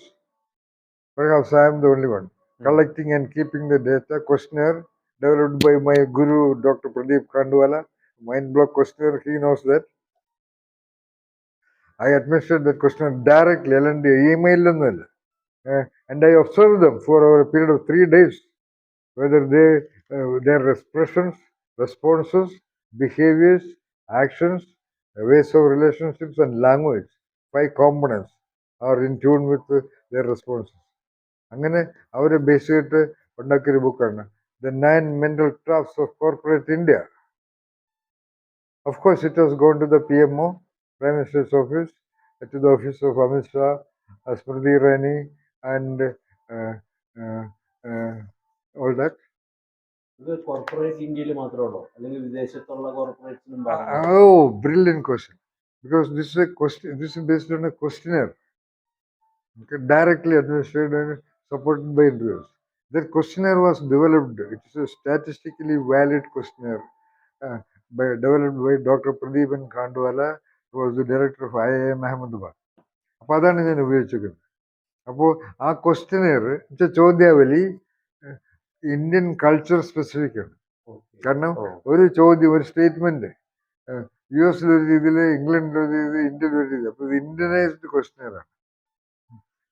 B: Perhaps I am the only one. Collecting and keeping the data. Questionnaire developed by my guru, Dr. Pradeep Khandwala. Mind block questionnaire, he knows that. I administered that questionnaire directly, email, and I observed them for a period of 3 days, whether their expressions, responses, behaviors, actions, ways of relationships, and language, 5 components, are in tune with their responses. അങ്ങനെ അവരെ ബേസ് ചെയ്തിട്ട് ഉണ്ടാക്കിയൊരു ബുക്കാണ് the 9 mental traps of corporate India. Of course, it has gone to the PMO, Prime Minister's office, to the office of Amit Shah, Smriti Irani, and all that.
C: ഇത് കോർപ്പറേറ്റ് ഇന്ത്യയിൽ മാത്രമേ ഉള്ളൂ, അല്ലെങ്കിൽ വിദേശത്തുള്ള കോർപ്പറേറ്റ്സിനും?
B: Oh, brilliant question. Because this is a question. This is based on a questionnaire, okay, directly administered and supported by interviews. That questionnaire was developed. It is a statistically valid questionnaire developed by Dr. Pradeepan Khandwala, who was the director of IIM Ahmedabad. അപ്പോൾ അതാണ് ഞാൻ ഉപയോഗിച്ചിരിക്കുന്നത്. അപ്പോൾ ആ ക്വസ്റ്റ്യനെയർ ചോദ്യാവലി ഇന്ത്യൻ കൾച്ചർ സ്പെസിഫിക് ആണ്. കാരണം ഒരു ചോദ്യം, ഒരു സ്റ്റേറ്റ്മെന്റ് US ഒരു രീതിയിൽ, ഇംഗ്ലണ്ടിലൊരു രീതി, ഇന്ത്യയിലൊരു രീതി. അപ്പോൾ ഇത് ഇന്ത്യനൈസ്ഡ് ക്വസ്റ്റ്യനെയർ ആണ്.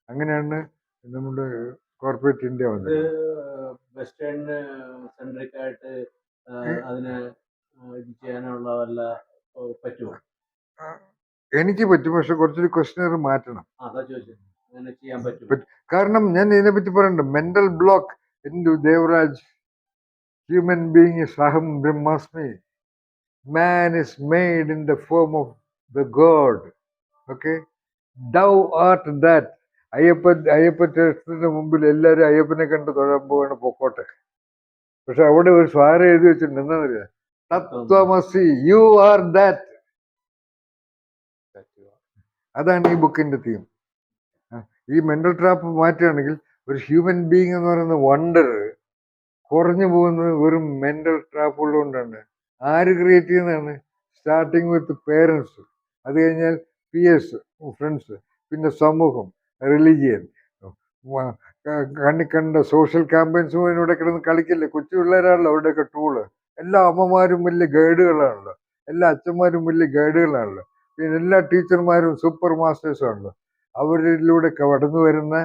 B: അങ്ങനെയാണ് നമ്മുടെ കോർപ്പറേറ്റ് ഇന്ത്യ വന്നത്.
C: വെസ്റ്റേൺ സെൻട്രിക് ആയിട്ട് അതിനെ ഇത് ചെയ്യാനുള്ള വല്ല പറ്റുമോ?
B: എനിക്ക് പറ്റും, പക്ഷെ കുറച്ചൊരു ക്വസ്റ്റ്യനെയർ മാറ്റണം.
C: അതാ ചോദിച്ചത്, അങ്ങനെ ചെയ്യാൻ പറ്റും?
B: കാരണം ഞാൻ ഇതിനെപ്പറ്റി പറയണ്ട. Mental block in Devraj, human being is Aham Brahmasmi. Man is made in the form of the God. Okay? Thou art that. അയ്യപ്പന് മുമ്പിൽ എല്ലാവരും അയ്യപ്പനെ കണ്ട് തൊഴാൻ പോവാണ്, പൊക്കോട്ടെ. പക്ഷെ അവിടെ ഒരു സ്വാരം എഴുതി വെച്ചിട്ടുണ്ട്. എന്താണെന്നറിയാം? തത്വമസി, യു ആർ ദാറ്റ്. അതാണ് ഈ ബുക്കിന്റെ തീം. ഈ മെന്റൽ ട്രാപ്പ് മാറ്റുകയാണെങ്കിൽ ഒരു ഹ്യൂമൻ ബീങ് എന്ന് പറയുന്ന വണ്ടർ കുറഞ്ഞു പോകുന്നത് വെറും മെന്റൽ ട്രാപ്പുകൾ കൊണ്ടാണ്. ആര് ക്രിയേറ്റ് ചെയ്യുന്നതാണ്? സ്റ്റാർട്ടിങ് വിത്ത് പേരൻസ്, അത് കഴിഞ്ഞാൽ പിയേഴ്സ്, ഫ്രണ്ട്സ്, പിന്നെ സമൂഹം, റിലീജിയൻ, കണ്ട സോഷ്യൽ ക്യാമ്പയിൻസും ഇവിടെ കിടന്ന് കളിക്കില്ലേ. കൊച്ചു പിള്ളേരാണല്ലോ അവരുടെയൊക്കെ ടൂള്. എല്ലാ അമ്മമാരും വലിയ ഗൈഡുകളാണല്ലോ. എല്ലാ അച്ഛന്മാരും വലിയ ഗൈഡുകളാണല്ലോ. പിന്നെ എല്ലാ ടീച്ചർമാരും സൂപ്പർ മാസ്റ്റേഴ്സും ആണല്ലോ. അവരിലൂടെ കടന്നു വരുന്ന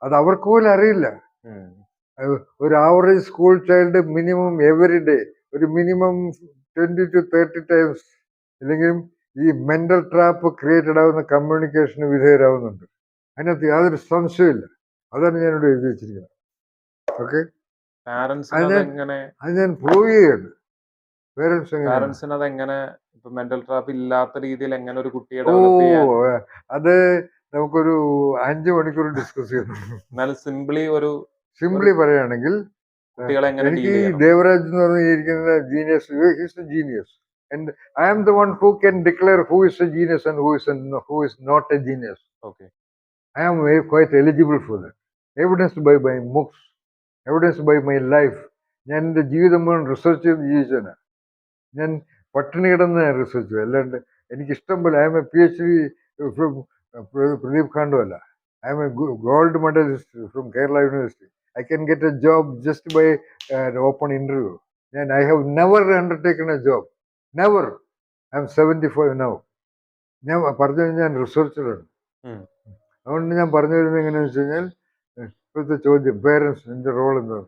B: അത് അവർക്ക് പോലും അറിയില്ല. ഒരു average school child minimum every day ഒരു മിനിമം 20 to 30 ടൈംസ് ഇല്ലെങ്കിലും ഈ മെന്റൽ ട്രാപ്പ് ക്രിയേറ്റഡ് ആവുന്ന കമ്മ്യൂണിക്കേഷന് വിധേയരാകുന്നുണ്ട്. അതിനകത്ത് യാതൊരു സംശയമില്ല. അതാണ് ഞാനിവിടെ എഴുതി വെച്ചിരിക്കുന്നത്. ഓക്കെ, അത് ഞാൻ പ്രൂവ് ചെയ്യാണ്.
E: പാരന്റ്സിന് അതെങ്ങനെ മെന്റൽ ട്രാപ്പ് ഇല്ലാത്ത രീതിയിൽ എങ്ങനെ ഒരു കുട്ടിയെ
B: അത് നമുക്കൊരു 5 മണിക്കൂർ ഡിസ്കസ് ചെയ്യണം.
E: എന്നാലും
B: സിംപ്ലി പറയുകയാണെങ്കിൽ എനിക്ക് ഈ ദേവരാജ് എന്ന് പറഞ്ഞിരിക്കുന്ന genius and I am the one who can declare who is a genius and who is not a genius.
E: Okay.
B: I am quite eligible for that. Evidenced by my books, evidenced by my life. ഞാൻ എൻ്റെ ജീവിതം മുഴുവൻ റിസർച്ച് ചെയ്ത് ജീവിച്ചതാണ്. ഞാൻ പട്ടിണി കിടന്ന് റിസർച്ച് ചെയ്തു. അല്ലാണ്ട് എനിക്കിഷ്ടം പോലെ I'm a PhD from Pradeep Khandu അല്ല. I'm a gold medalist from Kerala university. I can get a job just by an open interview. And I have never undertaken a job. Never. I am 75 now. ഞാൻ പറഞ്ഞു കഴിഞ്ഞാൽ ഞാൻ റിസർച്ചറാണ്. അതുകൊണ്ട് ഞാൻ പറഞ്ഞു വരുന്നത് എങ്ങനെയാണെന്ന് വെച്ച് കഴിഞ്ഞാൽ ഇപ്പോഴത്തെ ചോദ്യം പേരൻസിന്റെ റോൾ എന്താണ്?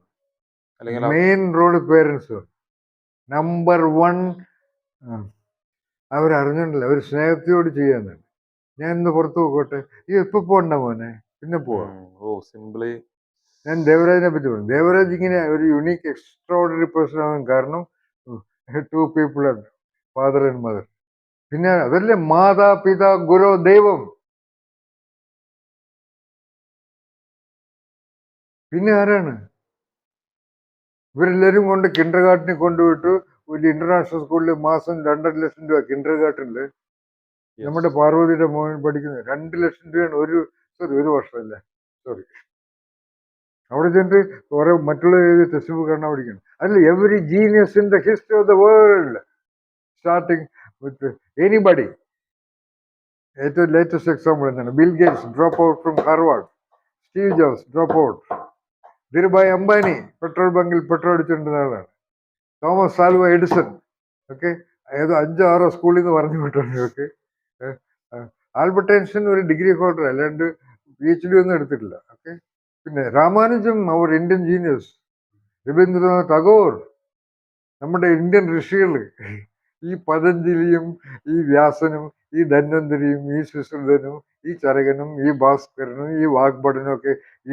B: Main role parents. നമ്പർ 1 അവരറിഞ്ഞിട്ടില്ല, അവർ സ്നേഹത്തോട് ചെയ്യാന്നാണ്. ഞാൻ ഇന്ന് പുറത്ത് പോകട്ടെ, ഇപ്പൊ പോകണ്ട മോനെ, പിന്നെ പോവാം. ഞാൻ ദേവരാജിനെ പറ്റി പറഞ്ഞു. ദേവരാജ് ഇങ്ങനെ ഒരു യുണീക്ക് എക്സ്ട്രാordinary പേഴ്സൺ ആവാൻ കാരണം 2 people ആണ്, ഫാദർ ആൻഡ് മദർ. പിന്നെ അതല്ലേ മാതാ പിതാ ഗുരു ദൈവം. പിന്നെ ആരാണ്? ഇവരെല്ലാരും കൊണ്ട് കിൻഡർ ഗാർട്ടനിൽ കൊണ്ടുപോയിട്ട് ഒരു ഇന്റർനാഷണൽ സ്കൂളിൽ മാസം 2.5 ലക്ഷം രൂപ. കിൻഡർ ഗാർട്ടനില് നമ്മുടെ പാർവതിയുടെ മോൻ പഠിക്കുന്നത് 2 ലക്ഷം രൂപയാണ് ഒരു വർഷമല്ലേ, സോറി. അവിടെ ചെന്നിട്ട് കുറെ മറ്റുള്ള ടെക്സ്റ്റ് ബുക്ക് കാണാൻ പഠിക്കണം. അതിൽ every genius in the history of the world starting with anybody. ഏറ്റവും ലേറ്റസ്റ്റ് എക്സാമ്പിൾ എന്താണ്? Bill Gates drop out from Harvard. Steve Jobs drop out. Dhirubhai Ambani petrol ബങ്കിൽ പെട്രോൾ അടിച്ചിട്ടുള്ള ആളാണ്. തോമസ് ആൽവ എഡിസൺ ഒക്കെ ഏതോ 5-6 സ്കൂളിൽ നിന്ന് പറഞ്ഞു വിട്ടുണ്ട്. ഓക്കെ, ആൽബർട്ട് ഐൻസ്റ്റൈൻ ഒരു ഡിഗ്രി ഹോൾഡർ, അല്ലാണ്ട് PhD ഒന്നും എടുത്തിട്ടില്ല. ഓക്കെ, പിന്നെ രാമാനുജം അവർ ഇന്ത്യൻ ജീനിയസ്. രവീന്ദ്രനാഥ് ടാഗോർ, നമ്മുടെ ഇന്ത്യൻ ഋഷികൾ, ഈ പതഞ്ജലിയും ഈ വ്യാസനും ഈ ധന്വന്തരിയും ഈ സുശ്രുതനും ഈ ചരകനും ഈ ഭാസ്കരനും ഈ വാഗ്ഭടനും ഒക്കെ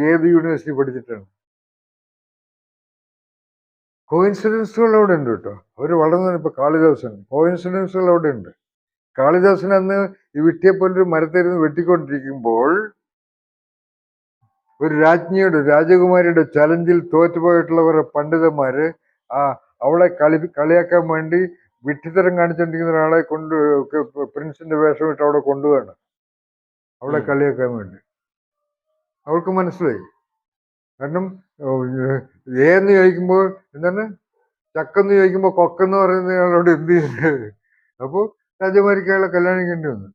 B: ഏത് യൂണിവേഴ്സിറ്റി പഠിച്ചിട്ടാണ്? കോയിൻസിഡൻസുകൾ അവിടെ ഉണ്ട് കേട്ടോ. അവർ വളർന്നു. ഇപ്പൊ കാളിദാസൻ, കോയിൻസിഡൻസുകൾ അവിടെ ഉണ്ട്. കാളിദാസൻ അന്ന് ഈ വിട്ടിയെപ്പോലൊരു മരത്തിരുന്ന് വെട്ടിക്കൊണ്ടിരിക്കുമ്പോൾ ഒരു രാജകുമാരിയുടെ ചലഞ്ചിൽ തോറ്റുപോയിട്ടുള്ളവരുടെ പണ്ഡിതന്മാര് അവളെ കളിയാക്കാൻ വേണ്ടി വിഡ്ഢിത്തരം കാണിച്ചോണ്ടിരിക്കുന്ന ഒരാളെ കൊണ്ട് പ്രിൻസിന്റെ വേഷം ഇട്ട് അവിടെ കൊണ്ടുപോവാണ്, അവളെ കളിയാക്കാൻ വേണ്ടി. അവൾക്ക് മനസ്സിലായി. കാരണം ഏന്ന് ചോദിക്കുമ്പോൾ എന്താണ്, ചക്കെന്ന് ചോദിക്കുമ്പോൾ കൊക്കെന്ന് പറയുന്നയാളോട് എന്ത് ചെയ്യുന്നത്? അപ്പോൾ രാജകുമാരിക്ക് അയാളെ കല്യാണിക്കേണ്ടി വന്നു.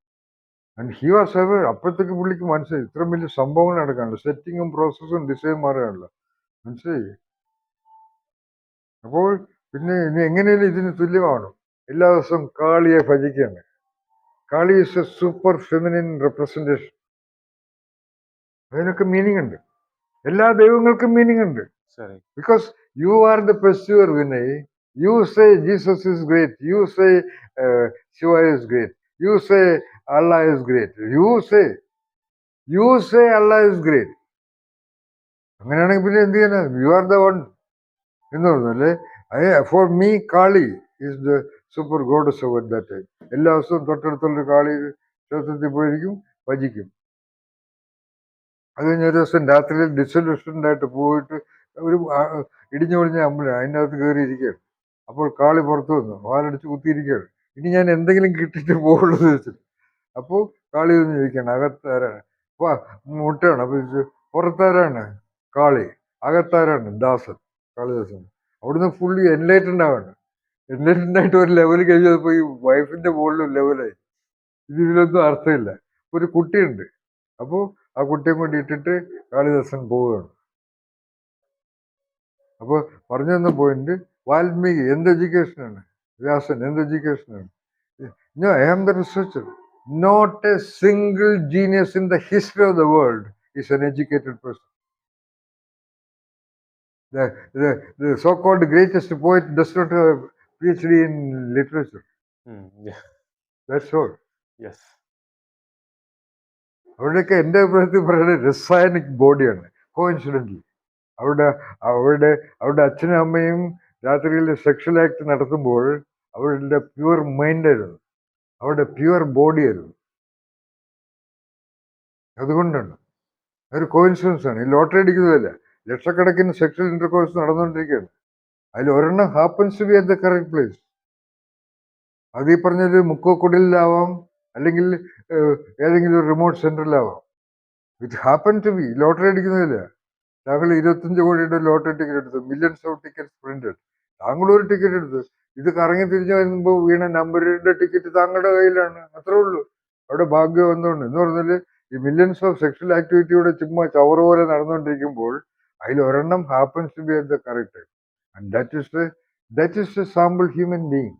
B: And he was ever. അപ്പോഴത്തേക്ക് പുള്ളിക്ക് മനസ്സിലായി ഇത്രയും വലിയ സംഭവങ്ങൾ നടക്കാണല്ലോ, സെറ്റിങ്ങും പ്രോസസ്സും ഡിസൈൻ മാറുകയാണല്ലോ, മനസ്സിലായി. അപ്പോൾ പിന്നെ ഇനി എങ്ങനെയാലും ഇതിന് തുല്യമാവണം. എല്ലാ ദിവസവും കാളിയെ ഭജിക്കുകയാണ്. Kali is a super feminine representation. അതിനൊക്കെ മീനിങ് ഉണ്ട്. എല്ലാ ദൈവങ്ങൾക്കും മീനിങ് ഉണ്ട്. Because you are the pursuer Vinay. You say Jesus is great, you say Shiva is great, you say Allah is great. You say Allah is great. അങ്ങനെയാണെങ്കിൽ പിന്നെ എന്ത് ചെയ്യാനാ? യു ആർ ദ വൺ എന്ന് പറഞ്ഞല്ലേ. For me Kali is the super goddess of that time. എല്ലാ ദിവസവും തൊട്ടടുത്തുള്ള കാളി ക്ഷേത്രത്തിൽ പോയിരിക്കും, ഭജിക്കും. അത് കഴിഞ്ഞ ഒരു ദിവസം രാത്രിയിൽ ഡിസൊല്യൂഷൻഡ് ആയിട്ട് പോയിട്ട് ഒരു ഇടിഞ്ഞു പൊളിഞ്ഞ അമ്പലം, അതിൻ്റെ അകത്ത് കയറിയിരിക്കുകയാണ്. അപ്പോൾ കാളി പുറത്തു വന്നു, വാലടിച്ച് കുത്തിയിരിക്കുകയാണ്. ഇനി ഞാൻ എന്തെങ്കിലും കിട്ടിയിട്ട് പോകുള്ളൂ എന്ന് വെച്ചിട്ട്. അപ്പോൾ കാളി ഒന്ന് ചോദിക്കുകയാണ്, അകത്താരാണ്? മുട്ടയാണ്. അപ്പൊ പുറത്താരാണ്? കാളി. അകത്താരാണ്? ദാസൻ, കാളിദാസൻ. അവിടുന്ന് ഫുള്ളി എൻലൈറ്റൻഡ് ആവാണ്. എൻലൈറ്റൻഡ് ആയിട്ട് ഒരു ലെവൽ കഴിഞ്ഞപ്പോൾ ഈ വൈഫിന്റെ മുകളിലും ലെവലായി. ഇതിലൊന്നും അർത്ഥമില്ല. ഒരു കുട്ടിയുണ്ട്. അപ്പോൾ ആ കുട്ടിയെ കൊണ്ട് ഇട്ടിട്ട് കാളിദാസൻ പോവുകയാണ്. അപ്പോൾ പറഞ്ഞു തന്ന പോയിന്റ്, വാൽമീകി എന്ത് എഡ്യൂക്കേഷനാണ്? Vyasan, and education. No, I am the researcher. Not a single genius in the history of the world is an educated person. The so-called greatest poet does not have PhD in literature. That's all.
E: Yes.
B: അവരുടെയൊക്കെ എൻ്റെ അഭിപ്രായത്തിൽ പറയുന്നത് രസായനിക് ബോഡിയാണ്. കോയിൻസിഡൻ്റലി അവരുടെ അവരുടെ അവരുടെ അച്ഛനും അമ്മയും രാത്രിയിൽ സെക്ഷൽ ആക്ട് നടത്തുമ്പോൾ അവരുടെ പ്യുവർ മൈൻഡായിരുന്നു, അവരുടെ പ്യുവർ ബോഡിയായിരുന്നു. അതുകൊണ്ടാണ് അതൊരു കോയിൻസിഡൻസ് ആണ്. ഈ ലോട്ടറി അടിക്കുന്നതല്ല, ലക്ഷക്കണക്കിന് സെക്ഷൽ ഇന്റർകോഴ്സ് നടന്നുകൊണ്ടിരിക്കുകയാണ്. അതിൽ ഒരെണ്ണം happens to be at the correct place. അത് ഈ പറഞ്ഞൊരു മുക്കോക്കുടലിലാവാം, അല്ലെങ്കിൽ ഏതെങ്കിലും ഒരു റിമോട്ട് സെന്ററിലാവാം. It happen to be. Lottery അടിക്കുന്നില്ല. താങ്കൾ 25 കോടിയുടെ ലോട്ടറി ടിക്കറ്റ് എടുത്തു, മില്യൺസ് ഓഫ് ടിക്കറ്റ് പ്രിന്റഡ്. താങ്കൾ ഒരു ടിക്കറ്റ് എടുത്തു, ഇത് കറങ്ങി തിരിഞ്ഞു വരുമ്പോൾ വീണ നമ്പറിന്റെ ടിക്കറ്റ് താങ്കളുടെ കയ്യിലാണ്. അത്രേ ഉള്ളൂ. അവിടെ ഭാഗ്യം എന്തുകൊണ്ട് എന്ന് പറഞ്ഞാൽ ഈ മില്യൺസ് ഓഫ് സെക്ഷൽ ആക്ടിവിറ്റിയുടെ ചുമ്മാ ചവറ് പോലെ നടന്നുകൊണ്ടിരിക്കുമ്പോൾ അതിൽ ഒരെണ്ണം happens to be at the correct time. And that is a sample human being.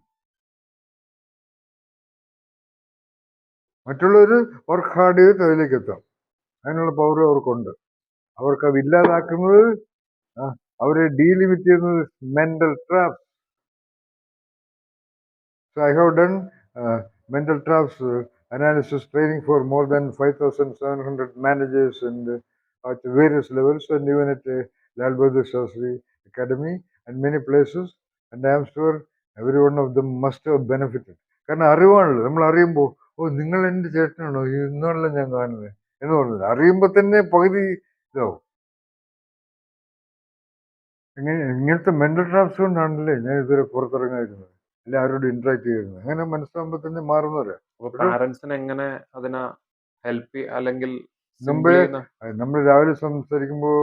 B: മറ്റുള്ളവർ വർക്ക് ഹാർഡ് ചെയ്ത് അതിലേക്ക് എത്താം. അതിനുള്ള പവർ അവർക്കുണ്ട്. അവർക്ക് അത് ഇല്ലാതാക്കുന്നത്, അവരെ ഡീലിമിറ്റ് ചെയ്യുന്നത് mental traps. So I have done mental traps analysis training for more than 5,700 managers and at various levels, and even at Lal Bahadur Shastri Academy and many places, and I am sure every one of them must have benefited. കാരണം അറിവാണല്ലോ, നമ്മൾ അറിയുമ്പോൾ ഓ നിങ്ങൾ എൻ്റെ ചേട്ടനാണോ ഇന്നാണല്ലോ ഞാൻ കാണുന്നത് എന്ന് പറഞ്ഞത് അറിയുമ്പോൾ തന്നെ പകുതി ഇതാവും. ഇങ്ങനത്തെ മെന്റൽ ട്രാപ്സ് കൊണ്ടാണല്ലേ ഞാൻ ഇതുവരെ പുറത്തിറങ്ങാതിരുന്നത്, അല്ല ആരോട് ഇന്ററാക്ട് ചെയ്യുന്നത്. അങ്ങനെ മനസ്സിലാകുമ്പോൾ തന്നെ മാറുന്നവരാ.
E: പാരന്റ്സിന് എങ്ങനെ അതിനെ ഹെൽപ്പ് അല്ലെങ്കിൽ
B: മുമ്പേ നമ്മൾ രാവിലെ സംസാരിക്കുമ്പോ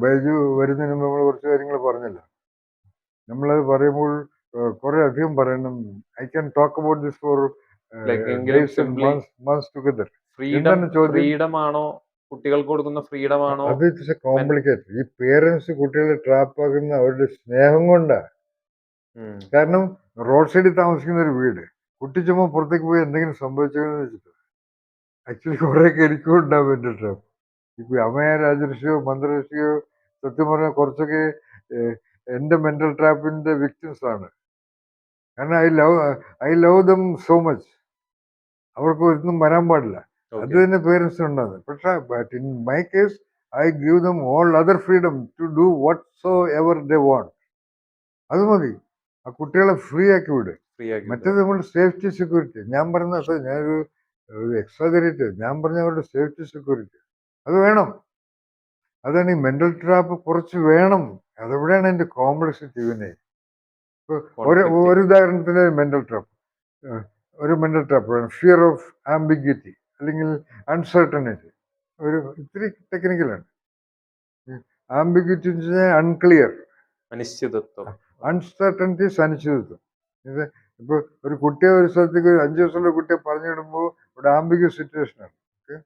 B: ബൈജു വരുന്നതിന് മുമ്പ് നമ്മൾ കുറച്ച് കാര്യങ്ങൾ പറഞ്ഞല്ലോ. നമ്മളത് പറയുമ്പോൾ കുറെ അധികം പറയണം. I can talk about this four months together.
E: Freedom ആണോ കുട്ടികൾക്ക് കൊടുക്കുന്ന ഫ്രീഡം ആണോ?
B: അത് ഇറ്റ്സ് എ കോംപ്ലിക്കേറ്റഡ്. ഈ പേരൻസ് കുട്ടികളെ ട്രാപ്പ് ആക്കുന്ന അവരുടെ സ്നേഹം കൊണ്ടാ. കാരണം റോഡ് സൈഡിൽ താമസിക്കുന്ന ഒരു വീട്, കുട്ടി ചുമ്മാ പുറത്തേക്ക് പോയി എന്തെങ്കിലും സംഭവിച്ചതെന്ന് വെച്ചിട്ട് ആക്ച്വലി കുറേയൊക്കെ എനിക്കും ഉണ്ടാവും എൻ്റെ ട്രാപ്പ്. ഇപ്പൊ അമയ രാജർഷിയോ മന്ത്രർഷിയോ സത്യം പറഞ്ഞാൽ കുറച്ചൊക്കെ എൻ്റെ മെന്റൽ ട്രാപ്പിന്റെ വിക്ടിംസ് ആണ്. കാരണം I love them so much. അവർക്ക് ഒന്നും വരാൻ പാടില്ല. അത് തന്നെ പേരൻസ് ഉണ്ടാകുന്നത്. പക്ഷെ in my case I give them all other freedom to do whatsoever they want. അത് മതി. ആ കുട്ടികളെ ഫ്രീ ആക്കി വിട്. മറ്റേത് നമ്മൾ സേഫ്റ്റി സെക്യൂരിറ്റി, ഞാൻ പറഞ്ഞ ഞാനൊരു എക്സാജറേറ്റ്, ഞാൻ പറഞ്ഞ അവരുടെ സേഫ്റ്റി സെക്യൂരിറ്റി അത് വേണം. അതാണ് ഈ മെന്റൽ ട്രാപ്പ് കുറച്ച് വേണം. അതെവിടെയാണ് എൻ്റെ കോംപ്ലക്സിറ്റി. പിന്നെ ഒരു ഉദാഹരണത്തിന് മെന്റൽ ട്രാപ്പ് വേണം. ഫിയർ ഓഫ് ആംബിഗ്വിറ്റി അല്ലെങ്കിൽ അൺസർട്ടനിറ്റി. ഒരു ഇത്തിരി ടെക്നിക്കലാണ്. ആംബിഗ്വിറ്റി എന്ന് വെച്ചാൽ അൺക്ലിയർ,
E: അനിശ്ചിതത്വം.
B: അൺസർട്ടനിറ്റീസ് അനിശ്ചിതത്വം. ഇത് ഇപ്പൊ ഒരു കുട്ടിയെ ഒരു സ്ഥലത്തേക്ക് 5 ദിവസമുള്ള കുട്ടിയെ പറഞ്ഞു വിടുമ്പോൾ ഒരു ആംബിഗ്യസ് സിറ്റുവേഷനാണ്. ഓക്കെ,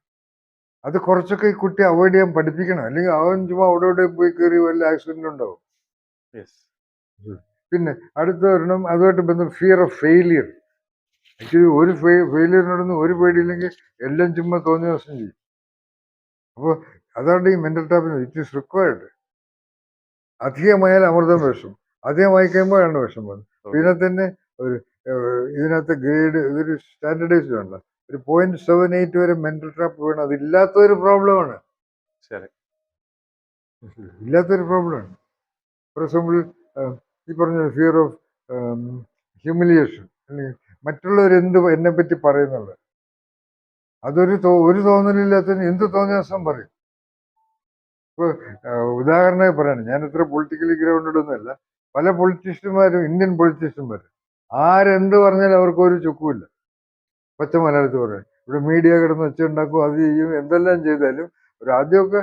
B: അത് കുറച്ചൊക്കെ ഈ കുട്ടിയെ അവോയ്ഡ് ചെയ്യാൻ പഠിപ്പിക്കണം. അല്ലെങ്കിൽ അവൻ ചുമ്മാ അവിടെ പോയി കയറി വല്ല ആക്സിഡന്റ് ഉണ്ടാവും. പിന്നെ അടുത്ത ഒരെണ്ണം അതുമായിട്ട് ബന്ധം ഫിയർ ഓഫ് ഫെയിലിയർ. ആക്ച്വലി ഒരു ഫെയിലിയറിനോടൊന്നും ഒരു പേടിയില്ലെങ്കിൽ എല്ലാം ചുമ്മാ തോന്നിയ ദിവസം ചെയ്യും. അപ്പോൾ അതാണ് ഈ മെന്റൽ ട്രാപ്പിന് ഇറ്റ് ഈസ് റിക്വയർഡ്. അധികമായാൽ അമൃതം വിഷം, അധികമായി കഴിയുമ്പോഴാണ് വിഷം വന്നത്. പിന്നെ തന്നെ ഒരു ഇതിനകത്ത് ഗ്രേഡ് ഇതൊരു സ്റ്റാൻഡർഡൈസ് വേണ്ട, ഒരു 0.78 വരെ മെന്റൽ ട്രാപ്പ് വേണം. അതില്ലാത്തൊരു പ്രോബ്ലമാണ്, ഇല്ലാത്തൊരു പ്രോബ്ലമാണ്. ഫോർ എക്സാമ്പിൾ ഈ പറഞ്ഞ ഫിയർ ഓഫ് ഹ്യൂമിലിയേഷൻ, മറ്റുള്ളവർ എന്ത് എന്നെ പറ്റി പറയുന്നുള്ളത്, അതൊരു തോന്നലില്ലാത്തതിന് എന്ത് തോന്നിയ ദിവസം പറയും. ഇപ്പൊ ഉദാഹരണമായി പറയാണ്, ഞാൻ ഇത്ര പൊളിറ്റിക്കലി ഗ്രൗണ്ടഡ് ഒന്നുമല്ല. പല പൊളിറ്റീഷ്യന്മാരും, ഇന്ത്യൻ പൊളിറ്റീഷ്യന്മാർ ആരെന്ത് പറഞ്ഞാലും അവർക്ക് ഒരു ചുക്കുമില്ല. പച്ച മലയാളത്തിൽ പറയാം. ഇവിടെ മീഡിയ കിടന്ന് വെച്ചുണ്ടാക്കും, അത് ചെയ്യും, എന്തെല്ലാം ചെയ്താലും ഒരു ആദ്യമൊക്കെ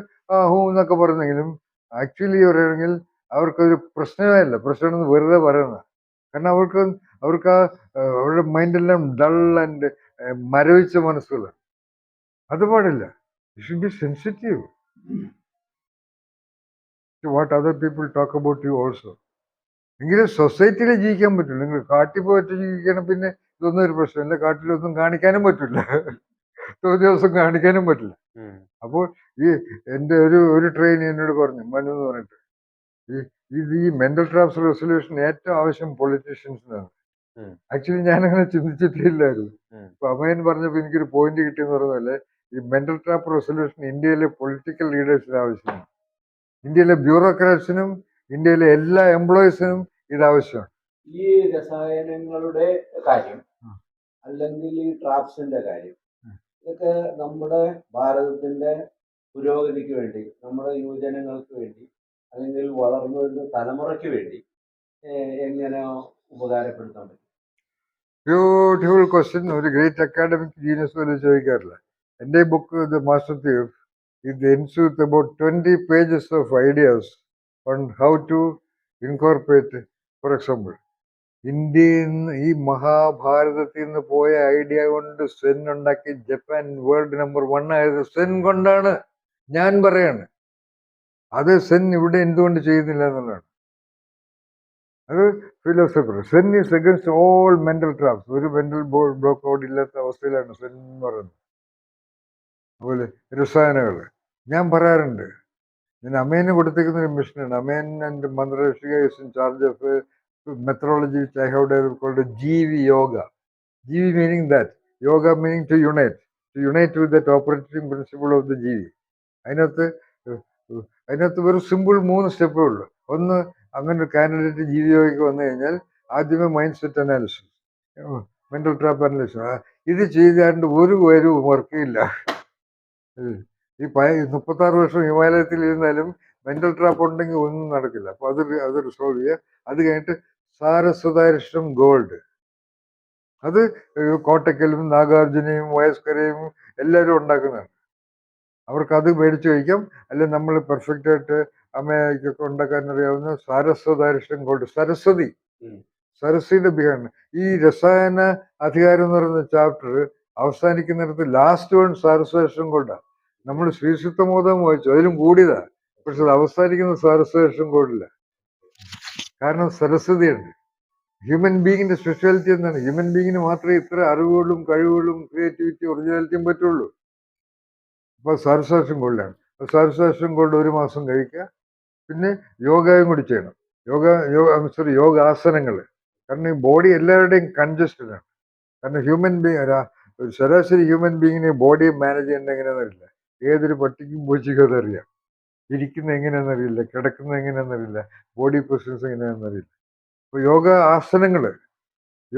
B: ഹൂ എന്നൊക്കെ പറഞ്ഞെങ്കിലും ആക്ച്വലി പറയുകയാണെങ്കിൽ അവർക്കൊരു പ്രശ്നമേ അല്ല. പ്രശ്നമെന്ന് വെറുതെ പറയുന്നത്. കാരണം അവർക്ക് അവരുടെ മൈൻഡെല്ലാം ഡൾ ആൻഡ് മരവിച്ച മനസ്സുകളാണ്. അത് പാടില്ല. You should be sensitive. to what other people talk about you also. എങ്കിലും സൊസൈറ്റിയിൽ ജീവിക്കാൻ പറ്റില്ല. നിങ്ങൾ കാട്ടിൽ പോയിട്ട് ജീവിക്കണം, പിന്നെ ഇതൊന്നും ഒരു പ്രശ്നമില്ല. കാട്ടിലൊന്നും കാണിക്കാനും പറ്റില്ല, ഒരു ദിവസം കാണിക്കാനും പറ്റില്ല. അപ്പോൾ എൻ്റെ ഒരു ട്രെയിൻ എന്നോട് പറഞ്ഞു, മനു എന്ന് പറഞ്ഞിട്ട്, ഈ മെന്റൽ ട്രാപ്സ് റെസൊല്യൂഷൻ ഏറ്റവും ആവശ്യം പൊളിറ്റീഷ്യൻസിനാണ്. ആക്ച്വലി ഞാനങ്ങനെ ചിന്തിച്ചിട്ടില്ലായിരുന്നു. ഇപ്പൊ അമ്മയൻ പറഞ്ഞപ്പോൾ എനിക്കൊരു പോയിന്റ് കിട്ടിയെന്ന് പറഞ്ഞാല്, ഈ മെന്റൽ ട്രാപ്പ് റെസൊല്യൂഷൻ ഇന്ത്യയിലെ പൊളിറ്റിക്കൽ ലീഡേഴ്സിന് ആവശ്യമാണ്. ഇന്ത്യയിലെ ബ്യൂറോക്രാറ്റ്സിനും ഇന്ത്യയിലെ എല്ലാ എംപ്ലോയീസിനും ഇത് ആവശ്യമാണ്.
C: ഈ രസായനങ്ങളുടെ കാര്യം അല്ലെങ്കിൽ ഈ ട്രാപ്സിന്റെ കാര്യം, ഇതൊക്കെ നമ്മുടെ ഭാരതത്തിന്റെ പുരോഗതിക്ക് വേണ്ടി, നമ്മുടെ യുവജനങ്ങൾക്ക് വേണ്ടി, അല്ലെങ്കിൽ വളർന്നു വരുന്ന തലമുറയ്ക്ക് വേണ്ടി എങ്ങനെ ഉപകാരപ്പെടുത്താൻ പറ്റും?
B: Beautiful question. ഒരു ഗ്രേറ്റ് അക്കാഡമിക് ജീനിയസ് പോലും ചോദിക്കാറില്ല. എൻ്റെ book the master thief, it ends with about 20 pages of ideas on how to incorporate. For example, ഇന്ത്യയിൽ നിന്ന്, ഈ മഹാഭാരതത്തിൽ നിന്ന് പോയ ഐഡിയ കൊണ്ട് സെൻ ഉണ്ടാക്കി ജപ്പാൻ വേൾഡ് നമ്പർ 1 ആയത് സെൻ കൊണ്ടാണ്. ഞാൻ പറയാണ്, അത് സെൻ ഇവിടെ എന്തുകൊണ്ട് ചെയ്യുന്നില്ല എന്നുള്ളതാണ്. അത് philosopher. Zen is against all mental traps. ഒരു മെന്റൽ ബ്ലോക്ക് ഔട്ട് ഇല്ലാത്ത അവസ്ഥയിലാണ് സെൻ എന്ന് പറയുന്നത്. അതുപോലെ രസായനങ്ങൾ ഞാൻ പറയാറുണ്ട്. ഞാൻ അമേന് കൊടുത്തിരിക്കുന്ന ഒരു മിഷനാണ്. Amey and Mantrika is in charge of methodology which I have developed called Jeevi Yoga. Jeevi meaning that, Yoga meaning to unite with that operating principle of the Jeevi. അതിനകത്ത് വെറും സിമ്പിൾ 3 സ്റ്റെപ്പേ ഉള്ളൂ. ഒന്ന്, അങ്ങനെ ഒരു കാൻഡിഡേറ്റ് ജീവി യോഗയ്ക്ക് വന്നു കഴിഞ്ഞാൽ ആദ്യമേ mind set analysis, mental trap analysis. ഇത് ചെയ്താണ്ട് ഒരു വർക്കും ഇല്ല. ഈ 36 വർഷം ഹിമാലയത്തിൽ ഇരുന്നാലും മെന്റൽ ട്രാപ്പ് ഉണ്ടെങ്കിൽ ഒന്നും നടക്കില്ല. അപ്പൊ അത് റിസോൾവ് ചെയ്യുക. അത് കഴിഞ്ഞിട്ട് സാരസ്വതാരിഷ്ടം ഗോൾഡ്, അത് കോട്ടക്കലും നാഗാർജുനയും വയസ്കരയും എല്ലാവരും ഉണ്ടാക്കുന്നതാണ്. അവർക്ക് അത് മേടിച്ചു കഴിക്കാം. അല്ലെങ്കിൽ നമ്മൾ പെർഫെക്റ്റ് ആയിട്ട് അമ്മയ്ക്കൊക്കെ ഉണ്ടാക്കാൻ അറിയാവുന്ന സാരസ്വതാരിഷ്ടം ഗോൾഡ്, സരസ്വതിയുടെ ബിഹാണ്. ഈ രസായന അധികാരം എന്ന് പറയുന്ന ചാപ്റ്റർ അവസാനിക്കുന്നിടത്ത് ലാസ്റ്റ് വൺ സാരസ്വതാരിഷ്ടം ഗോൾഡാണ്. നമ്മൾ ശ്രീസുത്തമോദം വായിച്ചു, അതിലും കൂടിയതാ. പക്ഷെ അത് അവസാനിക്കുന്ന സാരസ്വതാരിഷ്ടം ഗോൾഡില്ല. കാരണം സരസ്വതിയുണ്ട്. ഹ്യൂമൻ ബീങ്ങിന്റെ സ്പെഷ്യാലിറ്റി എന്താണ്? ഹ്യൂമൻ ബീങ്ങിന് മാത്രമേ ഇത്ര അറിവുകളും കഴിവുകളും ക്രിയേറ്റിവിറ്റി ഒറിജിനാലിറ്റിയും പറ്റുള്ളൂ. അപ്പൊ സാരസ്വതാരിഷ്ടം ഗോൾഡാണ്. സാരസ്വതാരിഷ്ടം ഗോൾഡ് 1 മാസം കഴിക്കുക. പിന്നെ യോഗയും കൂടി ചെയ്യണം. യോഗാസനങ്ങൾ. കാരണം ഈ ബോഡി എല്ലാവരുടെയും കൺജസ്റ്റഡ് ആണ്. കാരണം ഹ്യൂമൻ ബീങ്, ശരാശരി ഹ്യൂമൻ ബീങ്ങിന് ബോഡി മാനേജ് ചെയ്യേണ്ട എങ്ങനെയാണെന്നറിയില്ല. ഏതൊരു പട്ടിക്കും പൂച്ചയ്ക്കും അതറിയാം. ഇരിക്കുന്ന എങ്ങനെയാണെന്നറിയില്ല, കിടക്കുന്ന എങ്ങനെയാണെന്നറിയില്ല, ബോഡി പൊസിഷൻസ് എങ്ങനെയാണെന്നറിയില്ല. അപ്പോൾ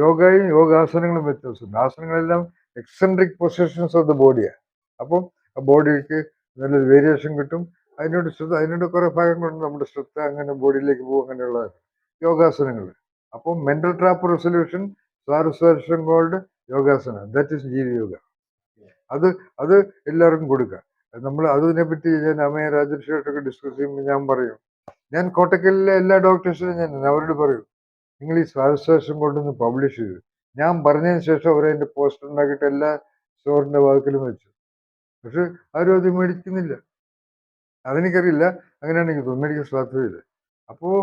B: യോഗയും യോഗാസനങ്ങളും വ്യത്യാസമുണ്ട്. ആസനങ്ങളെല്ലാം എക്സെൻട്രിക് പൊസിഷൻസ് ഓഫ് ദ ബോഡിയാണ്. അപ്പം ആ ബോഡിക്ക് നല്ലൊരു വേരിയേഷൻ കിട്ടും. അതിനോട് കുറെ ഭാഗങ്ങളുണ്ട്. നമ്മുടെ ശ്രദ്ധ അങ്ങനെ ബോഡിയിലേക്ക് പോകും. അങ്ങനെയുള്ളതാണ് യോഗാസനങ്ങൾ. അപ്പം mental trap resolution, Saraswatarishtam gold, yogasana, that is Jeevi Yoga. അത് എല്ലാവർക്കും കൊടുക്കുക. നമ്മൾ അതിനെപ്പറ്റി ഞാൻ അമയ രാജേഷായിട്ടൊക്കെ ഡിസ്കസ് ചെയ്യുമ്പോൾ ഞാൻ പറയും, ഞാൻ കോട്ടക്കലിലെ എല്ലാ ഡോക്ടേഴ്സിനും ഞാൻ അവരോട് പറയും, നിങ്ങൾ ഈ സാരസ്വതാരിഷ്ടം കൊണ്ടൊന്ന് പബ്ലിഷ് ചെയ്തു. ഞാൻ പറഞ്ഞതിന് ശേഷം അവരതിൻ്റെ പോസ്റ്റർ ഉണ്ടാക്കിയിട്ട് എല്ലാ സ്റ്റോറിൻ്റെ വാതിക്കലും വെച്ചു. പക്ഷെ ആരും അത് മേടിക്കുന്നില്ല. അതെനിക്കറിയില്ല. അങ്ങനെയാണെങ്കിൽ മേടിക്കാൻ സാധ്യതയില്ല. അപ്പോൾ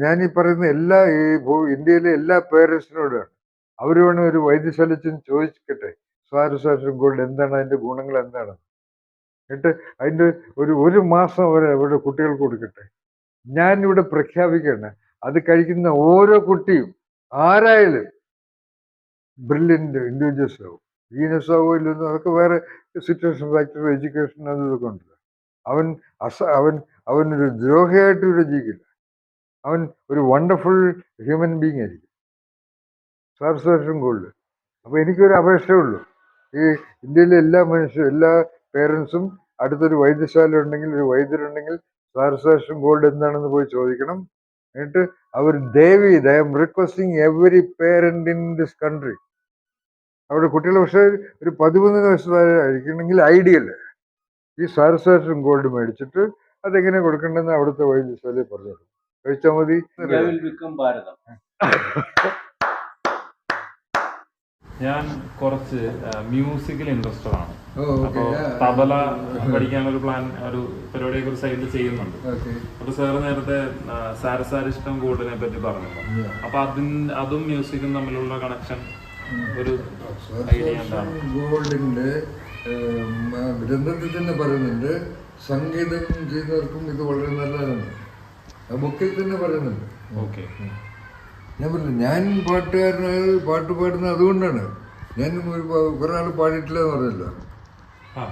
B: ഞാനീ പറയുന്ന എല്ലാ ഇന്ത്യയിലെ എല്ലാ പേരൻസിനോടാണ്, അവർ വേണം ഒരു വൈദ്യശാല ചോദിക്കട്ടെ സാരസ്വതാരിഷ്ടം ഗോൾഡ് എന്താണ്, അതിൻ്റെ ഗുണങ്ങൾ എന്താണ്. എന്നിട്ട് അതിൻ്റെ ഒരു മാസം അവരുടെ കുട്ടികൾക്ക് കൊടുക്കട്ടെ. ഞാനിവിടെ പ്രഖ്യാപിക്കുകയാണ്, അത് കഴിക്കുന്ന ഓരോ കുട്ടിയും ആരായാലും ബ്രില്യൻ്റ് ഇൻഡിവിജ്വൽസ് ആവും. ജീനസ് ആവോ ഇല്ലെന്ന് അതൊക്കെ വേറെ സിറ്റുവേഷൻ, ഫാക്ടർ, എഡ്യൂക്കേഷൻ, അതൊക്കെ ഉണ്ടല്ലോ. അവനൊരു ദ്രോഹിയായിട്ട് ഇവിടെ ജീവിക്കില്ല. അവൻ ഒരു വണ്ടർഫുൾ ഹ്യൂമൻ ബീങ് ആയിരിക്കും. സാരസ്വതാരിഷ്ടം ഗോൾഡ്. അപ്പോൾ എനിക്കൊരു അപേക്ഷയേ ഉള്ളൂ, ഈ ഇന്ത്യയിലെ എല്ലാ മനുഷ്യരും, എല്ലാ പേരൻസും അടുത്തൊരു വൈദ്യശാല ഉണ്ടെങ്കിൽ, ഒരു വൈദ്യരുണ്ടെങ്കിൽ സാരസ്വതാരിഷ്ടം ഗോൾഡ് എന്താണെന്ന് പോയി ചോദിക്കണം. എന്നിട്ട് അവർ ദയവ് ചെയ്ത്, I M requesting every parent in this country, അവിടെ കുട്ടികൾ പക്ഷേ ഒരു 13 വയസ്സായിരിക്കണമെങ്കിൽ ഐഡിയൽ ഈ സാരസ്വതാരിഷ്ടം ഗോൾഡ് മേടിച്ചിട്ട് അതെങ്ങനെ കൊടുക്കേണ്ടതെന്ന് അവിടുത്തെ വൈദ്യശാലയിൽ പറഞ്ഞു കൊടുക്കും. കഴിച്ചാൽ മതി.
E: ഞാൻ കുറച്ച് മ്യൂസിക്കൽ ഇൻട്രസ്റ്റഡ് ആണ്.
B: Oh, okay.
E: അപ്പൊ
B: Yeah.
E: തബല പഠിക്കാനൊരു ഒരു പരിപാടിയൊക്കെ ഒരു സൈഡിൽ ചെയ്യുന്നുണ്ട്.
B: Okay.
E: അപ്പൊ സാറ് നേരത്തെ സാരസാരിഷ്ടം ഗോൾഡിനെ പറ്റി പറഞ്ഞല്ലോ.
B: Yeah.
E: അപ്പൊ അതും മ്യൂസിക്കും തമ്മിലുള്ള കണക്ഷൻ ഒരു ഐഡിയ എന്താണ്?
B: ഗോൾഡിന്റെ ഗ്രന്ഥത്തിൽ തന്നെ പറയുന്നുണ്ട്, സംഗീതം ചെയ്യുന്നവർക്കും ഇത് വളരെ നല്ലതാണ്. ആ ബുക്കിൽ തന്നെ പറയുന്നുണ്ട്.
E: ഓക്കെ.
B: ഞാൻ പറഞ്ഞു, ഞാൻ പാട്ട് പാടുന്നത് അതുകൊണ്ടാണ്. ഞാൻ കുറെ ആൾ പാടിയിട്ടില്ല എന്ന് പറഞ്ഞല്ലോ.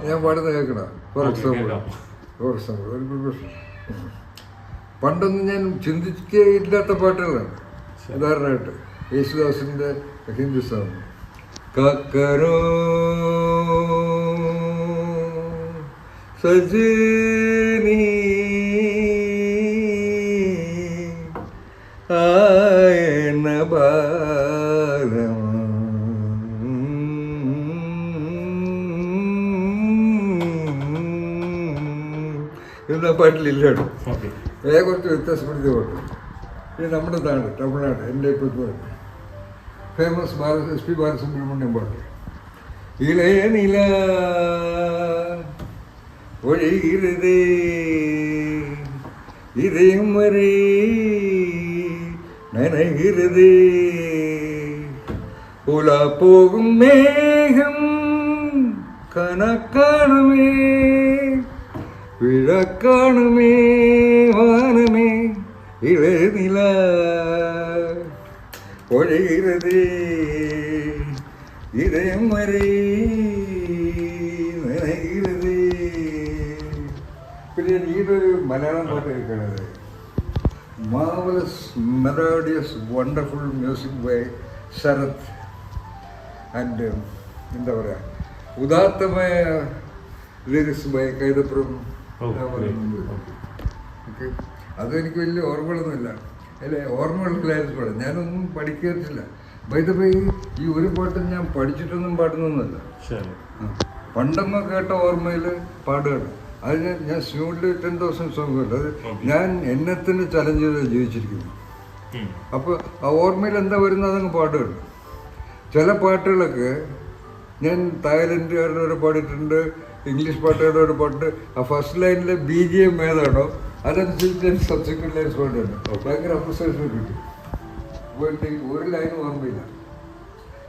B: ഞാൻ പാടുന്ന കേൾക്കണം. ഫോർ എക്സാമ്പിൾ ഒരു പ്രൊഫഷൻ പണ്ടൊന്നും ഞാൻ ചിന്തിക്കേയില്ലാത്ത പാട്ടുകളാണ്. ഉദാഹരണമായിട്ട് യേശുദാസിന്റെ ഹിന്ദുസ്ഥാൻ കക്കരോ സജനി ആയന ബാലം എന്ന പാട്ടിലില്ലാണ്. കുറച്ച് വ്യത്യാസപ്പെടുത്തിയ പാട്ട്. ഇത് നമ്മുടെ നാട് തമിഴ്നാട്, എൻ്റെ ഇപ്പോഴത്തെ ഫേമസ് എസ് പി ബാലസുബ്രഹ്മണ്യം പാട്ട്. ഇളയ നില ഒഴുകിരുതേ இதயம் வரை நனைகிறது உலா போகும் மேகம் கணக்காணுமே விழக்காணுமே வானமே இளநிலா பொழிகிறது இதயம் வரை നനയുന്നത്. പിന്നെ ഈയൊരു മലയാളം പാട്ട് കേൾക്കുന്നത് marvellous melodious wonderful music by Sarath and എന്താ പറയുക ഉദാത്തമായ ലിറിക്സ് ബൈ കൈതപ്പുറം. ഓക്കെ, അതെനിക്ക് വലിയ ഓർമ്മകളൊന്നുമില്ല. അല്ലെ ഓർമ്മകളില്ലായിരുന്നു പാടാം. ഞാനൊന്നും പഠിക്കില്ല. ബൈ ദ ബൈ ഈ ഒരു പാട്ടും ഞാൻ പഠിച്ചിട്ടൊന്നും പാടുന്നൊന്നുമല്ല. പണ്ടൊന്നും കേട്ട ഓർമ്മയിൽ പാടുകയാണ്. അത് ഞാൻ സ്നൂഡിൽ 10,000 സോങ് ഉണ്ട്. അത് ഞാൻ എന്നെ തന്നെ ചലഞ്ച് ചെയ്ത് ജീവിച്ചിരിക്കുന്നു. അപ്പോൾ ആ ഓർമ്മയിൽ എന്താ വരുന്നത് അതങ്ങ് പാടുകയാണ്. ചില പാട്ടുകളൊക്കെ ഞാൻ തായ്ലൻഡുകാരുടെ പാടിയിട്ടുണ്ട്, ഇംഗ്ലീഷ് പാട്ടുകാരുടെ പാട്ട്. ആ ഫസ്റ്റ് ലൈനിലെ BGM ഏതാണോ അതനുസരിച്ച് ഞാൻ സബ്സിക്വന്റ് ലൈൻസ് പാടുകയാണ്. ഭയങ്കര അപ്രിസിയേഷൻ കിട്ടി. ഒരു ലൈനും ഓർമ്മയില്ല.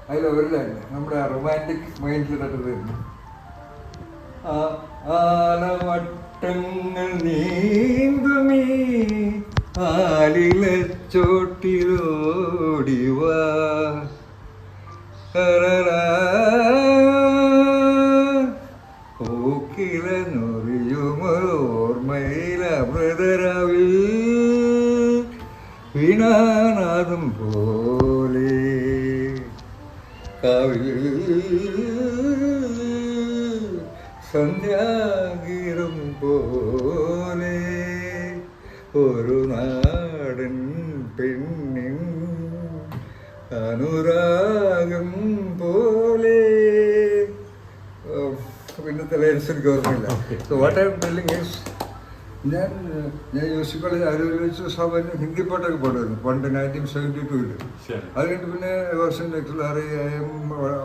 B: അതിലൊരു ലൈൻ നമ്മുടെ റൊമാൻറ്റിക് മൈൻഡിൽ തട്ടുന്നു. ആലവട്ടങ്ങൾ നീന്തുമീ ആലിലച്ചോട്ടിലോടിവാ ഓക്കില നൊറിയുമോർമ്മയില മൃതരാവിൽ വീണാനാദം പോലെ കാവിൽ സന്ധ്യാഗീതം പോലെ ഒരു നാടൻ പെണ്ണിൻ അനുരാഗം പോലെ. പിന്നത്തെ ലൈൻസ് എനിക്ക് ഓർമ്മയില്ല. So what I M telling is ഞാൻ യൂസി കോളേജ് ആരോഗ്യ സ്ഥാപനം ഹിന്ദി പാട്ടൊക്കെ പാടുമായിരുന്നു പണ്ട് 1972. അത് കഴിഞ്ഞിട്ട് പിന്നെ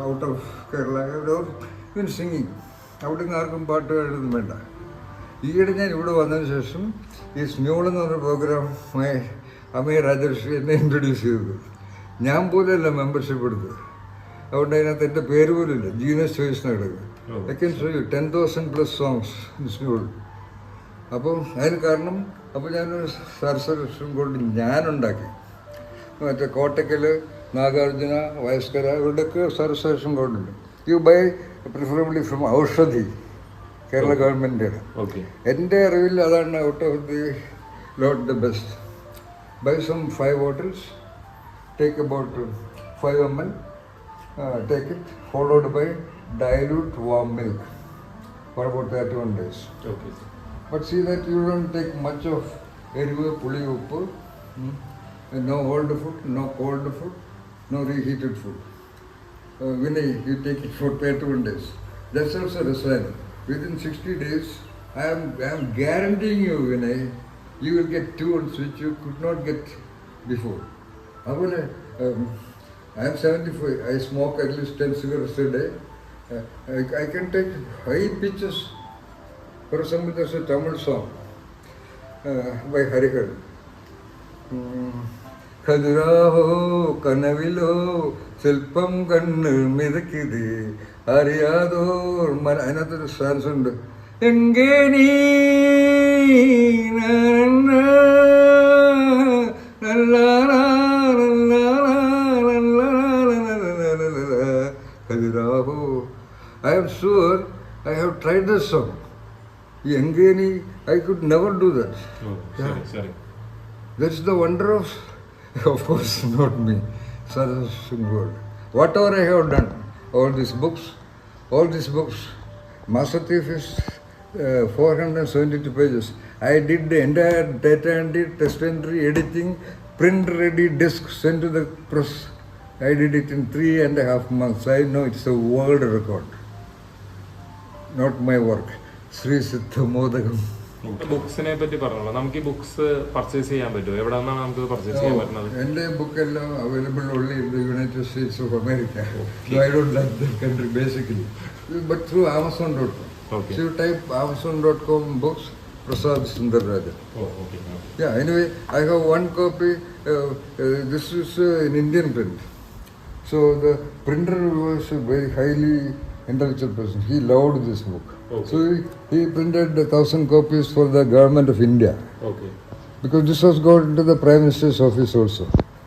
B: out of Kerala in singing. അവിടെ നിന്ന് ആർക്കും പാട്ട് എഴുതും വേണ്ട. ഈയിടെ ഞാൻ ഇവിടെ വന്നതിന് ശേഷം ഈ സ്മ്യൂൾ എന്ന് പറഞ്ഞ പ്രോഗ്രാം അമേ രാജർഷി എന്നെ ഇൻട്രൊഡ്യൂസ് ചെയ്തത്. ഞാൻ പോലെയല്ല മെമ്പർഷിപ്പ് എടുത്തത്. അതുകൊണ്ട് അതിനകത്ത് എൻ്റെ പേര് പോലും ഇല്ല. ജീനസ് ചോയ്സ് നടക്കുക. I can show you 10,000+ songs in Smule. അപ്പം അതിന് കാരണം അപ്പോൾ ഞാനൊരു സരസ്വരം കൊണ്ട് ഞാനുണ്ടാക്കി. മറ്റേ കോട്ടക്കൽ, നാഗാർജുന, വയസ്കര ഇവിടെയൊക്കെ സരസ്വരം കൊണ്ടുണ്ട്. You buy preferably from Oushadhi, Kerala government. എൻ്റെ അറിവിൽ അതാണ് out of the lot the best. Buy some 5 bottles, take about 5 ml, take it, followed by dilute warm milk for about 31 days.
E: Okay.
B: But see that you don't take much of erivu, puli, uppu, no old food, no cold food, no reheated food. Vinay, you take it for 31 days. That's also Rasayana. Within 60 days, I am guaranteeing you, Vinay, you will get tunes which you could not get before. അതുപോലെ I am 75. I smoke at least 10 cigarettes a day. I can take high pitches. For example, there's a Tamil song by Hariharan. Khaduraho kanavilo silpam kannu midakidi ariyador man another stands under engeni Khaduraho. I am sure I have tried this song. Engeni, I could never do that.
E: ശരി
B: That's the wonder of course, not me. Word. Whatever I have done, all these books, Master Thief is 472 pages. I did the entire data entry, test entry, editing, print ready disc sent to the press. I did it in 3.5 months. I know it's a world record. Not my work. Sri Siddha Modagam.
E: ബുക്സിനെ പറ്റി പറഞ്ഞല്ലോ, നമുക്ക് ഈ ബുക്സ് പർച്ചേസ് ചെയ്യാൻ പറ്റുമോ? എവിടെ നിന്നാണ് നമുക്ക് പർച്ചേസ് ചെയ്യാൻ പറ്റുന്നത്?
B: എൻ്റെ ബുക്കെല്ലാം available only in the United States of America. I don't like the country basically, but through Amazon.com.
E: Okay.
B: So you type Amazon.com books, Prasad Sundararajan. Yeah, anyway, I have one copy. This is an Indian print. So the printer was a very highly intellectual person. He loved this book.
E: Okay.
B: So he printed 1,000 copies for the government of India.
E: Okay.
B: Because this was got into the Prime Minister's office also,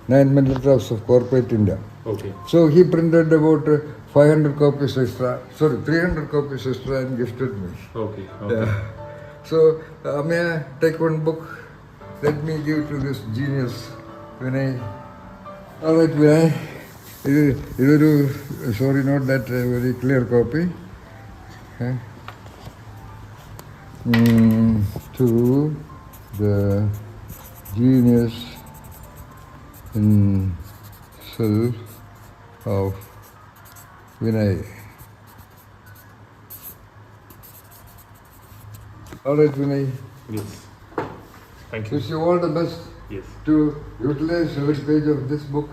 B: 9 milligrams of corporate India.
E: Okay.
B: So he printed about 500 copies extra, 300 copies extra and gifted me.
E: Okay.
B: Yeah. So may I take one book? Let me give to this genius, Vinay. All right, Vinay. Sorry, not that very clear copy. To the genius himself of Vinay. All right, Vinay.
E: Yes. Thank you.
B: Wish you all the best
E: Yes.
B: to utilize every page of this book.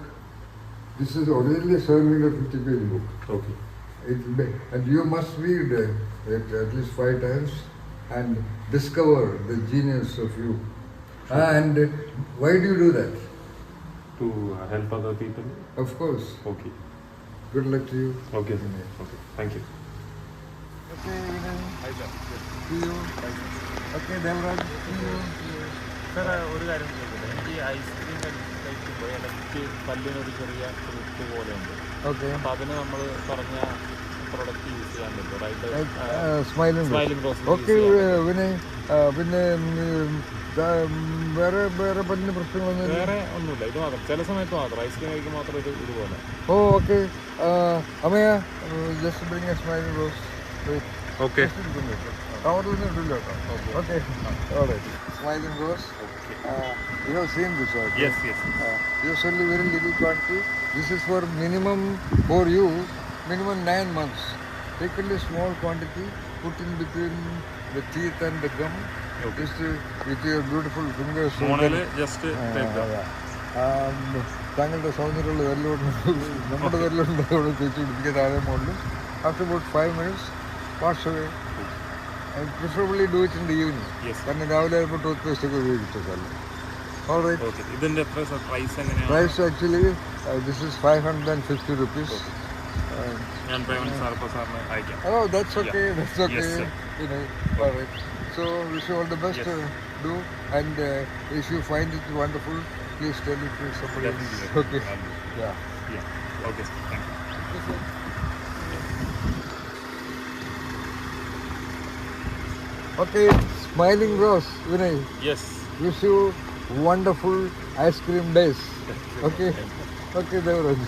B: This is originally a 750-page book.
E: Okay.
B: And you must read it at least 5 times and discover the genius of you. And why do you do that?
E: To help other people.
B: Of course.
E: Okay.
B: Good luck to you.
E: Okay. Okay. Thank you.
B: Okay, Vinay. See you. Okay, Devraj. See you.
F: Sir ഒരു കാര്യം ചോദിക്കട്ടെ, എനിക്ക് ഐസ്ക്രീം കഴിക്കുമ്പോൾ ഇടയ്ക്ക് പല്ലിനൊരു ചെറിയ കുരുട്ട് പോലെയുണ്ട്.
B: Okay.
F: അപ്പം അതിന് നമ്മൾ പറഞ്ഞ പ്രൊഡക്റ്റ് യൂസ് ചെയ്യാൻ പറ്റും, right?
B: Smiling Rose. Okay, Vinay. പിന്നെ വേറെ പല്ലിന് പ്രശ്നങ്ങളൊന്നും
F: വേറെ ഒന്നുമില്ല, ഇത് മാത്രം ചില സമയത്ത് മാത്രം ഐസ്ക്രീം കഴിക്കുമ്പോൾ മാത്രം ഇതുപോലെ.
B: Oh, okay. Amaya, just bring a Smiling Rose.
E: Okay.
B: Okay. All right. Smiling Rose. You have seen this, right?
E: Yes.
B: Usually very little quantity. This is for minimum for you, minimum 9 months. Take only small quantity, put in between the teeth and the gum.
E: Okay.
B: Just with your beautiful fingers.
E: Just
B: താങ്കളുടെ സൗന്ദര്യമുള്ള വെല്ലോണ്ട് നമ്മുടെ വെല്ലോണ്ട് അവിടെ തേച്ച് പിടിപ്പിക്കുക താഴെ മുകളിൽ. After about 5 minutes, wash away. And preferably do it in the evening.
E: Yes.
B: കാരണം രാവിലെ ആയപ്പോൾ ടൂത്ത് പേസ്റ്റ് ഒക്കെ ഉപയോഗിച്ചതല്ല. All right.
E: ഓക്കെ. ഇതിന്റെ എത്ര പ്രൈസ് എങ്ങനെയാണ്?
B: Price actually, this is 550 rupees.
E: ഞാൻ പേയ്മെന്റ് സാറിന് അയക്കാം.
B: Oh, that's okay. That's okay.
E: Yes, sir.
B: You know, all right. So wish you all the best.
E: Yes.
B: Do and if you find it wonderful, please tell it to somebody else.
E: Definitely.
B: Okay. Yeah.
E: Okay sir, thank you.
B: Okay. Smiling Rose, Vinay.
E: Yes.
B: Wish you wonderful ice cream days. Okay. Okay, Devraj.